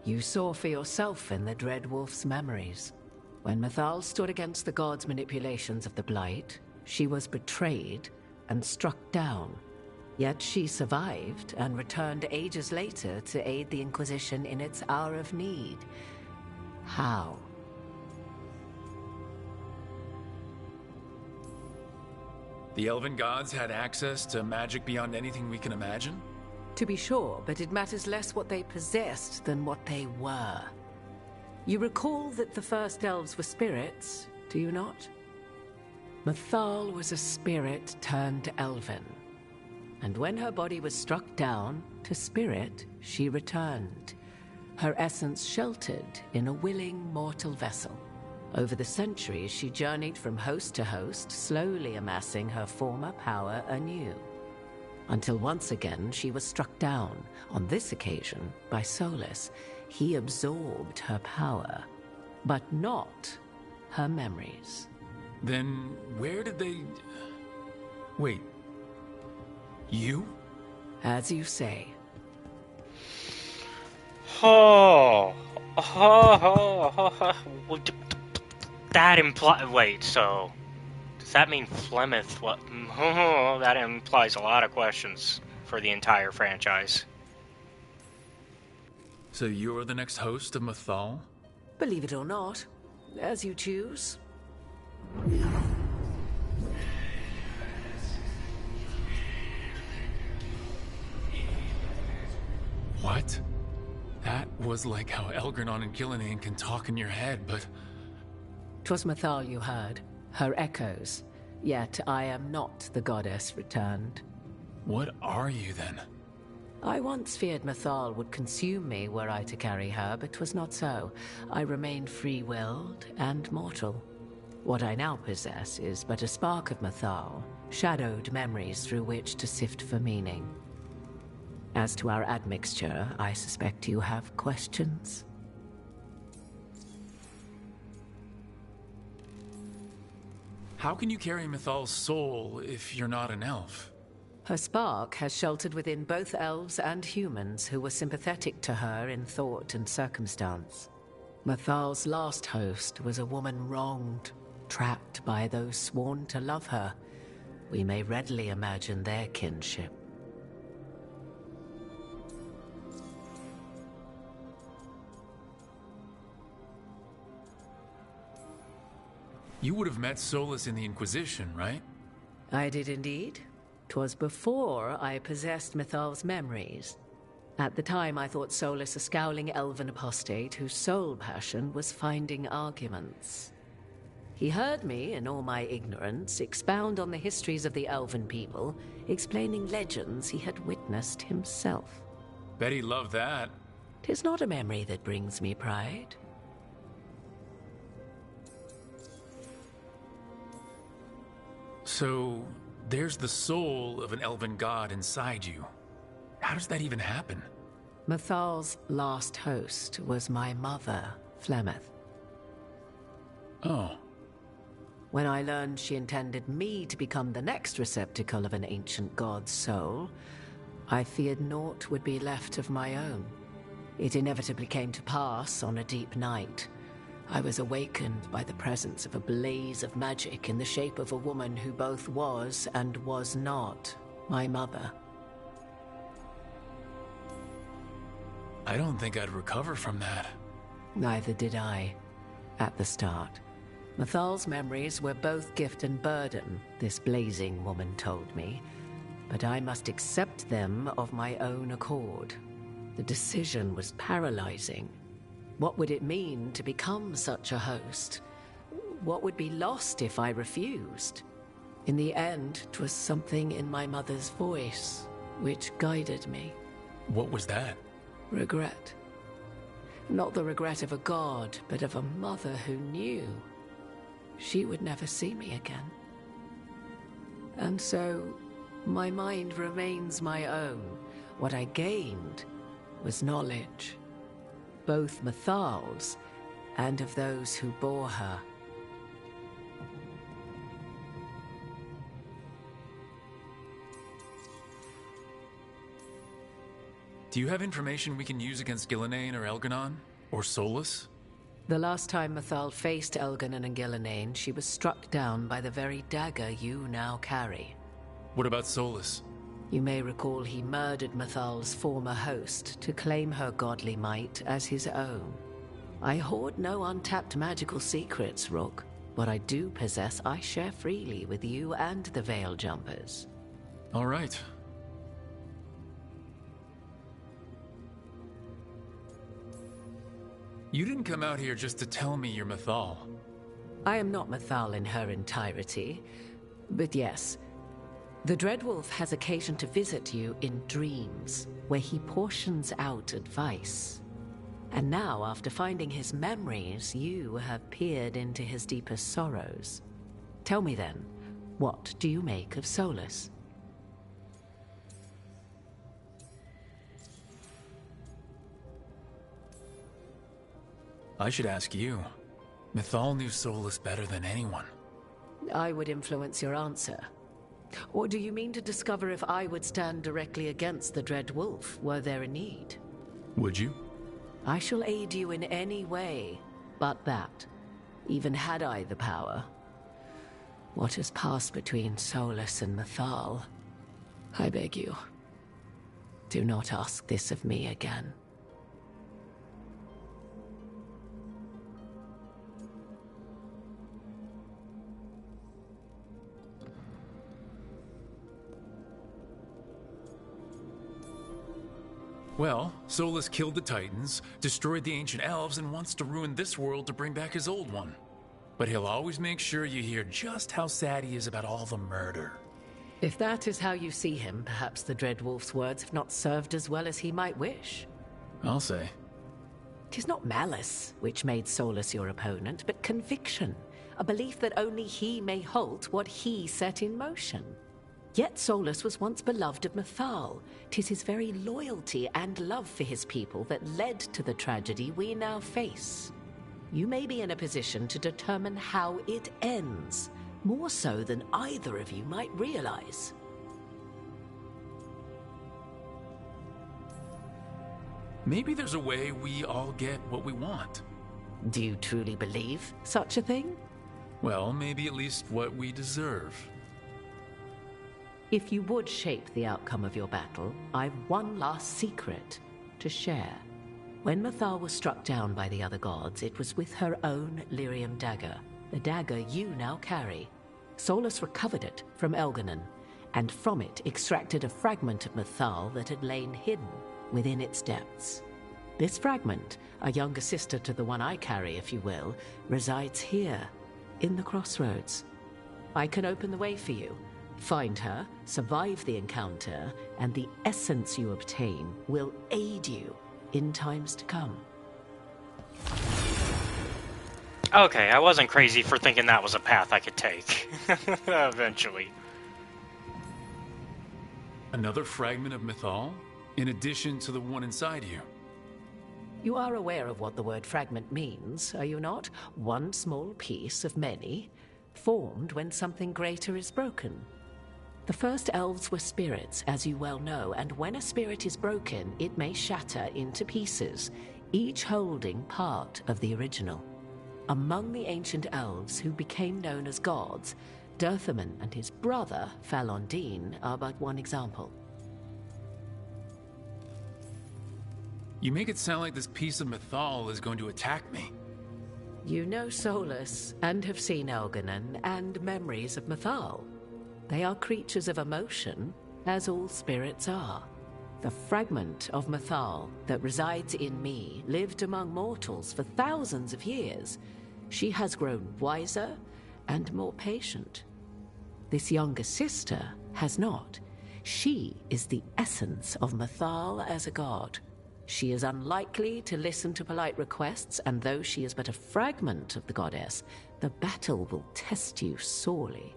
You saw for yourself in the Dreadwolf's memories. When Mythal stood against the gods' manipulations of the Blight, she was betrayed and struck down. Yet she survived and returned ages later to aid the Inquisition in its hour of need. How? The Elven gods had access to magic beyond anything we can imagine? To be sure, but it matters less what they possessed than what they were. You recall that the first elves were spirits, do you not? Mythal was a spirit turned elven. And when her body was struck down, to spirit she returned, her essence sheltered in a willing mortal vessel. Over the centuries, she journeyed from host to host, slowly amassing her former power anew. Until once again she was struck down, on this occasion by Solus. He absorbed her power, but not her memories. Then where did they... Wait. You? As you say. That implies... Wait, so... Does that mean Flemeth? What? That implies a lot of questions for the entire franchise. So you're the next host of Mythal? Believe it or not, as you choose. What? That was like how Elgranon and Gillinan can talk in your head, but... 'Twas Mythal you heard, her echoes. Yet I am not the goddess returned. What are you then? I once feared Mythal would consume me were I to carry her, but 'twas not so. I remained free-willed and mortal. What I now possess is but a spark of Mythal, shadowed memories through which to sift for meaning. As to our admixture, I suspect you have questions. How can you carry Mythal's soul if you're not an elf? Her spark has sheltered within both elves and humans who were sympathetic to her in thought and circumstance. Mythal's last host was a woman wronged, trapped by those sworn to love her. We may readily imagine their kinship. You would have met Solus in the Inquisition, right? I did indeed. 'Twas before I possessed Mythal's memories. At the time, I thought Solus a scowling elven apostate whose sole passion was finding arguments. He heard me, in all my ignorance, expound on the histories of the elven people, explaining legends he had witnessed himself. Bet he loved that. 'Tis not a memory that brings me pride. So, there's the soul of an elven god inside you. How does that even happen? Mythal's last host was my mother, Flemeth. Oh. When I learned she intended me to become the next receptacle of an ancient god's soul, I feared naught would be left of my own. It inevitably came to pass on a deep night. I was awakened by the presence of a blaze of magic in the shape of a woman who both was and was not my mother. I don't think I'd recover from that. Neither did I, at the start. Mythal's memories were both gift and burden, this blazing woman told me, but I must accept them of my own accord. The decision was paralyzing. What would it mean to become such a host? what would be lost if I refused? In the end, 'twas something in my mother's voice which guided me. What was that? Regret. Not the regret of a god, but of a mother who knew she would never see me again. And so, my mind remains my own. What I gained was knowledge, both Mathal's and of those who bore her. Do you have information we can use against Gillenane or Elganon? Or Solus? The last time Mathal faced Elganon and Gillenane, she was struck down by the very dagger you now carry. What about Solus? You may recall he murdered Mathal's former host to claim her godly might as his own. I hoard no untapped magical secrets, Rook. What I do possess, I share freely with you and the Veil Jumpers. All right. You didn't come out here just to tell me you're Mathal. I am not Mathal in her entirety, but yes, the Dreadwolf has occasion to visit you in dreams, where he portions out advice. And now, after finding his memories, you have peered into his deepest sorrows. Tell me then, what do you make of Solus? I should ask you. Mathal knew Solus better than anyone. I would influence your answer. Or do you mean to discover if I would stand directly against the Dread Wolf, were there a need? Would you? I shall aid you in any way but that, even had I the power. What has passed between Solus and Mathal, I beg you, do not ask this of me again. Well, Solus killed the Titans, destroyed the ancient elves, and wants to ruin this world to bring back his old one. But he'll always make sure you hear just how sad he is about all the murder. If that is how you see him, perhaps the Dread Wolf's words have not served as well as he might wish. I'll say. 'Tis not malice which made Solus your opponent, but conviction, a belief that only he may halt what he set in motion. Yet Solus was once beloved of Mathal. 'Tis his very loyalty and love for his people that led to the tragedy we now face. You may be in a position to determine how it ends, more so than either of you might realize. Maybe there's a way we all get what we want. Do you truly believe such a thing? Well, maybe at least what we deserve. If you would shape the outcome of your battle, I've one last secret to share. When Mathal was struck down by the other gods, it was with her own lyrium dagger, the dagger you now carry. Solus recovered it from Elganon, and from it extracted a fragment of Mathal that had lain hidden within its depths. This fragment, a younger sister to the one I carry, if you will, resides here, in the crossroads. I can open the way for you. Find her, survive the encounter, and the essence you obtain will aid you in times to come. Okay, I wasn't crazy for thinking that was a path I could take. Eventually. Another fragment of Mathal? In addition to the one inside you? You are aware of what the word fragment means, are you not? One small piece of many, formed when something greater is broken. The first elves were spirits, as you well know, and when a spirit is broken, it may shatter into pieces, each holding part of the original. Among the ancient elves who became known as gods, Dirthaman and his brother, Falondine, are but one example. You make it sound like this piece of Mathal is going to attack me. You know Solus, and have seen Elganon, and memories of Mathal. They are creatures of emotion, as all spirits are. The fragment of Mathal that resides in me lived among mortals for thousands of years, She has grown wiser and more patient. This younger sister has not. She is the essence of Mythal as a god. She is unlikely to listen to polite requests, and though she is but a fragment of the goddess, the battle will test you sorely.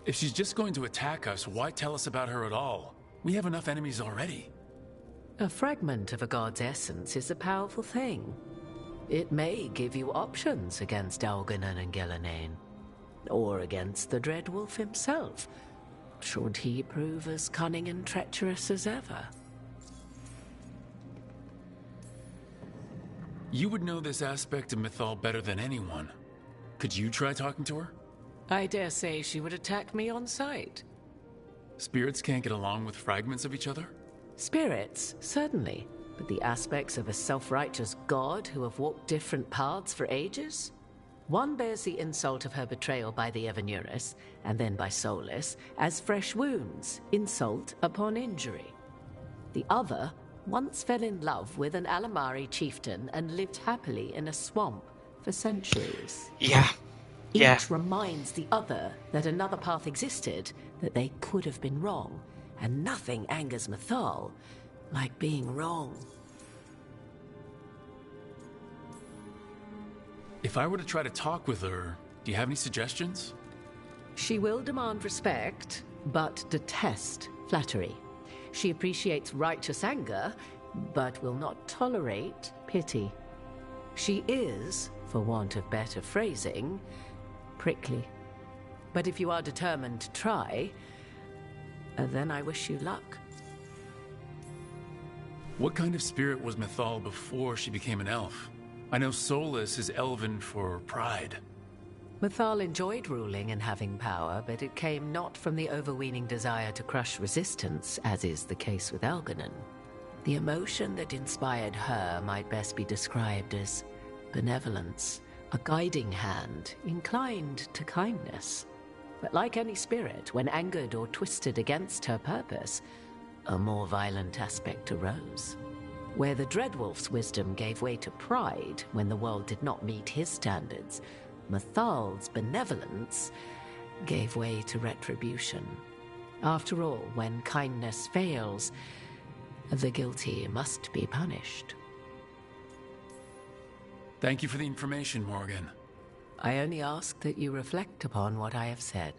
If she's just going to attack us, why tell us about her at all? We have enough enemies already. A fragment of a god's essence is a powerful thing. It may give you options against Algernon and Gillenane, or against the Dreadwolf himself, should he prove as cunning and treacherous as ever. You would know this aspect of Mythal better than anyone. Could you try talking to her? I dare say she would attack me on sight. Spirits can't get along with fragments of each other? Spirits, certainly. But the aspects of a self-righteous god who have walked different paths for ages? One bears the insult of her betrayal by the Evanurus, and then by Solus, as fresh wounds, insult upon injury. The other once fell in love with an Alamari chieftain and lived happily in a swamp for centuries. Yeah. Each reminds the other that another path existed, that they could have been wrong, and nothing angers Mythal like being wrong. If I were to try to talk with her, do you have any suggestions? She will demand respect, but detest flattery. She appreciates righteous anger, but will not tolerate pity. She is, for want of better phrasing, prickly. But if you are determined to try, then I wish you luck. What kind of spirit was Mythal before she became an elf? I know Solus is elven for pride. Mythal enjoyed ruling and having power, but it came not from the overweening desire to crush resistance, as is the case with Algernon. The emotion that inspired her might best be described as benevolence, a guiding hand, inclined to kindness. But like any spirit, when angered or twisted against her purpose, a more violent aspect arose. Where the Dreadwolf's wisdom gave way to pride when the world did not meet his standards, Mythal's benevolence gave way to retribution. After all, when kindness fails, the guilty must be punished. Thank you for the information, Morgan. I only ask that you reflect upon what I have said.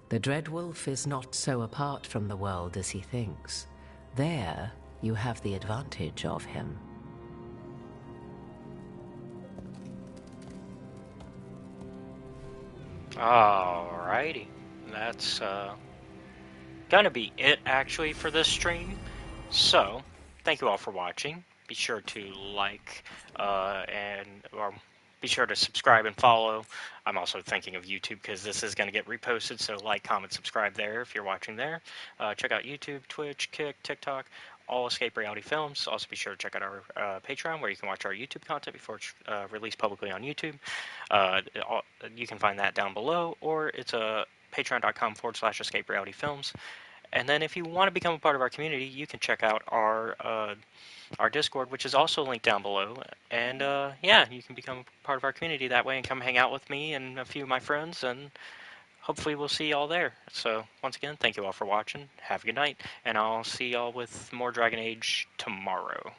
The Dreadwolf is not so apart from the world as he thinks. There, you have the advantage of him. Alrighty. That's gonna be it actually for this stream. So, thank you all for watching. Be sure to like or be sure to subscribe and follow. I'm also thinking of YouTube because this is going to get reposted, so like, comment, subscribe there if you're watching there. Check out YouTube, Twitch, Kick, TikTok, all Escape Reality Films. Also be sure to check out our Patreon where you can watch our YouTube content before it's released publicly on YouTube. You can find that down below, or it's patreon.com/Escape Reality Films. And then if you want to become a part of our community, you can check out our Discord, which is also linked down below. And yeah, you can become part of our community that way and come hang out with me and a few of my friends, and hopefully we'll see y'all there. So once again, thank you all for watching. Have a good night, and I'll see y'all with more Dragon Age tomorrow.